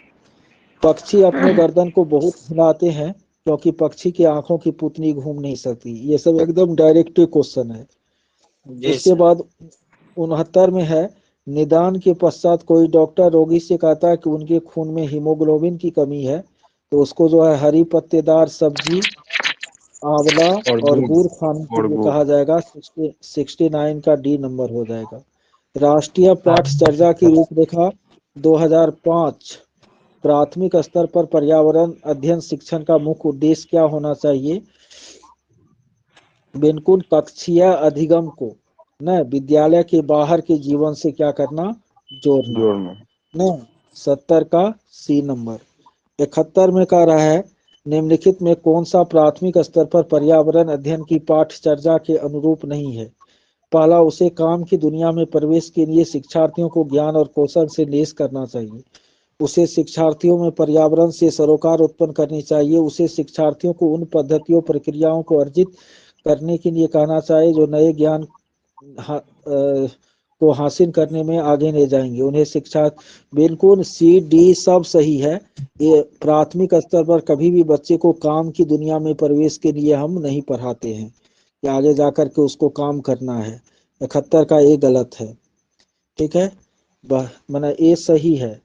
पक्षी अपने गर्दन को बहुत हिलाते हैं क्योंकि पक्षी की आंखों की पुतली घूम नहीं सकती। ये सब एकदम डायरेक्ट क्वेश्चन है। जी उसके सर। बाद 69 में है, निदान के पश्चात कोई डॉक्टर रोगी से कहता है कि उनके खून में हीमोग्लोबिन की कमी है, तो उसको जो है हरी पत्तेदार सब्जी, आंवला और और गुड़। गुड़ खाने के और लिए गुड़। कहा जाएगा। 69 का D नंबर हो जाएगा। राष्ट्रीय पाठचर्या की रूपरेखा 2005। प्राथमिक स्तर पर पर्यावरण अध्ययन शिक्षण का मुख्य उद्देश्य क्या होना चाहिए? बिल्कुल कक्षीय अधिगम को न विद्यालय के बाहर के जीवन से क्या करना? जोड़ना। न 70 का C नंबर। 71 में कह रहा है, निम्नलिखित में कौन सा प्राथमिक स्तर पर पर्यावरण अध्ययन की पाठचर्या के अनुरूप नहीं है? पहला, उसे काम की दुनिया में प्रवेश के लिए शिक्षार्थियों को ज्ञान और कौशल से लैस करना चाहिए। उसे शिक्षार्थियों में पर्यावरण से सरोकार उत्पन्न करनी चाहिए। उसे शिक्षार्थियों को उन पद्धतियों प्रक्रियाओं को अर्जित करने के लिए कहना चाहिए जो नए ज्ञान को हासिल करने में आगे ले जाएंगे। उन्हें शिक्षा, बिल्कुल सी डी सब सही है। ये प्राथमिक स्तर पर कभी भी बच्चे को काम की दुनिया में प्रवेश के लिए हम नहीं पढ़ाते हैं कि आगे जाकर के उसको काम करना है। 71 का ये गलत है, ठीक है, माना ये सही है,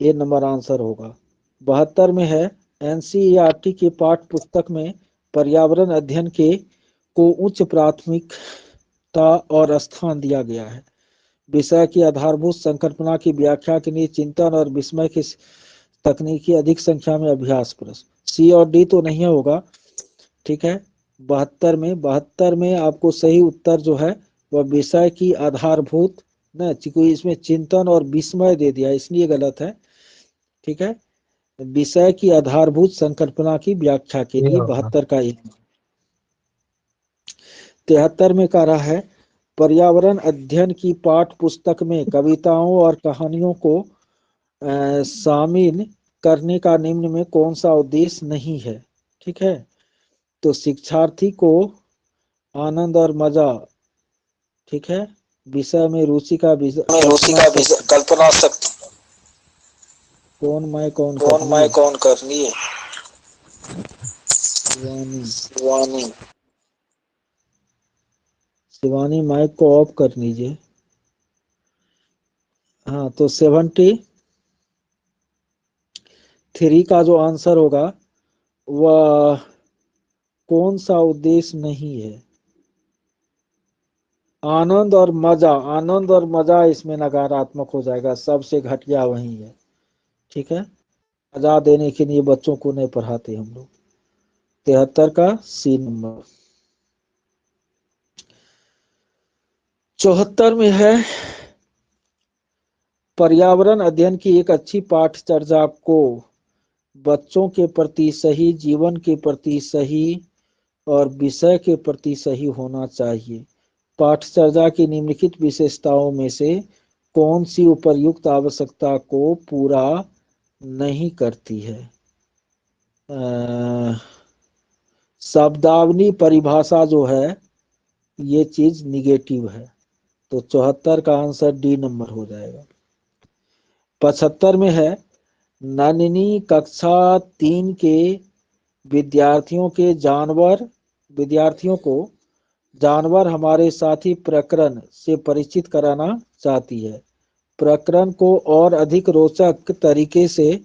ये नंबर आंसर होगा। 72 में है, एनसीईआरटी के पाठ पुस्तक में पर्यावरण अध्ययन के को उच्च प्राथमिकता और स्थान दिया गया है। विषय की आधारभूत संकल्पना की व्याख्या के लिए चिंतन और विस्मय की तकनीकी अधिक संख्या में अभ्यास प्रश्न। सी और डी तो नहीं होगा, ठीक है। 72 में आपको सही उत्तर जो है वह विषय की आधारभूत न, इसमें चिंतन और विस्मय दे दिया इसलिए गलत है, ठीक है। विषय की आधारभूत संकल्पना की व्याख्या के लिए 72 का एक। 73 में कह रहा है, पर्यावरण अध्ययन की पाठ पुस्तक में कविताओं और कहानियों को शामिल करने का निम्न में कौन सा उद्देश्य नहीं है? ठीक है, तो शिक्षार्थी को आनंद और मजा, ठीक है, विषय में रुचि का कल्पना शक्ति। कौन मैं कौन करनी है? शिवानी माइक को ऑफ कर लीजिए। हाँ, तो 73 का जो आंसर होगा वह कौन सा उद्देश्य नहीं है? आनंद और मजा इसमें नकारात्मक हो जाएगा, सबसे घटिया वही है, ठीक है। मजा देने के लिए बच्चों को नहीं पढ़ाते हम लोग। 73 का सी नंबर। 74 में है, पर्यावरण अध्ययन की एक अच्छी पाठचर्या को बच्चों के प्रति सही, जीवन के प्रति सही और विषय के प्रति सही होना चाहिए। पाठचर्या की निम्नलिखित विशेषताओं में से कौन सी उपर्युक्त आवश्यकता को पूरा नहीं करती है? शब्दावली परिभाषा जो है ये चीज निगेटिव है, तो 74 का आंसर डी नंबर हो जाएगा। 75 में है, नन्ही कक्षा 3 के विद्यार्थियों को जानवर हमारे साथी प्रकरण से परिचित कराना चाहती है। प्रकरण को और अधिक रोचक तरीके से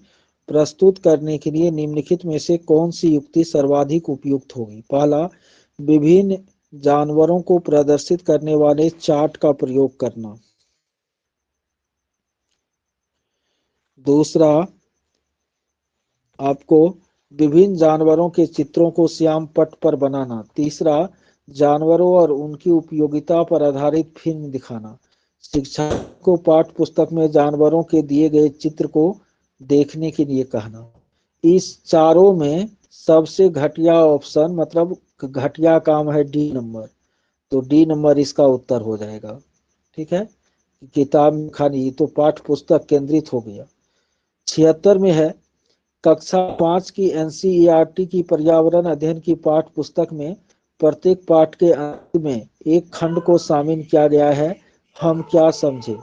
प्रस्तुत करने के लिए निम्नलिखित में से कौन सी युक्ति सर्वाधिक उपयुक्त होगी? पहला, विभिन्न जानवरों को प्रदर्शित करने वाले चार्ट का प्रयोग करना। दूसरा, आपको विभिन्न जानवरों के चित्रों को श्याम पट पर बनाना। तीसरा, जानवरों और उनकी उपयोगिता पर आधारित फिल्म दिखाना। शिक्षक को पाठ्य पुस्तक में जानवरों के दिए गए चित्र को देखने के लिए कहना। इस चारों में सबसे घटिया ऑप्शन, मतलब घटिया काम है डी नंबर, तो डी नंबर इसका उत्तर हो जाएगा, ठीक है। किताब में खाली तो पाठ्य पुस्तक केंद्रित हो गया। 76 में है, कक्षा 5 की एनसीईआरटी की पर्यावरण अध्ययन की पाठ्य पुस्तक में प्रत्येक पाठ के अंत में एक खंड को शामिल किया गया है। हम क्या समझे?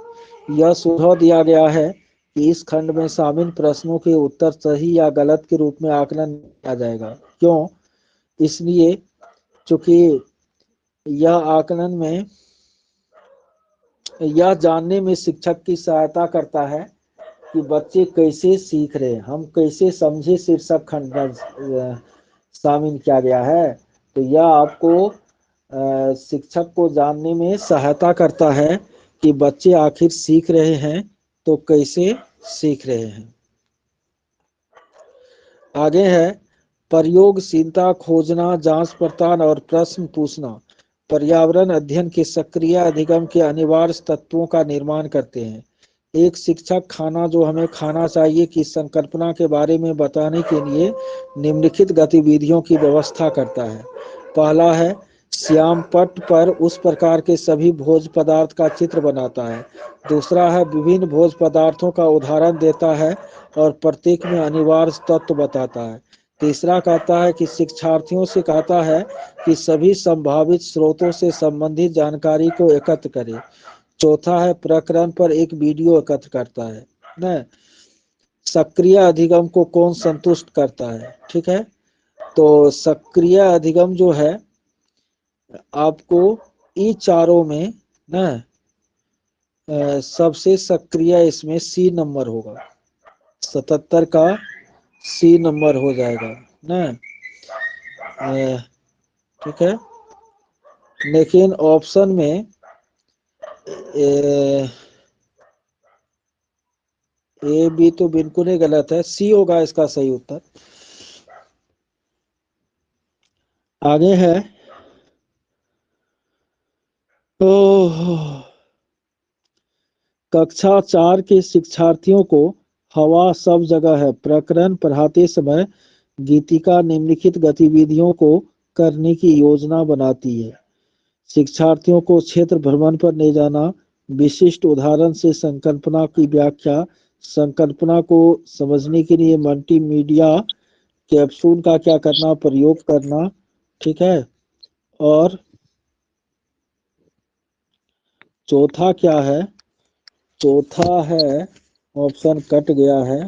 यह सुझाव दिया गया है कि इस खंड में शामिल प्रश्नों के उत्तर सही या गलत के रूप में आकलन किया जाएगा। क्यों? इसलिए चूंकि यह आकलन में यह जानने में शिक्षक की सहायता करता है कि बच्चे कैसे सीख रहे हैं, हम कैसे समझे शीर्षक खंड में शामिल किया गया है। तो यह आपको शिक्षक को जानने में सहायता करता है कि बच्चे आखिर सीख रहे हैं तो कैसे सीख रहे हैं। आगे है, प्रयोगशीलता, खोजना, जांच पड़ताल और प्रश्न पूछना पर्यावरण अध्ययन के सक्रिय अधिगम के अनिवार्य तत्वों का निर्माण करते हैं। एक शिक्षक खाना जो हमें खाना चाहिए की संकल्पना के बारे में बताने के लिए निम्नलिखित गतिविधियों की व्यवस्था करता है। पहला है श्याम पट पर उस प्रकार के सभी भोज पदार्थ का चित्र बनाता है। दूसरा है विभिन्न भोज पदार्थों का उदाहरण देता है और प्रत्येक में अनिवार्य तत्व बताता है। तीसरा कहता है कि शिक्षार्थियों से कहता है कि सभी संभावित स्रोतों से संबंधित जानकारी को एकत्र करें। चौथा है प्रकरण पर एक वीडियो एकत्र करता है न। सक्रिय अधिगम को कौन संतुष्ट करता है? ठीक है, तो सक्रिय अधिगम जो है आपको ई चारों में न सबसे सक्रिय इसमें सी नंबर होगा, 77 का सी नंबर हो जाएगा न। ठीक है, लेकिन ऑप्शन में ए बी तो बिल्कुल ही गलत है, सी होगा इसका सही उत्तर। आगे है कक्षा 4 के शिक्षार्थियों को हवा सब जगह है प्रकरण पढ़ाते समय गीतिका निम्नलिखित गतिविधियों को करने की योजना बनाती है। शिक्षार्थियों को क्षेत्र भ्रमण पर ले जाना, विशिष्ट उदाहरण से संकल्पना की व्याख्या, संकल्पना को समझने के लिए मल्टीमीडिया कैप्सूल का क्या करना, प्रयोग करना। ठीक है, और चौथा क्या है? चौथा है, ऑप्शन कट गया है,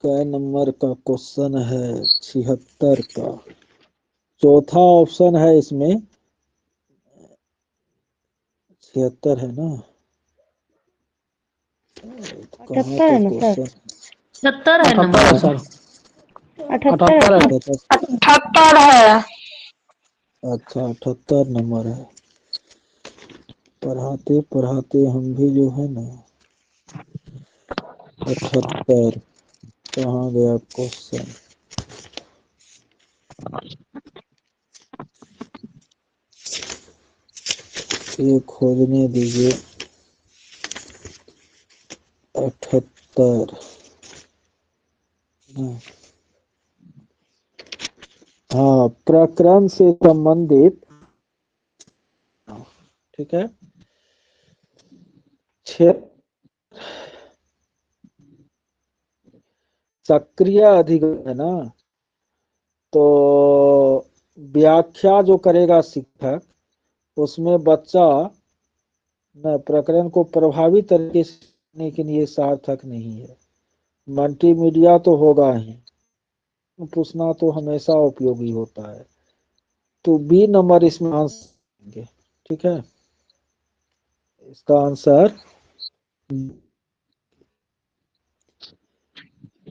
कै नंबर का क्वेश्चन है? 76 का। चौथा ऑप्शन है इसमें 76 है ना? 78 है ना सर? 70 है नंबर है सर, 78 है। 78 है। अच्छा 78 नंबर है। पढ़ाते पढ़ाते हम भी जो है ना 78 कहाँ गया क्वेश्चन? ये खोजने दीजिए। 78 हाँ, प्रकरण से संबंधित। ठीक है, सक्रिय अधिगम है ना, तो व्याख्या जो करेगा शिक्षक, उसमें बच्चा न प्रकरण को प्रभावी तरीके से करने के लिए सार्थक नहीं है। मल्टीमीडिया तो होगा ही, पूछना तो हमेशा उपयोगी होता है, तो बी नंबर इसमें आंसर देंगे। ठीक है, इसका आंसर,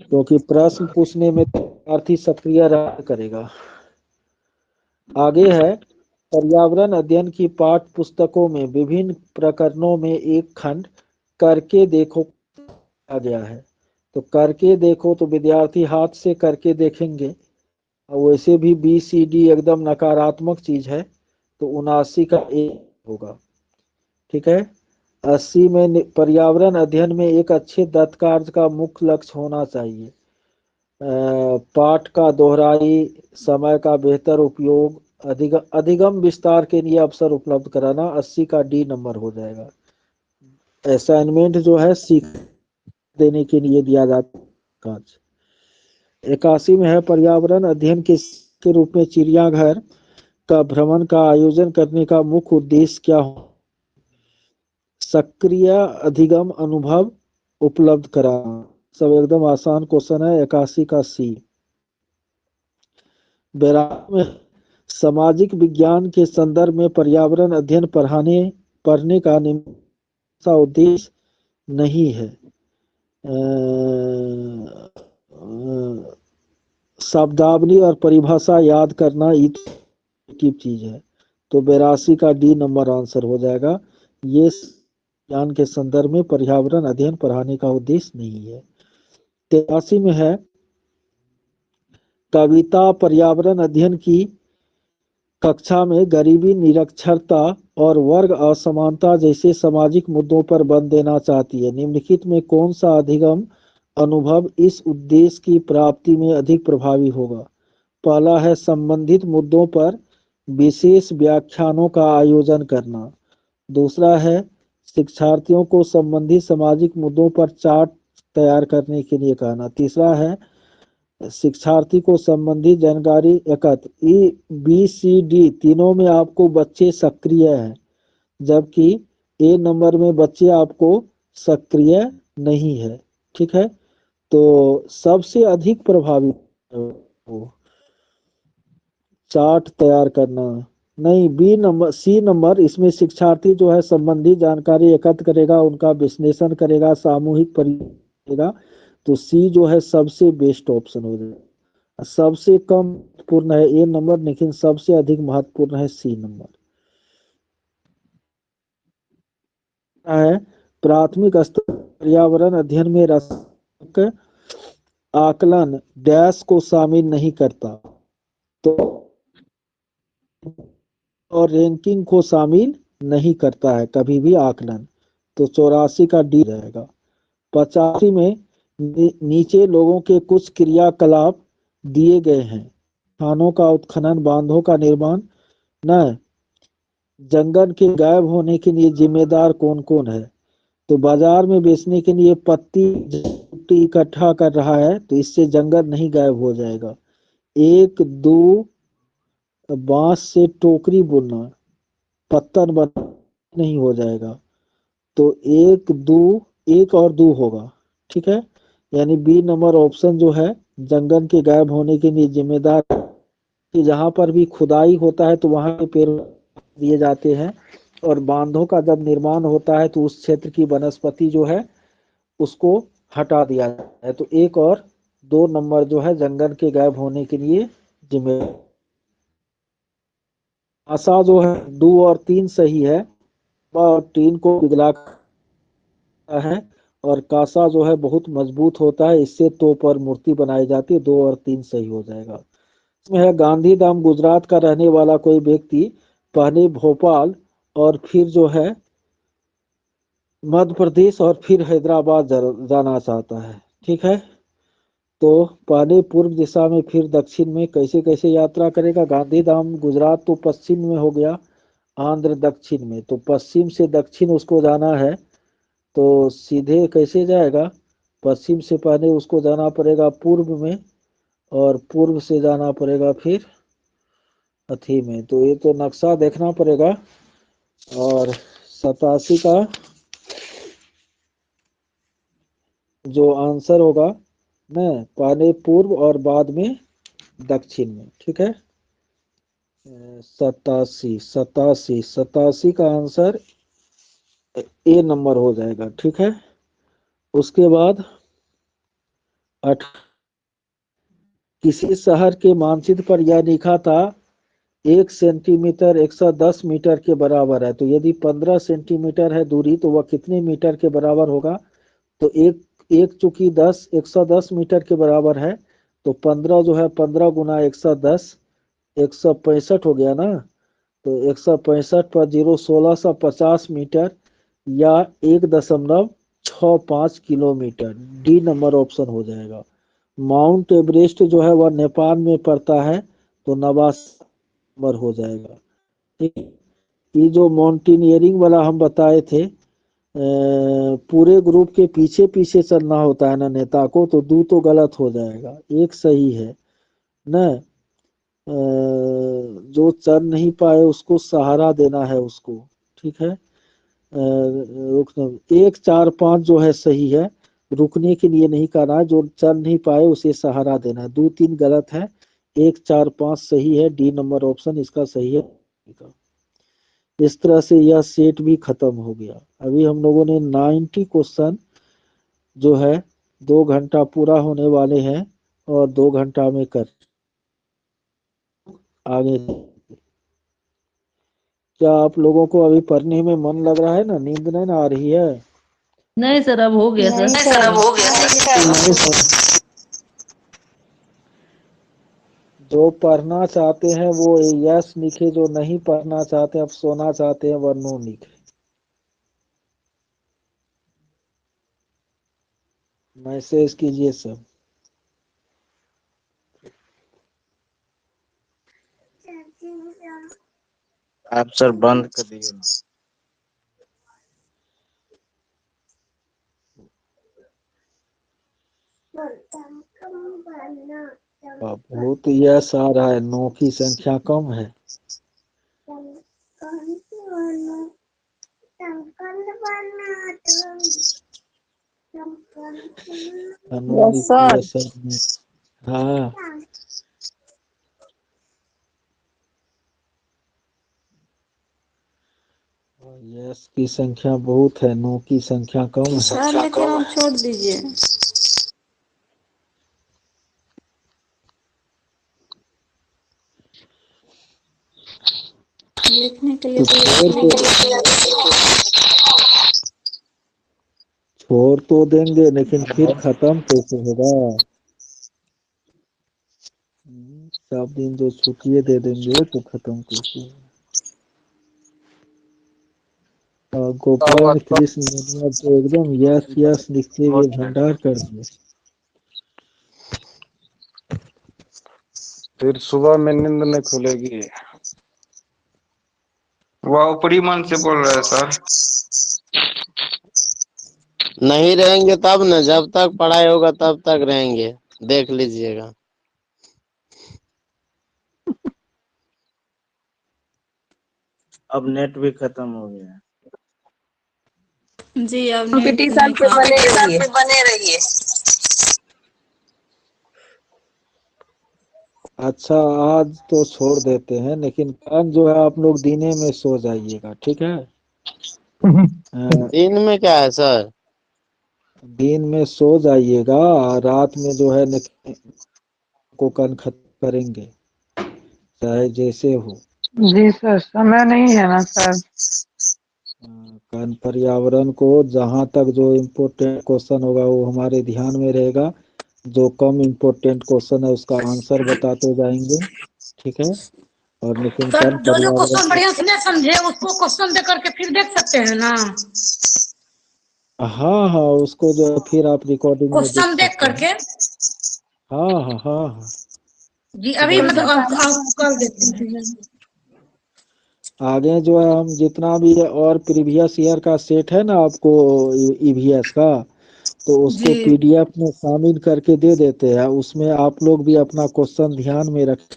क्योंकि प्रश्न पूछने में विद्यार्थी सक्रिय रहा करेगा। आगे है पर्यावरण अध्ययन की पाठ पुस्तकों में विभिन्न प्रकरणों में एक खंड करके देखो आ गया है। तो करके देखो तो विद्यार्थी हाथ से करके देखेंगे, और वैसे भी BCD एकदम नकारात्मक चीज है, तो 79 का ए होगा। ठीक है, 80 में पर्यावरण अध्ययन में एक अच्छे दत्तकार्य का मुख्य लक्ष्य होना चाहिए। पाठ का दोहराई, समय का बेहतर उपयोग, अधिगम विस्तार के लिए अवसर उपलब्ध कराना। 80 का डी नंबर हो जाएगा। असाइनमेंट जो है सीख देने के लिए दिया जाता काज। 81 में है पर्यावरण अध्ययन के रूप में चिड़ियाघर का भ्रमण का आयोजन करने का मुख्य उद्देश्य क्या हो? सक्रिय अधिगम अनुभव उपलब्ध कराना। सब एकदम आसान क्वेश्चन है। 81 का सी। 82 में सामाजिक विज्ञान के संदर्भ में पर्यावरण अध्ययन पढ़ने का निम्न उद्देश्य नहीं है। शब्दावली और परिभाषा याद करना की चीज है, तो 82 का डी नंबर आंसर हो जाएगा। ये ज्ञान के संदर्भ में पर्यावरण अध्ययन पढ़ाने का उद्देश्य नहीं है। 83 में है कविता पर्यावरण अध्ययन की कक्षा में गरीबी, निरक्षरता और वर्ग असमानता जैसे सामाजिक मुद्दों पर बल देना चाहती है। निम्नलिखित में कौन सा अधिगम अनुभव इस उद्देश्य की प्राप्ति में अधिक प्रभावी होगा? पहला है संबंधित मुद्दों पर विशेष व्याख्यानों का आयोजन करना। दूसरा है शिक्षार्थियों को संबंधित सामाजिक मुद्दों पर चार्ट तैयार करने के लिए कहना। तीसरा है शिक्षार्थी को संबंधित जानकारी एकत्र। BCD तीनों में आपको बच्चे सक्रिय हैं, जबकि A नंबर में बच्चे आपको सक्रिय नहीं है। ठीक है, तो सबसे अधिक प्रभावी चार्ट तैयार करना नहीं। C नंबर, इसमें शिक्षार्थी जो है संबंधित जानकारी एकत्र करेगा, उनका विश्लेषण करेगा, सामूहिक करेगा, तो C जो है सबसे बेस्ट ऑप्शन हो जाएगा। सबसे कम महत्वपूर्ण है A नंबर, लेकिन सबसे अधिक महत्वपूर्ण है C नंबर। है प्राथमिक स्तर पर्यावरण अध्ययन में रासायनिक आकलन डैश को शामिल नहीं करता, तो और रैंकिंग को शामिल नहीं करता है कभी भी आकलन, तो 84 का D रहेगा। 85 में नीचे लोगों के कुछ क्रियाकलाप दिए गए हैं। खानों का उत्खनन, बांधों का निर्माण, न जंगल के गायब होने के लिए जिम्मेदार कौन कौन है? तो बाजार में बेचने के लिए पत्ती इकट्ठा कर रहा है, तो इससे जंगल नहीं गायब हो जाएगा। 1 2 बांस से टोकरी बुनना, पत्तन बना नहीं हो जाएगा, तो 1 और 2 होगा। ठीक है, यानी B नंबर ऑप्शन जो है जंगल के गायब होने के लिए जिम्मेदार, कि जहां पर भी खुदाई होता है तो वहां पे पेड़ दिए जाते हैं, और बांधों का जब निर्माण होता है तो उस क्षेत्र की वनस्पति जो है उसको हटा दिया जाता है। तो 1 और 2 नंबर जो है जंगल के गायब होने के लिए जिम्मेदार। आशा जो है 2 और 3 सही है, और 3 को पिघला है, और कासा जो है बहुत मजबूत होता है, इससे तो पर मूर्ति बनाई जाती है। 2 और 3 सही हो जाएगा। इसमें है गांधीधाम गुजरात का रहने वाला कोई व्यक्ति पहले भोपाल और फिर जो है मध्य प्रदेश और फिर हैदराबाद जाना चाहता है। ठीक है, तो पहले पूर्व दिशा में फिर दक्षिण में कैसे कैसे यात्रा करेगा? गांधीधाम गुजरात तो पश्चिम में हो गया, आंध्र दक्षिण में, तो पश्चिम से दक्षिण उसको जाना है, तो सीधे कैसे जाएगा? पश्चिम से पहले उसको जाना पड़ेगा पूर्व में, और पूर्व से जाना पड़ेगा फिर अथी में। तो ये तो नक्शा देखना पड़ेगा। और 87 का जो आंसर होगा न, पहले पूर्व और बाद में दक्षिण में। ठीक है, 87 का आंसर A नंबर हो जाएगा। ठीक है, उसके बाद किसी शहर के मानचित्र पर यह लिखा था 1 सेंटीमीटर 110 मीटर के बराबर है, तो यदि 15 सेंटीमीटर है दूरी तो वह कितने मीटर के बराबर होगा? तो एक चूंकि 110 मीटर के बराबर है, तो 15 जो है 15 गुना 110 165 हो गया ना, तो 165 पर 0 1650 मीटर या 1.65 किलोमीटर। D नंबर ऑप्शन हो जाएगा। माउंट एवरेस्ट जो है वह नेपाल में पड़ता है, तो 89 नंबर हो जाएगा। ठीक, ये जो माउंटेनियरिंग वाला हम बताए थे, पूरे ग्रुप के पीछे पीछे चलना होता है ना नेता को, तो 2 तो गलत हो जाएगा, 1 सही है न। जो चल नहीं पाए उसको सहारा देना है उसको। ठीक है, 1 4 5 जो है सही है, रुकने के लिए नहीं करना, जो चल नहीं पाए उसे सहारा देना है। 2 3 गलत है, 1 4 5 सही है। D नंबर ऑप्शन इसका सही है। इस तरह से यह सेट भी खत्म हो गया। अभी हम लोगों ने 90 क्वेश्चन जो है 2 घंटा पूरा होने वाले हैं, और 2 घंटा में कर आगे। क्या आप लोगों को अभी पढ़ने में मन लग रहा है ना? नींद नहीं ना आ रही है? नहीं सर, अब हो गया सर। जो पढ़ना चाहते हैं वो यस लिखे, जो नहीं पढ़ना चाहते अब सोना चाहते हैं वह नो लिखे। मैसेज कीजिए सब। आप सर बंद कर दिए ना। बहुत यस आ रहा है, नो की संख्या कम है। Yes sir. हाँ यस की संख्या बहुत है, नो की संख्या कम है। सर लेकिन आप छोड़ दीजिए। लिखने के लिए छोड़ तो देंगे लेकिन फिर खत्म कैसे होगा? सब दिन जो छुट्टियां दे देंगे तो खत्म कैसे होगा? गोपाल कृष्ण ने तो एकदम यस यस लिखते हुए भंडार कर दिया। फिर सुबह में नींद नहीं खुलेगी। वह ऊपरी मन से बोल रहे हैं सर। नहीं रहेंगे तब न, जब तक पढ़ाई होगा तब तक रहेंगे, देख लीजिएगा। अब नेट भी खत्म हो गया। जी अब कंपटीशन पे बने रहिए। अच्छा आज तो छोड़ देते हैं, लेकिन कल जो है आप लोग दिने में सो जाइएगा, ठीक है? दिन में क्या है सर? दिन में सो जाइएगा, रात में जो है को कल खत्म करेंगे चाहे जैसे हो। जी सर, समय नहीं है ना सर। कल पर्यावरण को जहाँ तक जो इम्पोर्टेंट क्वेश्चन होगा वो हमारे ध्यान में रहेगा, जो कम इम्पोर्टेंट क्वेश्चन है उसका आंसर बताते जाएंगे, ठीक है? और लेकिन सर कल जो पर्यावरण क्वेश्चन बढ़िया से नहीं समझे उसको क्वेश्चन दे करके फिर देख सकते हैं ना, हाँ हाँ उसको जो है फिर आप रिकॉर्डिंग में देख क्वेश्चन देख सकते हैं। करके। हाँ हाँ हाँ हाँ जी अभी मतलब आप कर देते हैं। आगे जो है हम जितना भी है और प्रीवियस ईयर का सेट है ना आपको ईवीएस का, तो उसको जी पीडीएफ में शामिल करके दे देते हैं। उसमें आप लोग भी अपना क्वेश्चन ध्यान में रखें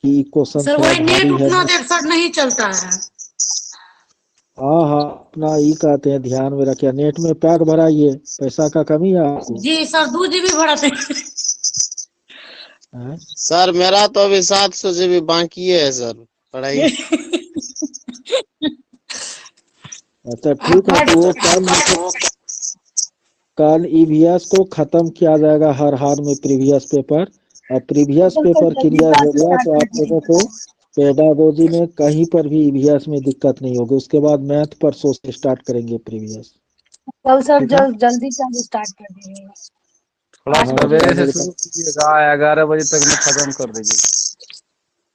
कि क्वेश्चन सर थोड़ा वही नेट भारी है। उतना देर सर नहीं चलता है। हाँ हाँ अपना ही कहते हैं ध्यान में रखिए, नेट में पैक भराइए, पैसा का कमी है आपको? जी सर 2 GB भराते हैं? सर मेरा तो अभी 700 GB बाकी है सर पढ़ाई। अच्छा ठीक है, तो वो कल ईवीएस को खत्म किया जाएगा हर हाल में प्रीवियस पेपर, और प्रीवियस पेपर क्लियर हो गया तो आप लोगों को पेडागोजी में कहीं पर भी ईवीएस में दिक्कत नहीं होगी। उसके बाद मैथ पर सोच स्टार्ट करेंगे प्रीवियस। कल सर जल्दी से स्टार्ट कर दीजिएगा। थोड़ा 8 बजे सवेरे से तक। शुरू कीजिएगा, 11 बजे तक में खत्म कर दीजिए।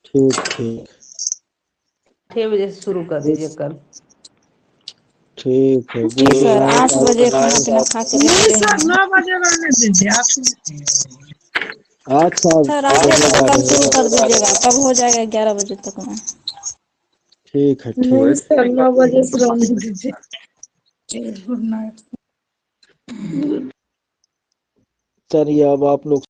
ठीक ठीक 6 बजे से शुरू कर दीजिए कल। ठीक है। जी सर 8 बजे खाना पीना खा के नहीं रखते सर हैं। 9 बजे रहने दीजिए आप। अच्छा सर 8 बजे तक कल शुरू कर दीजिएगा, तब हो जाएगा 11 बजे तक में। ठीक है नहीं ठीक। सर 9 बजे से रहने दीजिए। Good night. चलिए अब आप लोग